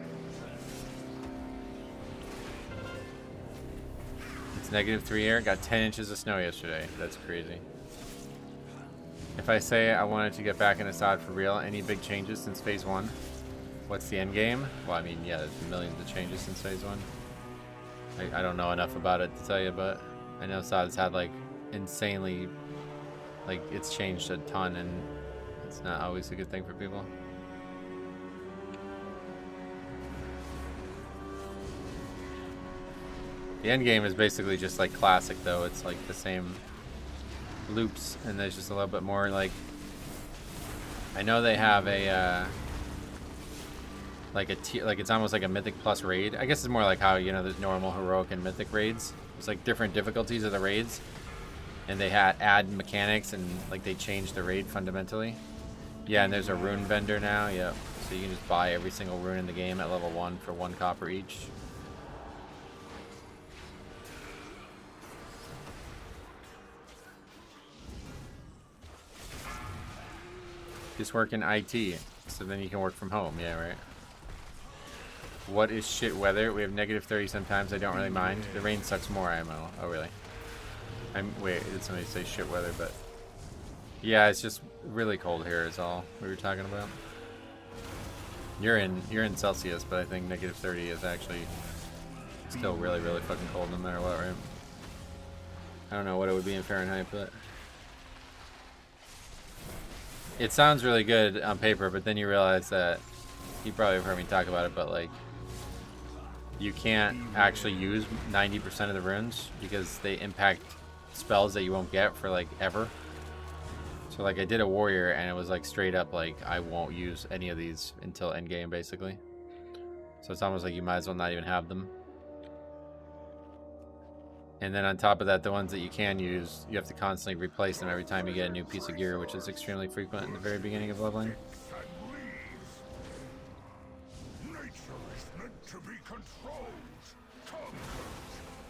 Speaker 1: It's -3 here. Got 10 inches of snow yesterday. That's crazy. If I say I wanted to get back in Assad for real, any big changes since phase 1? What's the end game? Well, I mean, yeah, there's been millions of changes since phase 1. I don't know enough about it to tell you, but I know SOD's had like insanely, like it's changed a ton, and it's not always a good thing for people. The end game is basically just like classic, though. It's like the same loops, and there's just a little bit more like. I know they have a like a tier, like it's almost like a Mythic plus raid. I guess it's more like how, you know, there's normal, heroic, and Mythic raids. It's like different difficulties of the raids, and they had add mechanics, and like they changed the raid fundamentally. Yeah, and there's a rune vendor now. Yep. So you can just buy every single rune in the game at level 1 for 1 copper each. Just work in IT, so then you can work from home. Yeah, right. What is shit weather? We have -30 sometimes. I don't really mind. The rain sucks more, IMO. Oh, really? Wait, did somebody say shit weather? But yeah, it's just really cold here is all we were talking about. You're in Celsius, but I think -30 is actually still really, really fucking cold no matter what, right? I don't know what it would be in Fahrenheit, but it sounds really good on paper, but then you realize that you probably have heard me talk about it, but like you can't actually use 90% of the runes because they impact spells that you won't get for like ever. So like I did a warrior and it was like straight up like I won't use any of these until endgame basically. So it's almost like you might as well not even have them. And then on top of that, the ones that you can use, you have to constantly replace them every time you get a new piece of gear, which is extremely frequent in the very beginning of leveling.
Speaker 4: Nature is meant to be controlled, conquered,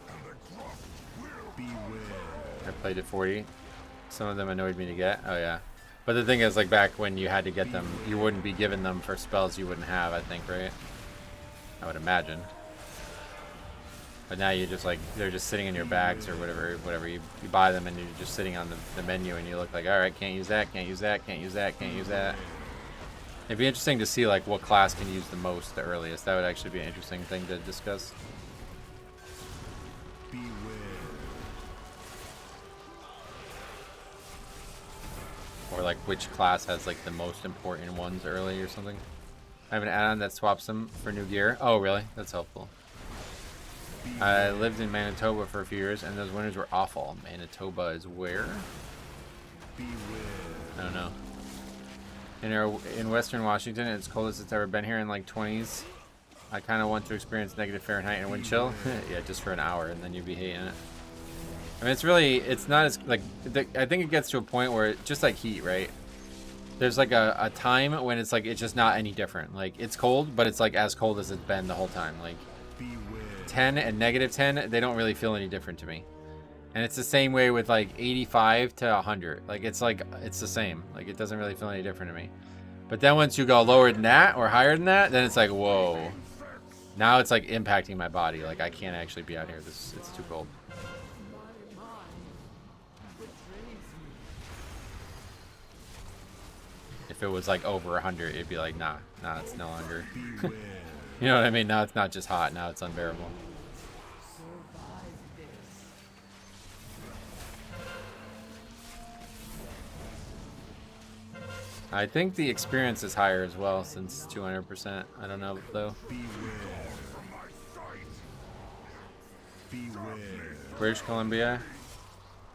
Speaker 4: and the croft will beware.
Speaker 1: I played at 40. Some of them annoyed me to get. Oh yeah. But the thing is, like back when you had to get them, you wouldn't be given them for spells you wouldn't have, I think, right? I would imagine. But now you just like, they're just sitting in your bags or whatever. You buy them and you're just sitting on the menu and you look like, alright, can't use that, can't use that, can't use that, can't use that. It'd be interesting to see like what class can use the most the earliest. That would actually be an interesting thing to discuss.
Speaker 4: Beware.
Speaker 1: Or like which class has like the most important ones early or something. I have an add-on that swaps them for new gear. Oh really? That's helpful. I lived in Manitoba for a few years and those winters were awful. Manitoba is where? I don't know. In Western Washington, it's coldest it's ever been here in like 20s. I kind of want to experience negative Fahrenheit and wind chill. Yeah, just for an hour and then you'd be hating it. I mean, it's not as, like, I think it gets to a point where, just like heat, right? There's like a time when it's like, it's just not any different. Like, it's cold, but it's like as cold as it's been the whole time. Like, 10 and -10, they don't really feel any different to me. And it's the same way with like 85 to 100. Like, it's the same. Like, it doesn't really feel any different to me. But then once you go lower than that or higher than that, then it's like, whoa. Now it's like impacting my body. Like, I can't actually be out here. It's too cold. If it was like over 100, it'd be like, nah, it's no longer. You know what I mean? Now it's not just hot. Now it's unbearable. I think the experience is higher as well since 200%. I don't know though. British Columbia,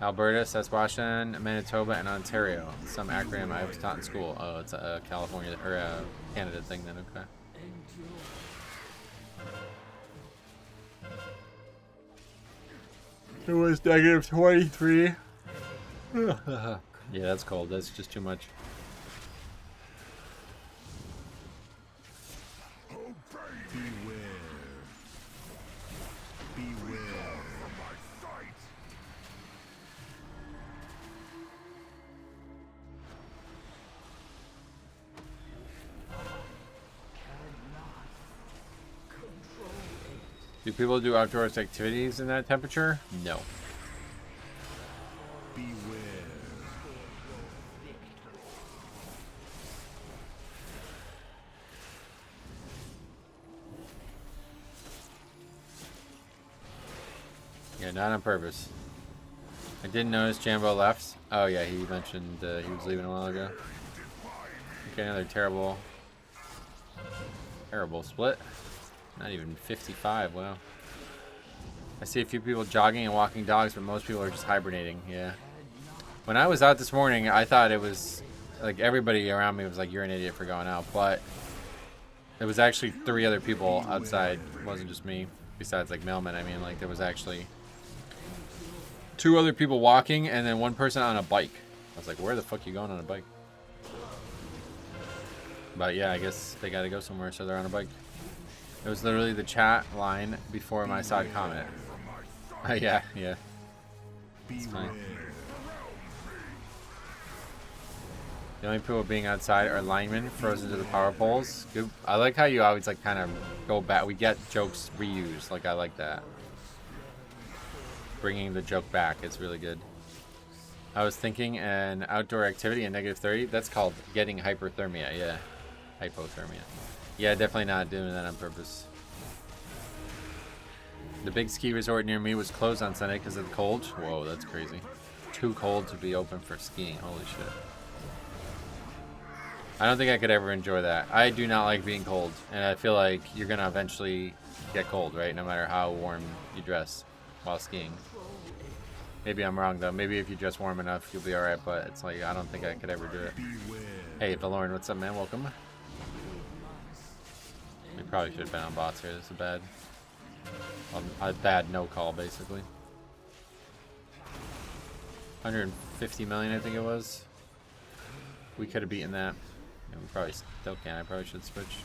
Speaker 1: Alberta, Saskatchewan, Manitoba, and Ontario. Some acronym I was taught in school. Oh, it's a California or a Canada thing then. Okay. It was -23. Yeah, that's cold. That's just too much. Do people do outdoors activities in that temperature? No. Yeah, not on purpose. I didn't notice Jambo left. Oh yeah, he mentioned he was leaving a while ago. Okay, another terrible split. Not even 55, wow. I see a few people jogging and walking dogs, but most people are just hibernating, yeah. When I was out this morning, I thought it was, like, everybody around me was like, you're an idiot for going out, but there was actually 3 other people outside. It wasn't just me, besides, like, mailmen. I mean, like, there was actually 2 other people walking, and then 1 person on a bike. I was like, where the fuck you going on a bike? But yeah, I guess they gotta go somewhere, so they're on a bike. It was literally the chat line before my side comment. Yeah. It's funny. The only people being outside are linemen frozen to the power poles. Good. I like how you always like kind of go back. We get jokes reused. Like I like that. Bringing the joke back. It's really good. I was thinking an outdoor activity in -30. That's called getting hyperthermia. Yeah. Hypothermia. Yeah, definitely not doing that on purpose. The big ski resort near me was closed on Sunday because of the cold. Whoa, that's crazy. Too cold to be open for skiing. Holy shit. I don't think I could ever enjoy that. I do not like being cold. And I feel like you're going to eventually get cold, right? No matter how warm you dress while skiing. Maybe I'm wrong, though. Maybe if you dress warm enough, you'll be alright. But it's like, I don't think I could ever do it. Hey, Valoran, what's up, man? Welcome. We probably should have been on bots here. This is a bad no call, basically. 150 million, I think it was. We could have beaten that. Yeah, we probably still can. I probably should switch.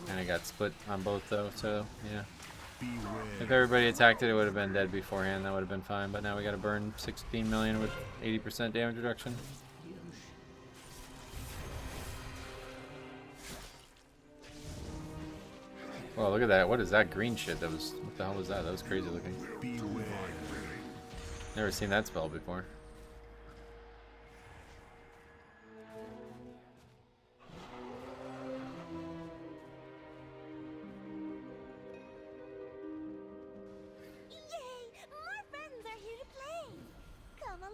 Speaker 1: And I got split on both though, so yeah. If everybody attacked it, it would have been dead beforehand. That would have been fine. But now we got to burn 16 million with 80% damage reduction. Well, look at that. What is that green shit? That was, what the hell was that? That was crazy looking. Never seen that spell before.
Speaker 3: Yay! More friends are here to play. Come along.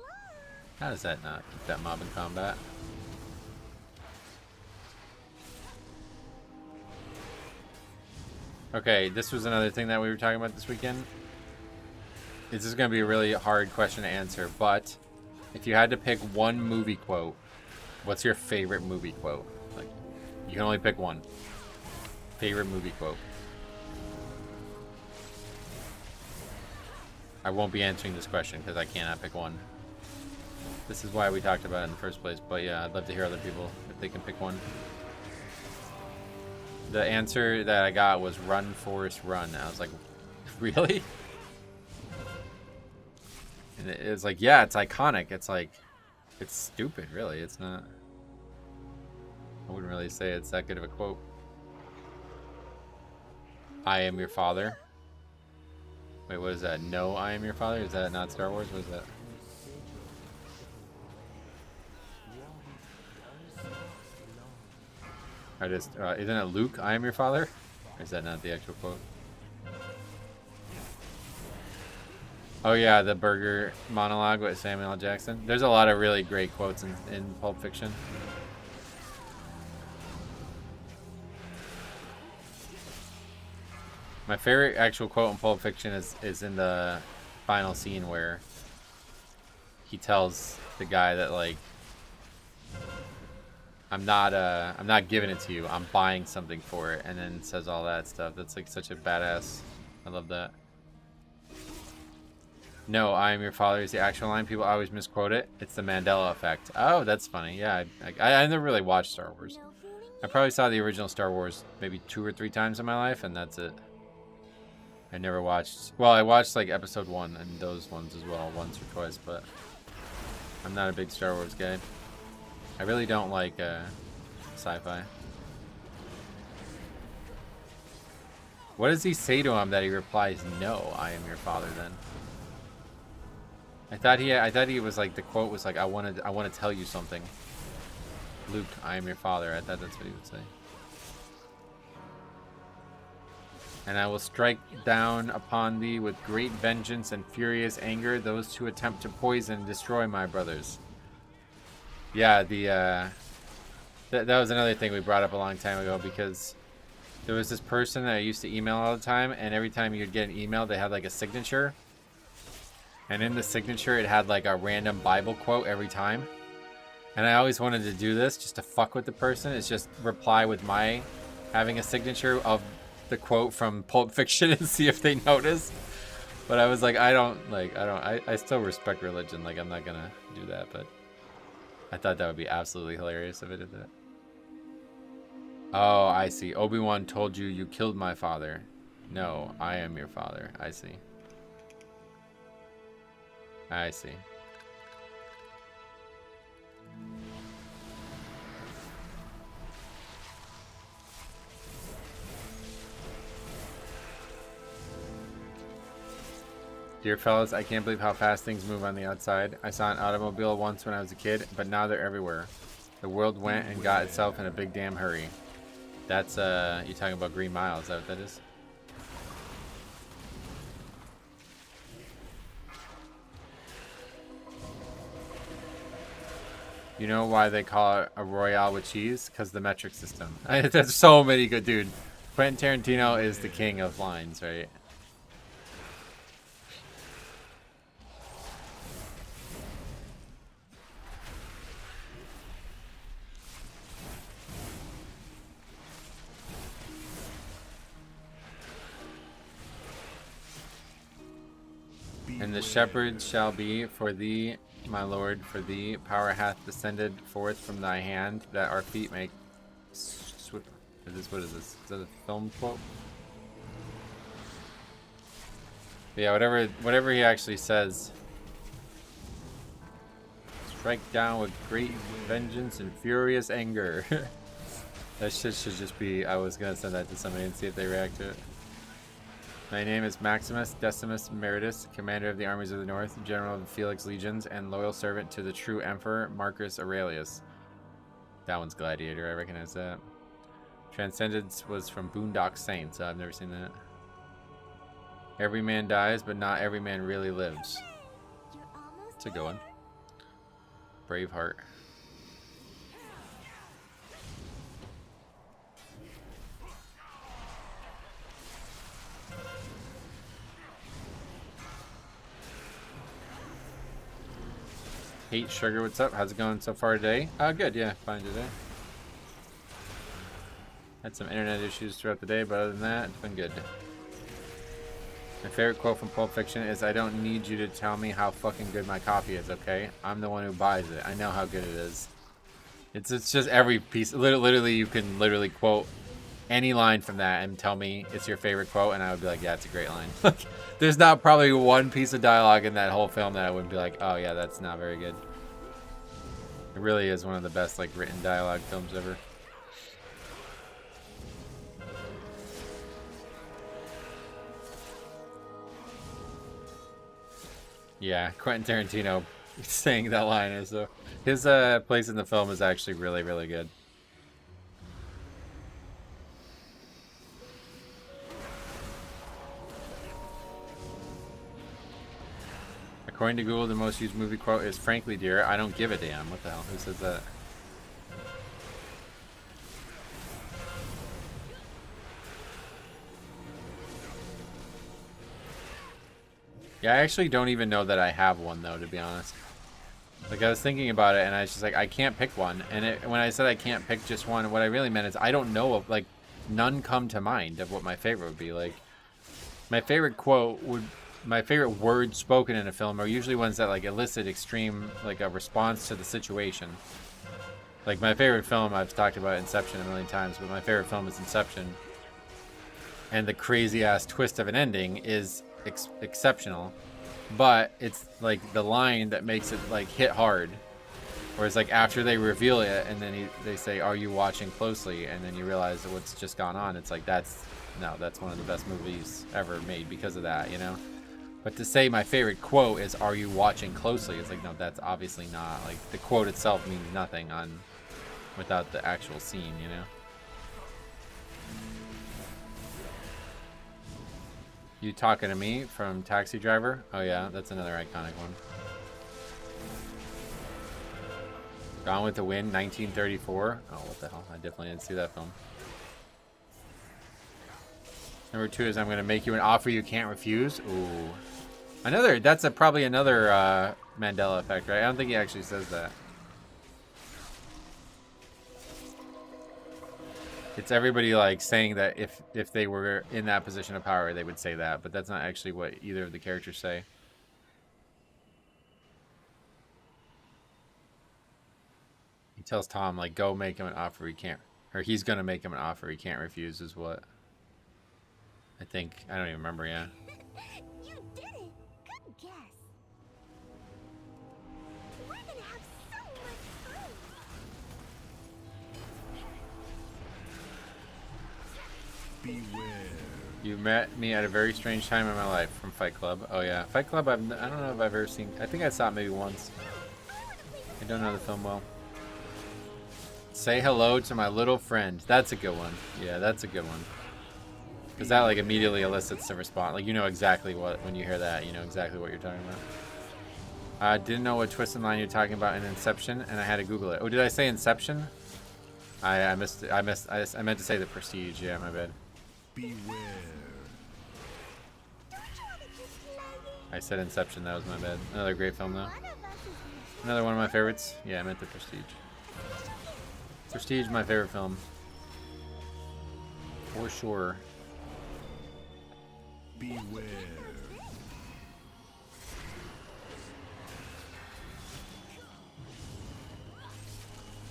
Speaker 1: How does that not keep that mob in combat? Okay, this was another thing that we were talking about this weekend. This is going to be a really hard question to answer, but if you had to pick one movie quote, what's your favorite movie quote? Like, you can only pick one. Favorite movie quote. I won't be answering this question because I cannot pick one. This is why we talked about it in the first place, but yeah, I'd love to hear other people if they can pick one. The answer that I got was "Run, Forrest, Run." I was like, really? And it's like, yeah, it's iconic. It's like, it's stupid, really. It's not. I wouldn't really say it's that good of a quote. I am your father. Wait, what is that? No, I am your father? Is that not Star Wars? What is that? Isn't it Luke, I am your father? Or is that not the actual quote? Oh yeah, the burger monologue with Samuel L. Jackson. There's a lot of really great quotes in Pulp Fiction. My favorite actual quote in Pulp Fiction is in the final scene where he tells the guy that, like, I'm not giving it to you. I'm buying something for it, and then says all that stuff. That's like such a badass. I love that. No, I am your father is the actual line. People always misquote it. It's the Mandela effect. Oh, that's funny. Yeah, I never really watched Star Wars. I probably saw the original Star Wars maybe 2 or 3 times in my life, and that's it. I never watched. Well, I watched like episode 1 and those ones as well, once or twice, but I'm not a big Star Wars guy. I really don't like sci-fi. What does he say to him that he replies, "No, I am your father"? Then I thought he was like, the quote was like, I want to tell you something. Luke, I am your father. I thought that's what he would say. And I will strike down upon thee with great vengeance and furious anger those who attempt to poison and destroy my brothers. Yeah, that was another thing we brought up a long time ago, because there was this person that I used to email all the time, and every time you'd get an email, they had like a signature. And in the signature, it had like a random Bible quote every time. And I always wanted to do this just to fuck with the person. It's just reply with my having a signature of the quote from Pulp Fiction and see if they notice. But I was like, I still respect religion. Like, I'm not gonna do that, but I thought that would be absolutely hilarious if I did that. Oh, I see. Obi-Wan told you killed my father. No, I am your father. I see. I see. Dear fellas, I can't believe how fast things move on the outside. I saw an automobile once when I was a kid, but now they're everywhere. The world went and got itself in a big damn hurry. That's, you're talking about Green Mile, is that what that is? You know why they call it a Royale with cheese? Because the metric system. There's so many good, dude. Quentin Tarantino is the king of lines, right? And the shepherd shall be for thee, my lord, for thee power hath descended forth from thy hand, that our feet may what is this? Is that a film quote? But yeah, whatever he actually says. Strike down with great vengeance and furious anger. That shit should just be, I was gonna send that to somebody and see if they react to it. My name is Maximus Decimus Meritus, commander of the armies of the north, general of the Felix legions, and loyal servant to the true emperor Marcus Aurelius. That one's Gladiator, I recognize that. Transcendence was from Boondock Saints, I've never seen that. Every man dies, but not every man really lives. It's a good one. Braveheart. Hate Sugar, what's up? How's it going so far today? Good, yeah, fine today. Had some internet issues throughout the day, but other than that, it's been good. My favorite quote from Pulp Fiction is, I don't need you to tell me how fucking good my coffee is, okay? I'm the one who buys it. I know how good it is. It's just every piece. Literally, you can literally quote any line from that and tell me it's your favorite quote, and I would be like, yeah, it's a great line. There's not probably one piece of dialogue in that whole film that I wouldn't be like, oh yeah, that's not very good. It really is one of the best like written dialogue films ever. Yeah, Quentin Tarantino saying that line is so. His place in the film is actually really, really good. According to Google, the most used movie quote is, frankly, dear, I don't give a damn. What the hell? Who says that? Yeah, I actually don't even know that I have one, though, to be honest. Like, I was thinking about it, and I was just like, I can't pick one. And when I said I can't pick just one, what I really meant is I don't know of, like, none come to mind of what my favorite would be. Like, my favorite quote would... My favorite words spoken in a film are usually ones that like elicit extreme, like a response to the situation. Like my favorite film, I've talked about Inception a million times, but my favorite film is Inception. And the crazy ass twist of an ending is exceptional, but it's like the line that makes it like hit hard. Whereas like after they reveal it and then they say, "Are you watching closely?" and then you realize what's just gone on. It's like that's one of the best movies ever made because of that, you know. But to say my favorite quote is, "Are you watching closely?" It's like, no, that's obviously not. Like, the quote itself means nothing without the actual scene, you know? You Talking to Me from Taxi Driver. Oh yeah, that's another iconic one. Gone with the Wind, 1934. Oh, what the hell? I definitely didn't see that film. Number 2 is I'm gonna make you an offer you can't refuse. Ooh. Another, that's probably another Mandela effect, right? I don't think he actually says that. It's everybody like saying that if they were in that position of power, they would say that, but that's not actually what either of the characters say. He tells Tom like, go make him an offer he can't, or he's gonna make him an offer he can't refuse is what I think. I don't even remember. Yeah.
Speaker 3: You did it! Good guess. We're gonna have so much fun.
Speaker 4: Beware.
Speaker 1: You met me at a very strange time in my life from Fight Club. Oh yeah, Fight Club. I don't know if I've ever seen. I think I saw it maybe once. I don't know the film well. Say hello to my little friend. That's a good one. Yeah, that's a good one. Because that like immediately elicits the response. Like you know exactly what, when you hear that, you know exactly what you're talking about. I didn't know what twist and line you're talking about in Inception, and I had to Google it. Oh, did I say Inception? I missed it. I meant to say The Prestige. Yeah, my bad.
Speaker 4: Beware.
Speaker 1: I said Inception. That was my bad. Another great film though.
Speaker 3: One of us is
Speaker 1: Another one of my favorites. Yeah, I meant The Prestige. Prestige, my favorite film. For sure.
Speaker 4: Beware.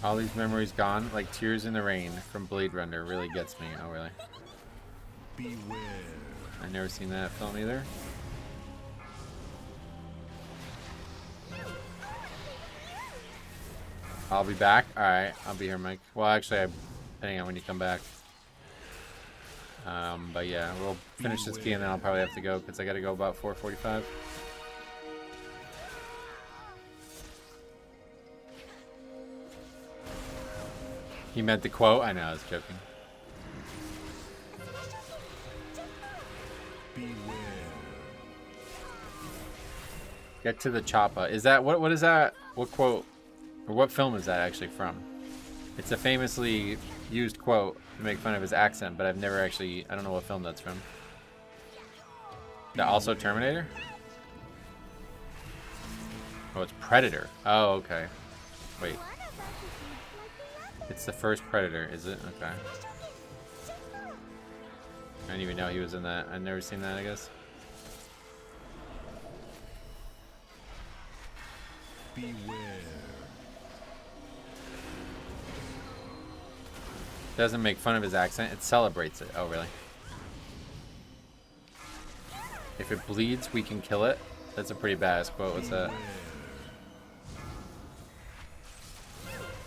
Speaker 1: All these memories gone, like Tears in the Rain from Blade Runner, really gets me. Oh, really?
Speaker 4: Beware.
Speaker 1: I've never seen that film either. I'll be back. All right, I'll be here, Mike. Well, actually, depending on when you come back. But yeah, we'll finish this key and then I'll probably have to go because I got to go about 4:45. He meant the quote. I know, I was joking.
Speaker 4: Beware.
Speaker 1: Get to the choppa. Is that what is that? What quote or what film is that actually from? It's a famously used quote to make fun of his accent, but I've never actually, I don't know what film that's from. Also Terminator? Oh, it's Predator. Oh, okay. Wait. It's the first Predator, is it? Okay. I didn't even know he was in that. I've never seen that, I guess.
Speaker 4: Beware.
Speaker 1: Doesn't make fun of his accent, it celebrates it. Oh, really? If it bleeds, we can kill it. That's a pretty badass quote. What's that?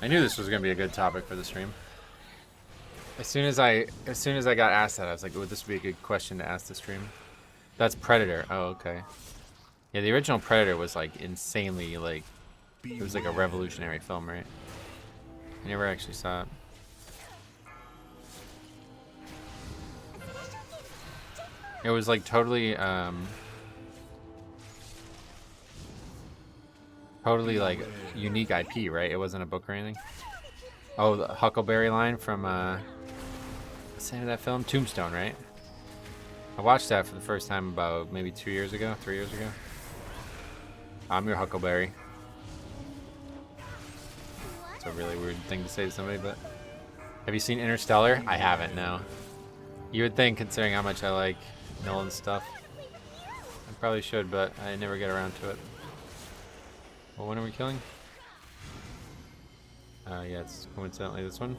Speaker 1: I knew this was gonna be a good topic for the stream. As soon as I got asked that, I was like, "Oh, this would be a good question to ask the stream." That's Predator. Oh, okay. Yeah, the original Predator was like insanely like, it was like a revolutionary film, right? I never actually saw it. It was like totally like unique IP, right? It wasn't a book or anything. Oh, the Huckleberry line from what's the name of that film? Tombstone, right? I watched that for the first time about maybe 2 years ago, 3 years ago. I'm your Huckleberry. It's a really weird thing to say to somebody, but have you seen Interstellar? I haven't, no. You would think, considering how much I like Nolan's stuff. I probably should, but I never get around to it. Well, when are we killing? Yeah, it's coincidentally this one.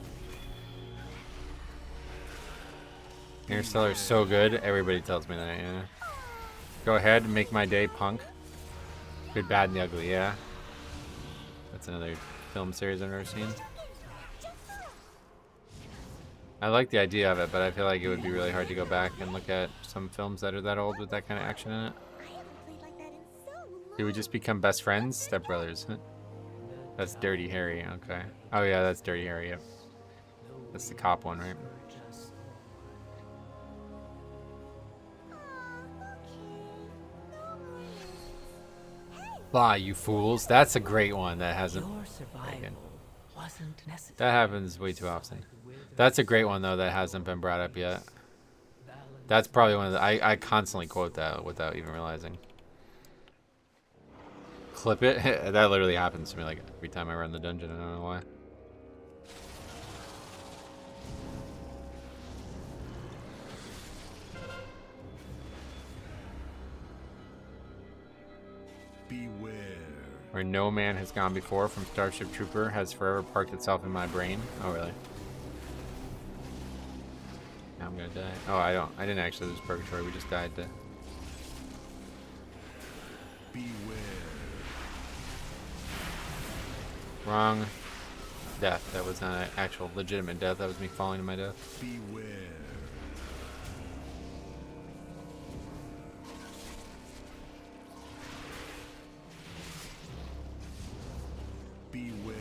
Speaker 1: Interstellar is so good. Everybody tells me that, yeah. Go ahead and make my day, punk. Good, bad, and the ugly, yeah. That's another film series I've never seen. I like the idea of it, but I feel like it would be really hard to go back and look at some films that are that old with that kind of action in it.
Speaker 3: I haven't played like that in so long.
Speaker 1: Do we just become best friends? Step brothers. That's Dirty Harry, okay. Oh yeah, that's Dirty Harry, yep. That's the cop one, right? Fly, you fools. That's a great one that hasn't.
Speaker 2: Your survival wasn't necessary.
Speaker 1: That happens way too often. That's a great one though that hasn't been brought up yet. That's probably one of the. I constantly quote that without even realizing. Clip it. That literally happens to me like every time I run the dungeon. I don't know why.
Speaker 4: Beware.
Speaker 1: Where no man has gone before from Starship Trooper has forever parked itself in my brain. Oh really? Now I'm gonna die. Oh I didn't actually lose Purgatory, we just died to.
Speaker 4: Beware.
Speaker 1: Wrong death. That was not an actual legitimate death. That was me falling to my death.
Speaker 4: Beware. Beware.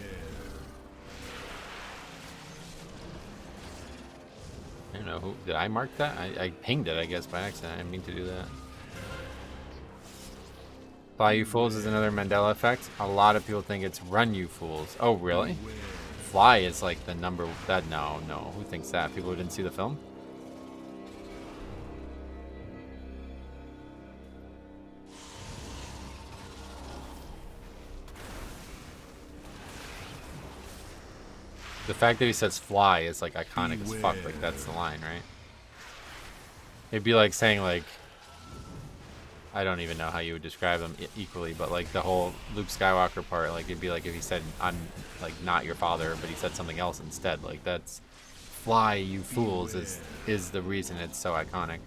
Speaker 1: I don't know who did I mark that? I pinged it I guess by accident. I didn't mean to do that. Fly you fools is another Mandela effect. A lot of people think it's run you fools. Oh really? Fly is like the number that no. Who thinks that? People who didn't see the film? The fact that he says fly is like iconic as fuck. Like that's the line, right? It'd be like saying like I don't even know how you would describe them equally, but like the whole Luke Skywalker part, like it'd be like if he said I'm like not your father, but he said something else instead. Like that's fly you fools is the reason it's so iconic.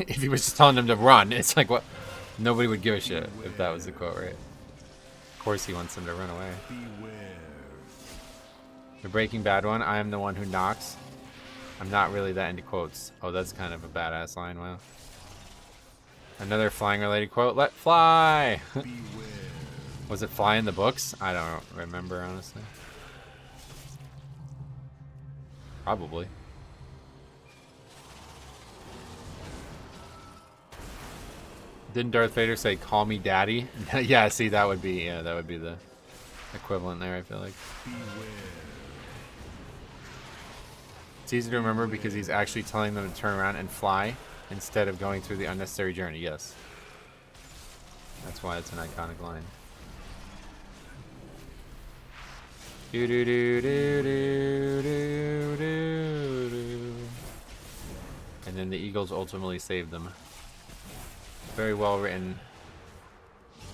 Speaker 1: If he was just telling them to run, it's like what nobody would give a shit if that was the quote, right? Of course he wants them to run away. The Breaking Bad one, I am the one who knocks. I'm not really that into quotes. Oh, that's kind of a badass line, wow. Another flying related quote, let fly! Was it fly in the books? I don't remember, honestly. Probably. Didn't Darth Vader say, call me daddy? Yeah, see, that would be the equivalent there, I feel like. It's easy to remember because he's actually telling them to turn around and fly instead of going through the unnecessary journey. Yes. That's why it's an iconic line. Do do do do do do do do. And then the Eagles ultimately saved them. Very well written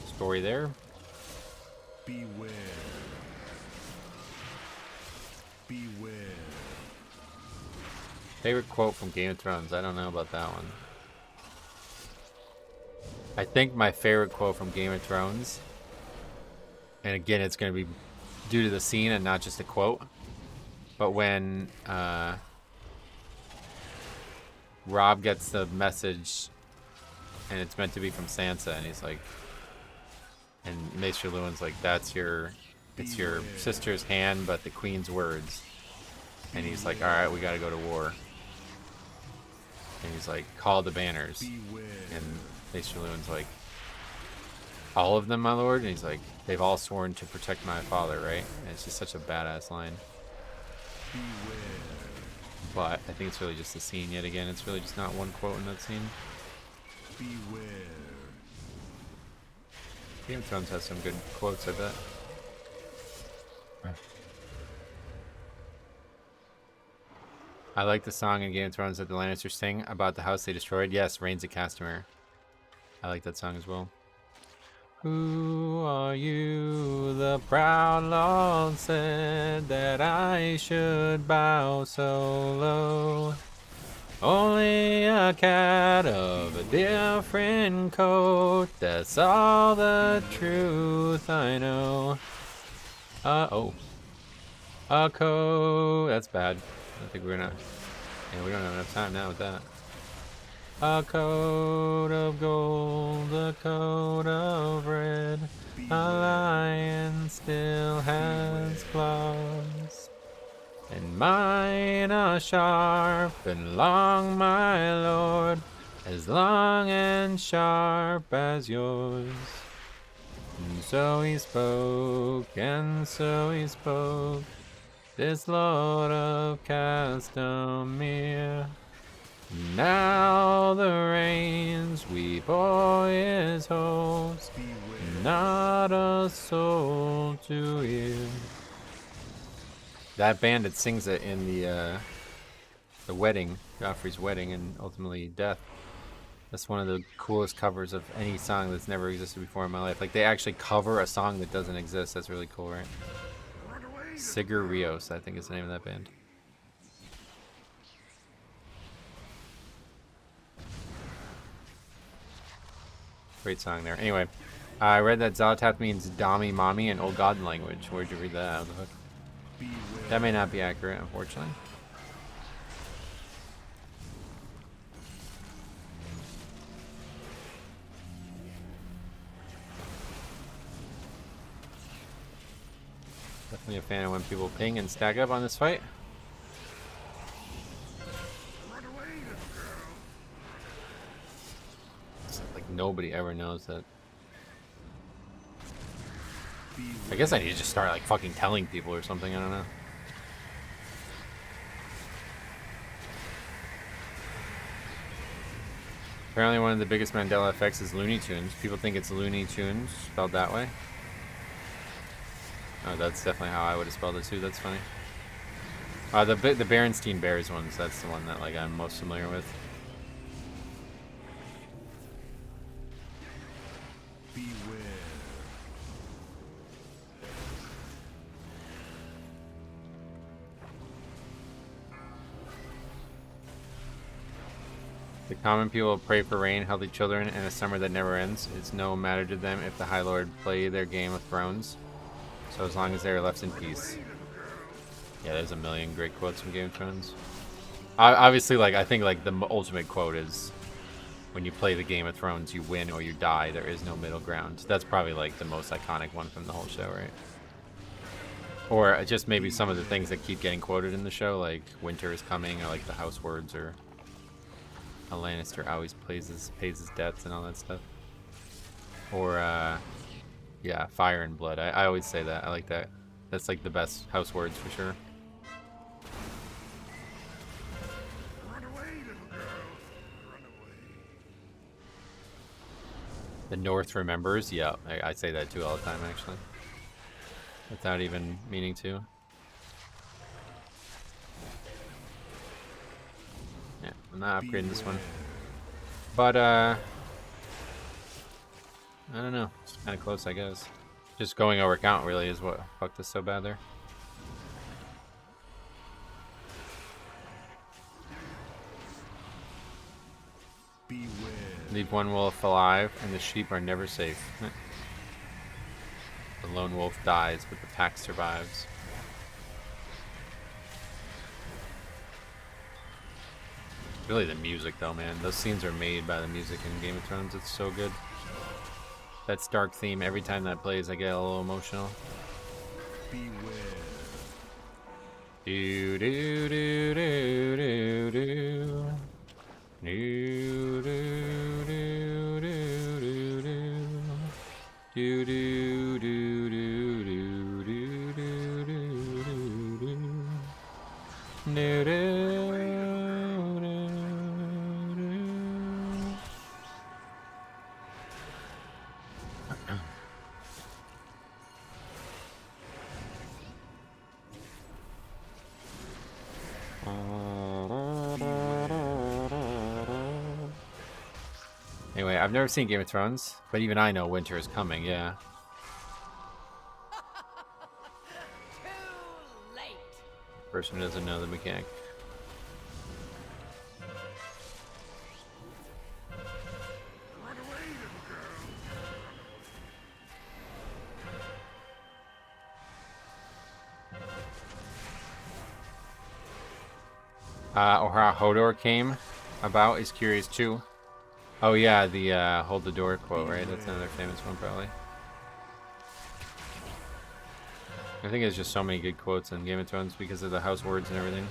Speaker 1: story there.
Speaker 4: Beware. Beware.
Speaker 1: Favorite quote from Game of Thrones? I don't know about that one. I think my favorite quote from Game of Thrones, and again it's going to be due to the scene and not just a quote, but when Rob gets the message and it's meant to be from Sansa and he's like, and Maester Luwin's like, it's your sister's hand but the queen's words, and he's like, alright, we gotta go to war. And he's like, call the banners. And Maester Luwin's like, all of them, my lord? And he's like, they've all sworn to protect my father, right? And it's just such a badass line. But I think it's really just the scene yet again. It's really just not one quote in that scene.
Speaker 4: Beware.
Speaker 1: Game of Thrones has some good quotes, I bet. I like the song in Game of Thrones that the Lannisters sing about the house they destroyed. Yes, Reigns of Castamere. I like that song as well. Who are you? The proud Lord said that I should bow so low. Only a cat of a different coat. That's all the truth I know. Oh. A coat. That's bad. I think we're gonna. Yeah, we don't have enough time now with that. A coat of gold, a coat of red. A lion still has claws, and mine are sharp and long, my lord, as long and sharp as yours. And so he spoke, and so he spoke, this Lord of Castamere. Now the rains weep o'er his host, not a soul to hear. That band that sings it in the wedding, Joffrey's wedding, and ultimately death. That's one of the coolest covers of any song that's never existed before in my life. Like, they actually cover a song that doesn't exist. That's really cool, right? Sigur Rios, I think is the name of that band. Great song there. Anyway, I read that Zolotath means Dami Mommy in Old God language. Where'd you read that? What the fuck? That may not be accurate, unfortunately. Definitely a fan of when people ping and stack up on this fight. It's like nobody ever knows that. I guess I need to just start like fucking telling people or something, I don't know. Apparently one of the biggest Mandela effects is Looney Tunes. People think it's Looney Tunes, spelled that way. Oh, that's definitely how I would have spelled it too, that's funny. The Berenstein Bears ones, that's the one that like I'm most familiar with. The common people pray for rain, healthy children, and a summer that never ends. It's no matter to them if the High Lord play their Game of Thrones, so as long as they are left in peace. Yeah, there's a million great quotes from Game of Thrones. Obviously, like I think like the ultimate quote is, when you play the Game of Thrones, you win or you die. There is no middle ground. That's probably like the most iconic one from the whole show, right? Or just maybe some of the things that keep getting quoted in the show, like winter is coming, or like the house words, or a Lannister always pays his debts and all that stuff. Or yeah, fire and blood. I always say that. I like that. That's like the best house words for sure.
Speaker 4: Run away, little girl. Run away.
Speaker 1: The North remembers. Yeah, I say that too all the time, actually. Without even meaning to. Yeah, I'm not upgrading this one. But, I don't know. It's kind of close, I guess. Just going over count really is what fucked us so bad there.
Speaker 4: Beware.
Speaker 1: Leave one wolf alive, and the sheep are never safe. The lone wolf dies, but the pack survives. Really the music though, man. Those scenes are made by the music in Game of Thrones. It's so good. That Stark theme, every time that plays, I get a little emotional.
Speaker 4: Beware.
Speaker 1: Do do do do do do. Do do do do do do. Do do do do do do do do do. Do do. Anyway, I've never seen Game of Thrones, but even I know winter is coming, yeah.
Speaker 5: Too late.
Speaker 1: Person who doesn't know the mechanic.
Speaker 4: Run away, little girl.
Speaker 1: Or how Hodor came about is curious too. Oh yeah, the hold the door quote, right? That's another famous one probably. I think there's just so many good quotes in Game of Thrones because of the house words and everything.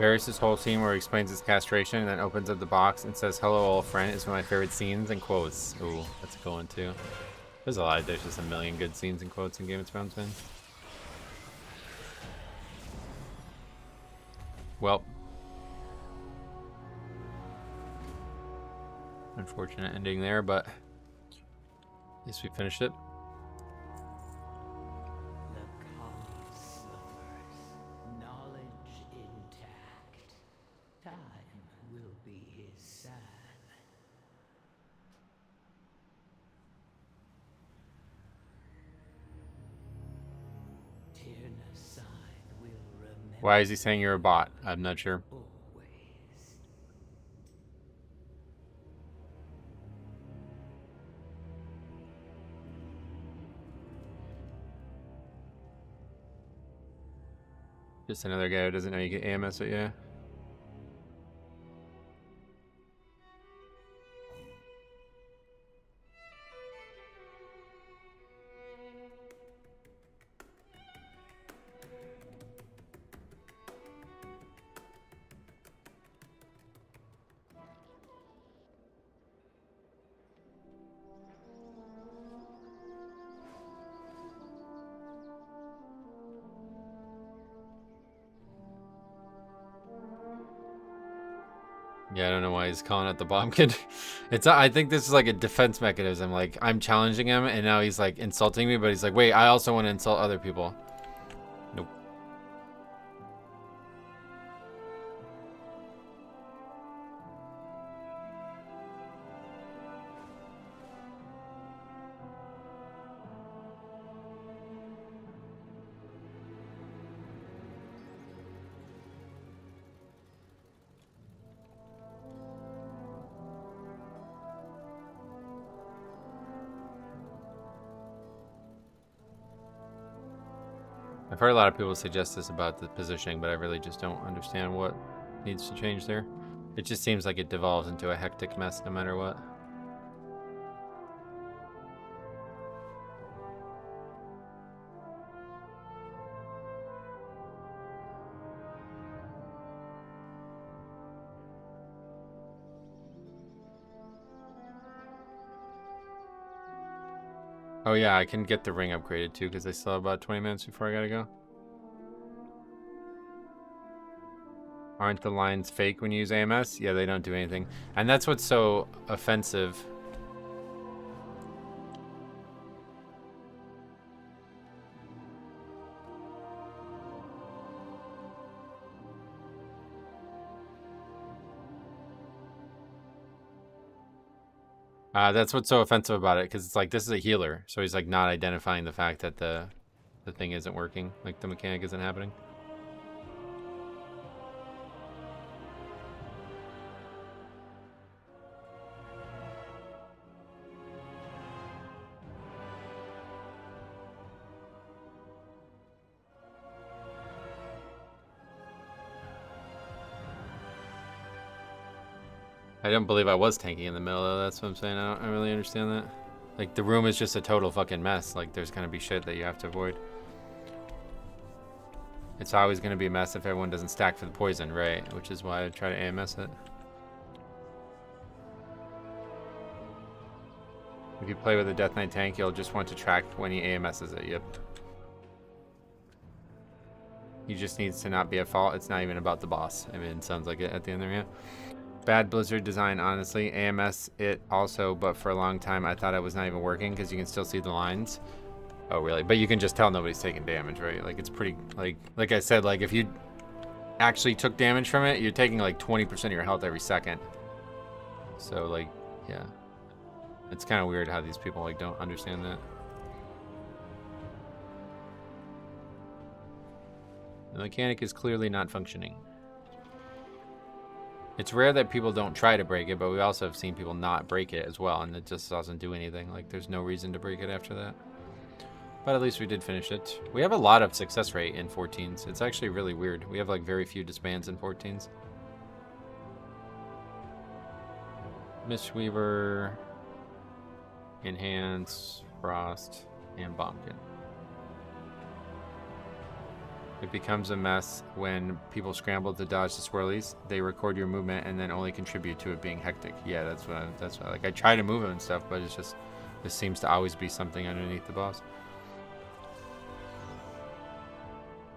Speaker 1: Varys' whole scene where he explains his castration and then opens up the box and says, "Hello, old friend," is one of my favorite scenes and quotes. Ooh, that's a good one too. There's just a million good scenes and quotes in Game of Thrones, man. Well, unfortunate ending there, but at least we finished it.
Speaker 2: The calm slumbers, knowledge intact. Time will be his son. Tyrna's will remember
Speaker 1: Why is he saying you're a bot? I'm not sure.
Speaker 2: always.
Speaker 1: Just another guy who doesn't know you get AMS it, yeah. Yeah, I don't know why he's calling it the bomb kid. I think this is like a defense mechanism. Like, I'm challenging him, and now he's like insulting me, but he's like, wait, I also want to insult other people. Nope. I've heard a lot of people suggest this about the positioning, but I really just don't understand what needs to change there. It just seems like it devolves into a hectic mess no matter what. Oh yeah, I can get the ring upgraded too, because I still have about 20 minutes before I gotta go. Aren't the lines fake when you use AMS? Yeah, they don't do anything. And that's what's so offensive. That's what's so offensive about it, because it's like, this is a healer, so he's like not identifying the fact that the thing isn't working, like the mechanic isn't happening. I don't believe I was tanking in the middle, though. That's what I'm saying. I don't really understand that. Like, the room is just a total fucking mess. Like, there's gonna be shit that you have to avoid. It's always gonna be a mess if everyone doesn't stack for the poison, right? Which is why I try to AMS it. If you play with a Death Knight tank, you'll just want to track when he AMSs it. Yep. He just needs to not be at fault. It's not even about the boss. I mean, it sounds like it at the end there, yeah. Bad Blizzard design, honestly. AMS it also, but for a long time I thought it was not even working because you can still see the lines. Oh, really? But you can just tell nobody's taking damage, right? Like, it's pretty, like I said, like, if you actually took damage from it, you're taking like 20% of your health every second. So, like, yeah. It's kind of weird how these people, like, don't understand that. The mechanic is clearly not functioning. It's rare that people don't try to break it, but we also have seen people not break it as well, and it just doesn't do anything. Like, there's no reason to break it after that. But at least we did finish it. We have a lot of success rate in 14s. It's actually really weird. We have, like, very few disbands in 14s. Mistweaver, Enhance, Frost, and Bombkin. It becomes a mess when people scramble to dodge the swirlies. They record your movement and then only contribute to it being hectic. Yeah, that's what like I try to move them and stuff, but it's just there seems to always be something underneath the boss.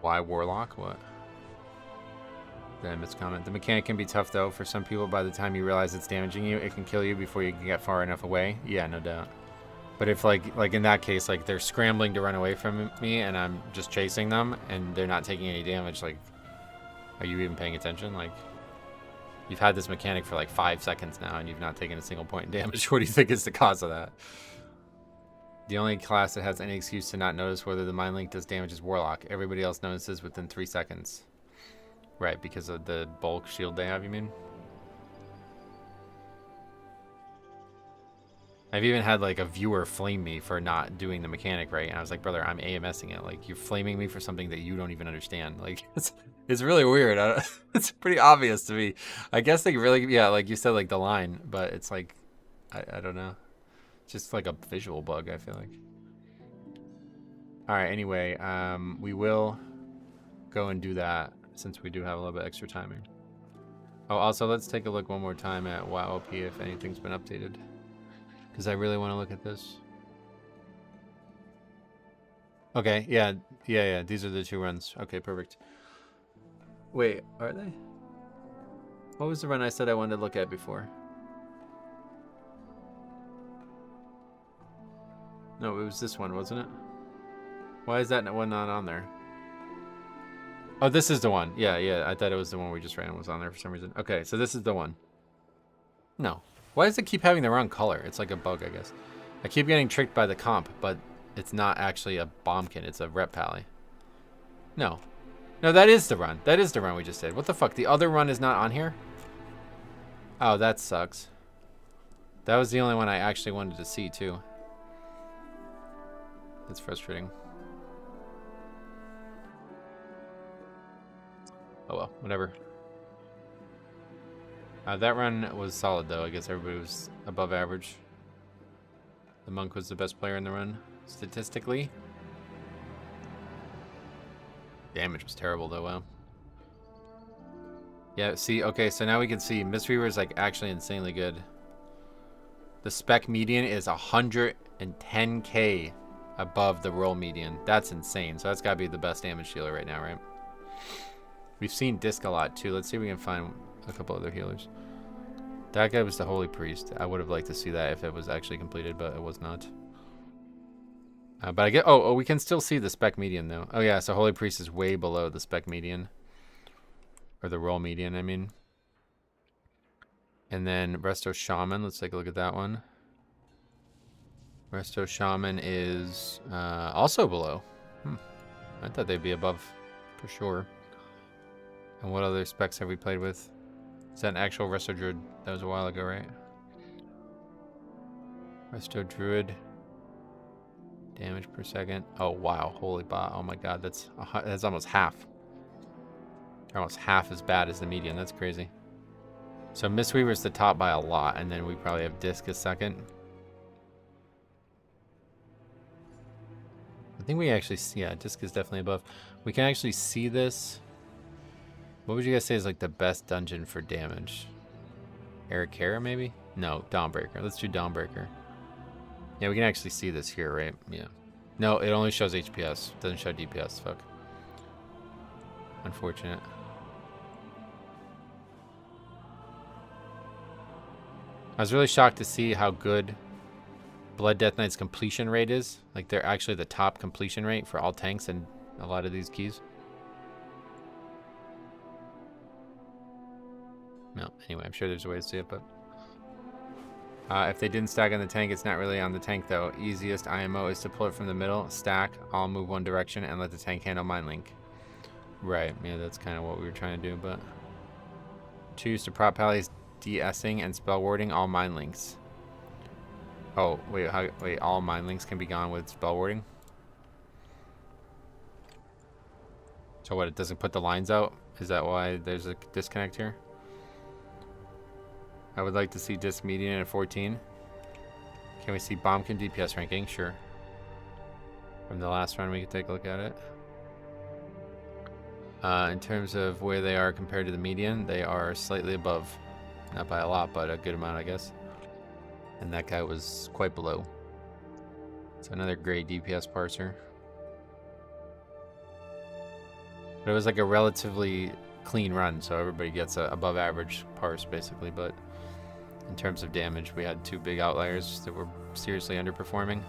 Speaker 1: Why Warlock? What? Damn, it's comment. The mechanic can be tough though. For some people, by the time you realize it's damaging you, it can kill you before you can get far enough away. Yeah, no doubt. But if like in that case, like they're scrambling to run away from me and I'm just chasing them and they're not taking any damage, like, are you even paying attention? Like, you've had this mechanic for like 5 seconds now and you've not taken a single point in damage. What do you think is the cause of that? The only class that has any excuse to not notice whether the Mind Link does damage is Warlock. Everybody else notices within 3 seconds. Right, because of the bulk shield they have, you mean? I've even had like a viewer flame me for not doing the mechanic right, and I was like, brother, I'm AMSing it. Like, you're flaming me for something that you don't even understand. Like, it's really weird. It's pretty obvious to me. I guess they really, yeah, like you said, like the line, but it's like, I don't know. It's just like a visual bug, I feel like. All right, anyway, we will go and do that since we do have a little bit extra timing. Oh, also, let's take a look one more time at WoWOP if anything's been updated. Because I really want to look at this. Okay, yeah, these are the 2 runs. Okay, perfect. Wait, are they? What was the run I said I wanted to look at before? No, it was this one, wasn't it? Why is that one not on there? Oh, this is the one. Yeah, I thought it was the one we just ran was on there for some reason. Okay, so this is the one. No. Why does it keep having the wrong color? It's like a bug, I guess. I keep getting tricked by the comp, but it's not actually a bombkin. It's a rep pally. No. No, that is the run. That is the run we just did. What the fuck? The other run is not on here? Oh, that sucks. That was the only one I actually wanted to see, too. That's frustrating. Oh well, whatever. That run was solid, though. I guess everybody was above average. The monk was the best player in the run, statistically. Damage was terrible, though. Wow. Yeah, see, okay, so now we can see Mistweaver is like actually insanely good. The spec median is 110k above the roll median. That's insane. So that's got to be the best damage dealer right now, right? We've seen Disc a lot, too. Let's see if we can find a couple other healers. That guy was the Holy Priest. I would have liked to see that if it was actually completed, but it was not. But I get... Oh, we can still see the spec median, though. Oh, yeah, so Holy Priest is way below the spec median. Or the roll median, I mean. And then Resto Shaman. Let's take a look at that one. Resto Shaman is also below. I thought they'd be above for sure. And what other specs have we played with? Is that an actual Resto Druid? That was a while ago, right? Resto Druid. Damage per second. Oh, wow. Holy bot. Oh, my God. That's almost half. They're almost half as bad as the median. That's crazy. So Mistweaver's the top by a lot. And then we probably have Disc as second. I think we actually see... Yeah, Disc is definitely above. We can actually see this... What would you guys say is like the best dungeon for damage? Eric Kara, maybe? No, Dawnbreaker. Let's do Dawnbreaker. Yeah, we can actually see this here, right? Yeah. No, it only shows HPS. It doesn't show DPS. Fuck. Unfortunate. I was really shocked to see how good Blood Death Knight's completion rate is. Like, they're actually the top completion rate for all tanks and a lot of these keys. No, anyway, I'm sure there's a way to see it, but... if they didn't stack on the tank, it's not really on the tank, though. Easiest IMO is to pull it from the middle, stack, all move one direction, and let the tank handle Mind Link. Right, yeah, that's kind of what we were trying to do, but... Choose to prop pallies, de-essing, and spell warding all Mind Links. Oh, wait, wait, all Mind Links can be gone with spell warding? So what, it doesn't put the lines out? Is that why there's a disconnect here? I would like to see Disc median at 14. Can we see Bombkin DPS ranking? Sure. From the last run, we can take a look at it. In terms of where they are compared to the median, they are slightly above. Not by a lot, but a good amount, I guess. And that guy was quite below. So another gray DPS parser. But it was like a relatively clean run, so everybody gets a above average parse basically, but in terms of damage, we had two big outliers that were seriously underperforming.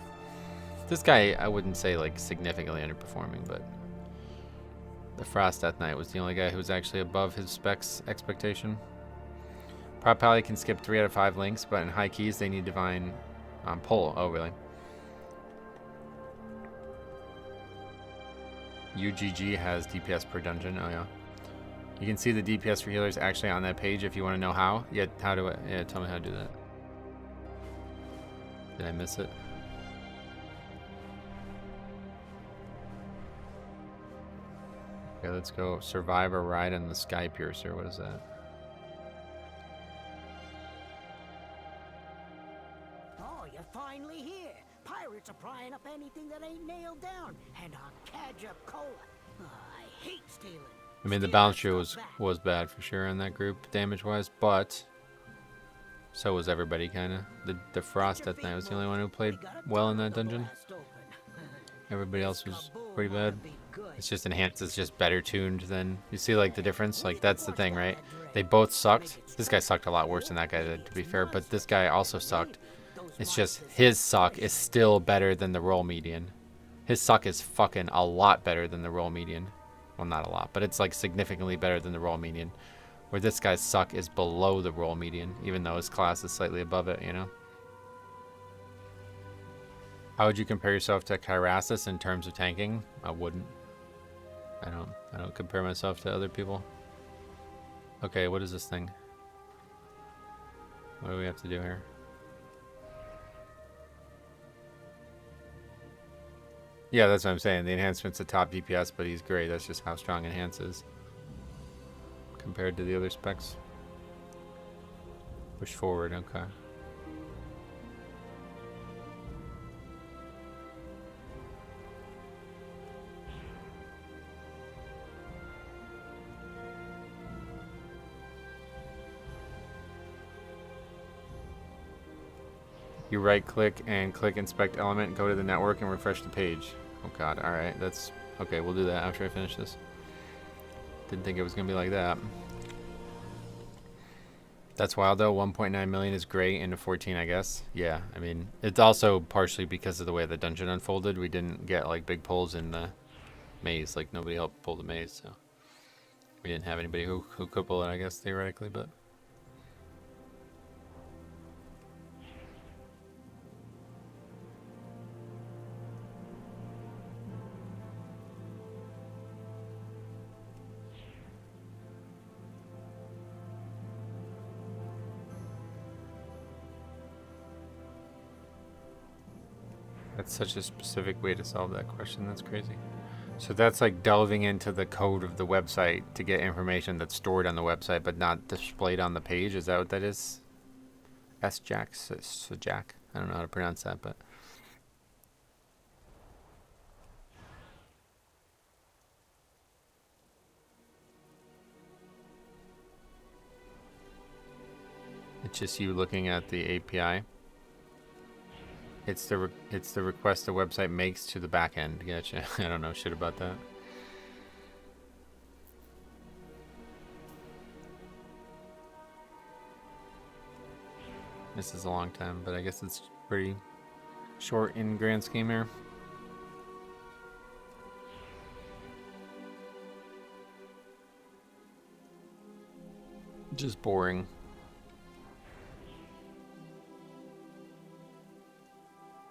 Speaker 1: This guy, I wouldn't say like significantly underperforming, but the Frost Death Knight was the only guy who was actually above his specs expectation. Prop Pally can skip 3 out of 5 links, but in high keys they need Divine Pull. Oh, really? UGG has DPS per dungeon. Oh, yeah. You can see the DPS for healers actually on that page if you want to know how. Yeah, how do I? Yeah, tell me how to do that. Did I miss it? Okay, let's go. Survive or ride on the Sky Piercer. What is that?
Speaker 6: Oh, you're finally here. Pirates are prying up anything that ain't nailed down, and I'll catch up cola. Oh, I hate stealing.
Speaker 1: I mean, the balance sheet was bad for sure in that group, damage-wise, but so was everybody, kind of. The Frost Death Knight was the only one who played well in that dungeon. Everybody else was pretty bad. It's just enhanced. It's just better tuned than... You see, like, the difference? Like, that's the thing, right? They both sucked. This guy sucked a lot worse than that guy did, to be fair, but this guy also sucked. It's just his suck is still better than the roll median. His suck is fucking a lot better than the roll median. Well, not a lot, but it's like significantly better than the roll median. Where this guy's suck is below the roll median, even though his class is slightly above it, you know? How would you compare yourself to Kyrasis in terms of tanking? I wouldn't. I don't compare myself to other people. Okay, what is this thing? What do we have to do here? Yeah, that's what I'm saying. The enhancement's a top DPS, but he's great. That's just how strong enhance is compared to the other specs. Push forward, okay. You right click and click inspect element, go to the network and refresh the page. Oh god, alright, that's okay, we'll do that after I finish this. Didn't think it was gonna be like that. That's wild though, 1.9 million is great into 14, I guess. Yeah, I mean, it's also partially because of the way the dungeon unfolded. We didn't get like big pulls in the maze, like nobody helped pull the maze, so we didn't have anybody who could pull it, I guess, theoretically, but that's such a specific way to solve that question. That's crazy. So that's like delving into the code of the website to get information that's stored on the website but not displayed on the page. Is that what that is? S-Jack? Jack? I don't know how to pronounce that, but... It's just you looking at the API. It's the request the website makes to the back end. Gotcha. I don't know shit about that. This is a long time, but I guess it's pretty short in grand scheme here. Just boring.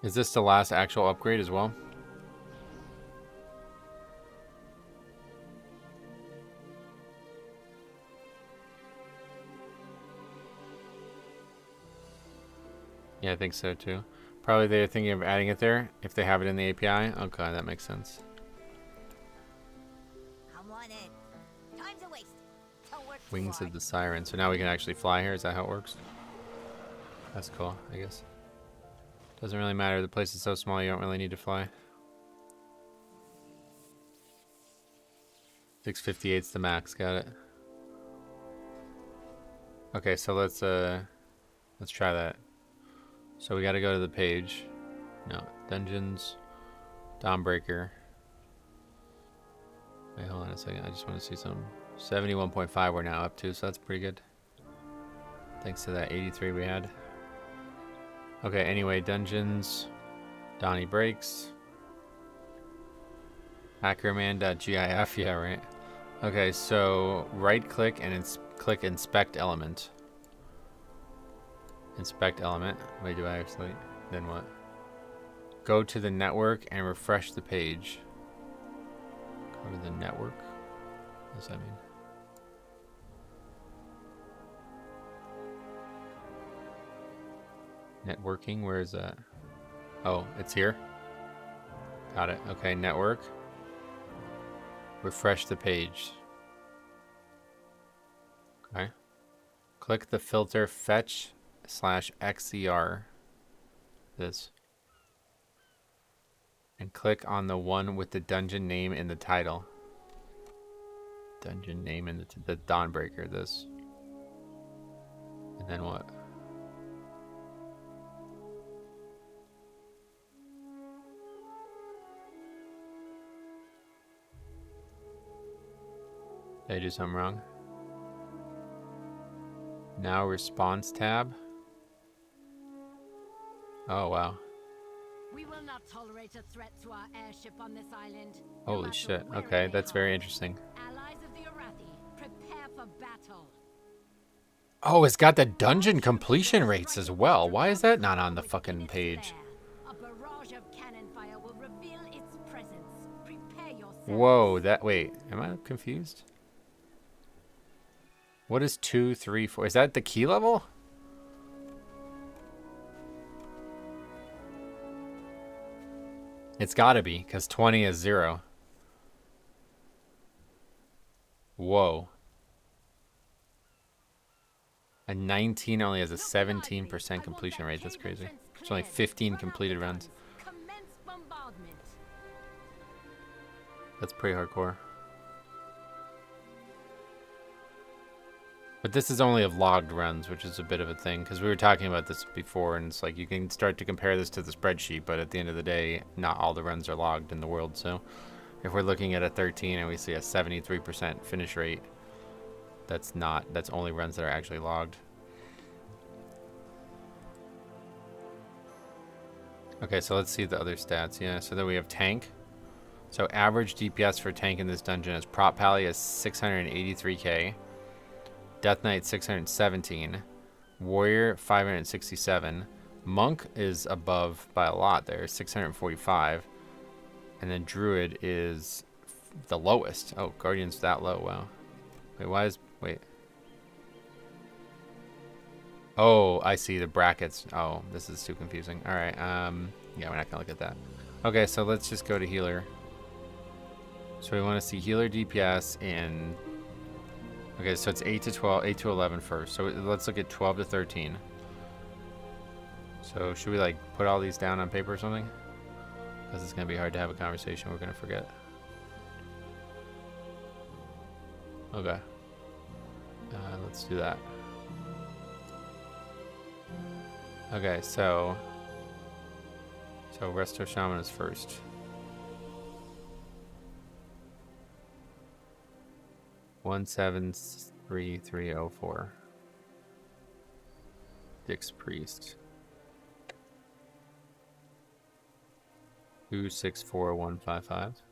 Speaker 1: Is this the last actual upgrade as well? Yeah, I think so too. Probably they're thinking of adding it there if they have it in the API. Okay, that makes sense.
Speaker 3: Come on in. Time's a waste. Don't work too
Speaker 1: Wings
Speaker 3: hard.
Speaker 1: of the Siren. So now we can actually fly here. Is that how it works? That's cool, I guess. Doesn't really matter. The place is so small you don't really need to fly. 658's the max. Got it. Okay, so let's try that. So we got to go to the page. No, dungeons, Dawnbreaker. Wait, hold on a second. I just want to see some. 71.5 we're now up to, so that's pretty good. Thanks to that 83 we had. Okay, anyway, dungeons, Donnie Breaks, Hackerman.gif, yeah, right. Okay, so right click and click Inspect Element. Inspect Element. Wait, do I actually? Then what? Go to the network and refresh the page. Go to the network. What does that mean? Networking, where is that? Oh, it's here. Got it. Okay, network. Refresh the page. Okay. Click the filter fetch/XCR. This. And click on the one with the dungeon name in the title. Dungeon name in the Dawnbreaker, this. And then what? Did I do something wrong? Now response tab. Oh wow.
Speaker 7: We will not tolerate a threat to our airship on this island.
Speaker 1: Holy shit. Okay, that's very interesting.
Speaker 7: Allies of the Arathi, prepare for battle.
Speaker 1: Oh, it's got the dungeon completion rates as well. Why is that not on the fucking page?
Speaker 7: A barrage of cannon fire will reveal its presence. Prepare yourselves.
Speaker 1: Whoa, wait, am I confused? What is 2, 3, 4? Is that the key level? It's gotta be, because 20 is 0. Whoa. A 19 only has a 17% completion rate. That's crazy. There's only 15 completed runs.
Speaker 7: Commence bombardment.
Speaker 1: That's pretty hardcore. But this is only of logged runs, which is a bit of a thing, because we were talking about this before, and it's like you can start to compare this to the spreadsheet, but at the end of the day, not all the runs are logged in the world. So if we're looking at a 13 and we see a 73% finish rate, that's only runs that are actually logged. Okay, so let's see the other stats. Yeah, so then we have tank. So average DPS for tank in this dungeon is Prop Pally is 683k. Death Knight 617, Warrior 567, Monk is above by a lot there, 645, and then Druid is the lowest. Oh, Guardian's that low, wow. Wait. Oh, I see the brackets. Oh, this is too confusing. All right, yeah, we're not gonna look at that. Okay, so let's just go to healer. So we want to see healer DPS in. Okay, so it's 8 to 12, 8 to 11 first. So let's look at 12 to 13. So should we like put all these down on paper or something? Because it's going to be hard to have a conversation. We're going to forget. Okay. Let's do that. Okay, so Resto Shaman is first. One 73304. Dix Priest. 264155.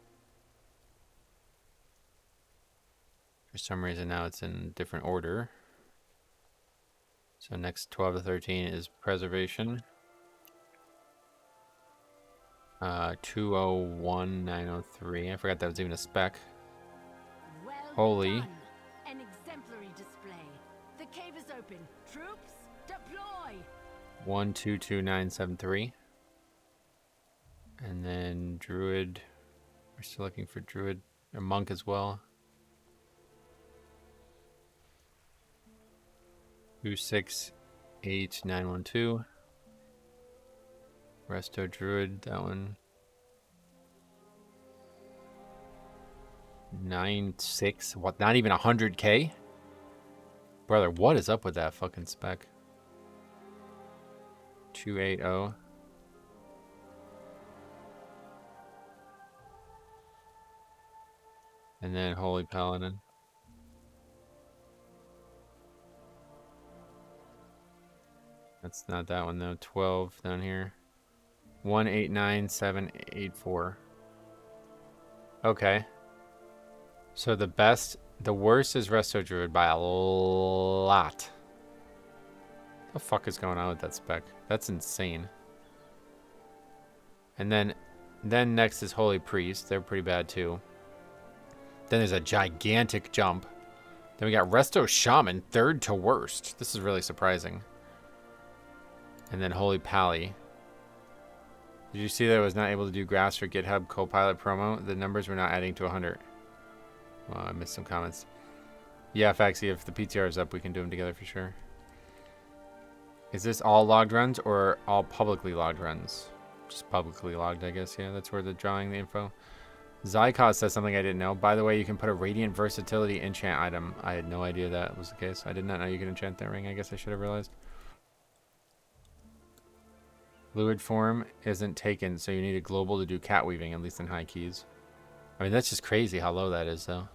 Speaker 1: For some reason now it's in different order. So next 12 to 13 is Preservation. 201903. I forgot that was even a spec.
Speaker 7: Well
Speaker 1: Holy.
Speaker 7: done. An exemplary display. The cave is open. Troops, deploy.
Speaker 1: 122973. And then Druid. We're still looking for Druid. Or Monk as well. 268912. Resto Druid, that one. 96. What? Not even 100K? Brother, what is up with that fucking spec? 280. And then Holy Paladin. That's not that one though. 12 down here. 189784. Okay. So the worst is Resto Druid by a lot. What the fuck is going on with that spec? That's insane. And then next is Holy Priest. They're pretty bad too. Then there's a gigantic jump. Then we got Resto Shaman, third to worst. This is really surprising. And then Holy Pally. Did you see that I was not able to do graphs for GitHub Copilot promo? The numbers were not adding to 100. Well, I missed some comments. Yeah, Faxi, if the PTR is up, we can do them together for sure. Is this all logged runs or all publicly logged runs? Just publicly logged, I guess. Yeah, that's where they're drawing the info. Zykos says something I didn't know. By the way, you can put a Radiant Versatility enchant item. I had no idea that was the case. I did not know you could enchant that ring. I guess I should have realized. Fluid form isn't taken, so you need a global to do cat weaving, at least in high keys. I mean, that's just crazy how low that is, though.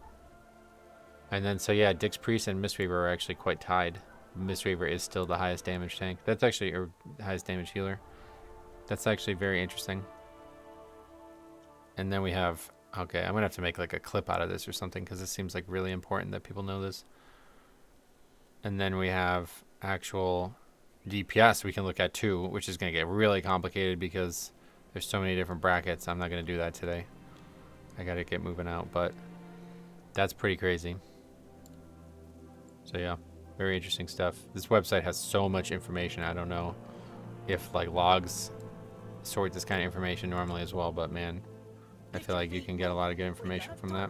Speaker 1: And then, so yeah, Dix Priest and Mistweaver are actually quite tied. Mistweaver is still the highest damage tank. That's actually, or highest damage healer. That's actually very interesting. And then we have, okay, I'm going to have to make like a clip out of this or something, because this seems like really important that people know this. And then we have actual DPS we can look at too, which is going to get really complicated because there's so many different brackets. I'm not going to do that today. I got to get moving out, but that's pretty crazy. So yeah, very interesting stuff. This website has so much information. I don't know if like logs sort this kind of information normally as well, but man, I feel like you can get a lot of good information from that.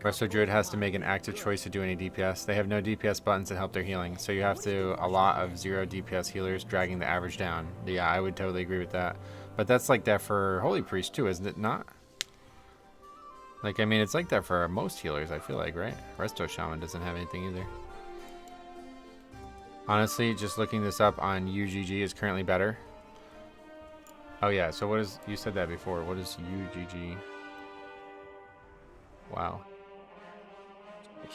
Speaker 1: Resto Druid has to make an active choice to do any DPS. They have no DPS buttons that help their healing, so you have to a lot of 0 DPS healers dragging the average down. Yeah, I would totally agree with that. But that's like that for Holy Priest too, isn't it not? Like, I mean, it's like that for most healers, I feel like, right? Resto Shaman doesn't have anything either. Honestly, just looking this up on UGG is currently better. Oh yeah, so what is, you said that before, what is UGG? Wow.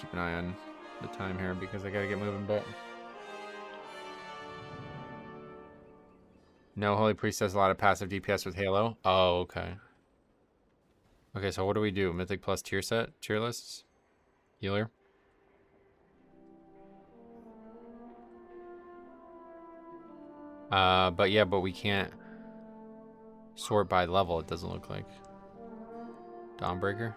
Speaker 1: Keep an eye on the time here because I gotta get moving, but no, Holy Priest does a lot of passive DPS with Halo. Oh, okay. Okay, so what do we do? Mythic plus tier set? Tier lists? Healer? But yeah, but we can't sort by level, it doesn't look like. Dawnbreaker?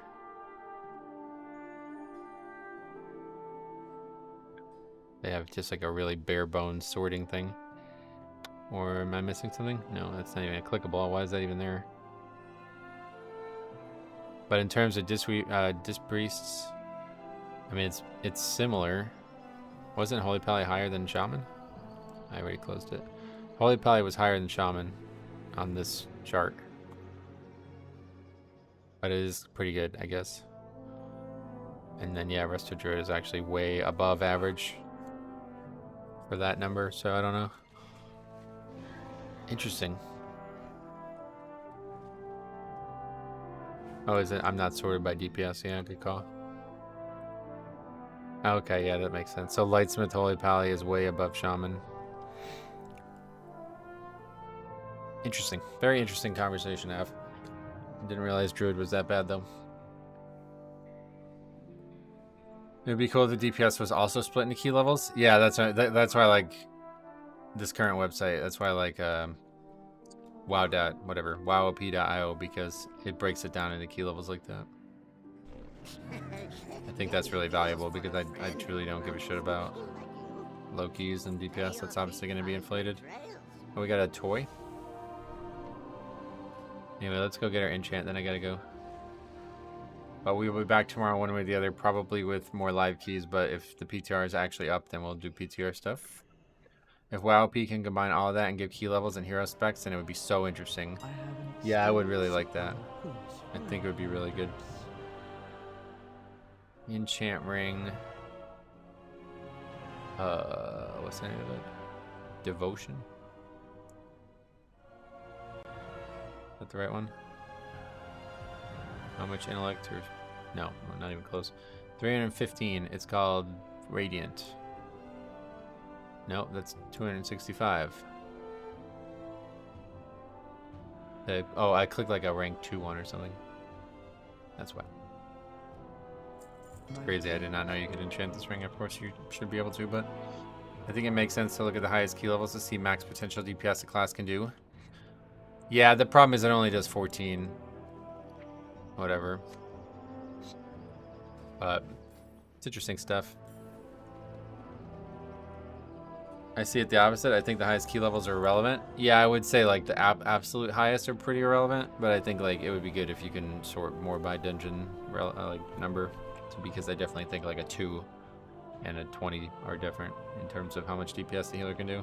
Speaker 1: They have just like a really bare bones sorting thing. Or am I missing something? No, that's not even clickable. Why is that even there? But in terms of Disc Priests, I mean, it's similar. Wasn't Holy Pally higher than Shaman? I already closed it. Holy Pally was higher than Shaman on this chart. But it is pretty good, I guess. And then, yeah, Resto Druid is actually way above average for that number, so I don't know. Interesting. Oh, is it? I'm not sorted by DPS. Yeah, good call. Okay, yeah, that makes sense. So Lightsmith Holy Pally is way above Shaman. Interesting. Very interesting conversation to have. Didn't realize Druid was that bad, though. It'd be cool if the DPS was also split into key levels. Yeah, that's why I like this current website. That's why I like wowop.io, because it breaks it down into key levels like that. I think that's really valuable because I truly don't give a shit about low keys and DPS. That's obviously going to be inflated. Oh, we got a toy. Anyway, let's go get our enchant, then I gotta go. But we will be back tomorrow one way or the other, probably with more live keys, but if the PTR is actually up, then we'll do PTR stuff. If WoWP can combine all of that and give key levels and hero specs, then it would be so interesting. Yeah, I would really like that. I think it would be really good. Enchant ring. What's the name of it? Devotion? Is that the right one? How much intellect or... No, not even close. 315. It's called Radiant. Nope, that's 265. Oh, I clicked like a rank 2 one or something. That's why. It's crazy. I did not know you could enchant this ring. Of course, you should be able to, but I think it makes sense to look at the highest key levels to see max potential DPS the class can do. Yeah, the problem is it only does 14. Whatever. But it's interesting stuff. I see it the opposite. I think the highest key levels are irrelevant. Yeah, I would say like the absolute highest are pretty irrelevant, but I think like it would be good if you can sort more by dungeon like number, because I definitely think like a 2 and a 20 are different in terms of how much DPS the healer can do.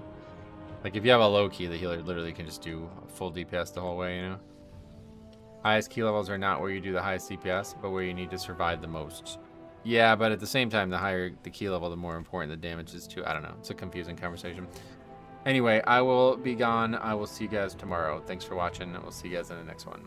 Speaker 1: Like if you have a low key, the healer literally can just do full DPS the whole way, you know? Highest key levels are not where you do the highest DPS, but where you need to survive the most. Yeah, but at the same time, the higher the key level, the more important the damage is too. I don't know. It's a confusing conversation. Anyway, I will be gone. I will see you guys tomorrow. Thanks for watching. We'll see you guys in the next one.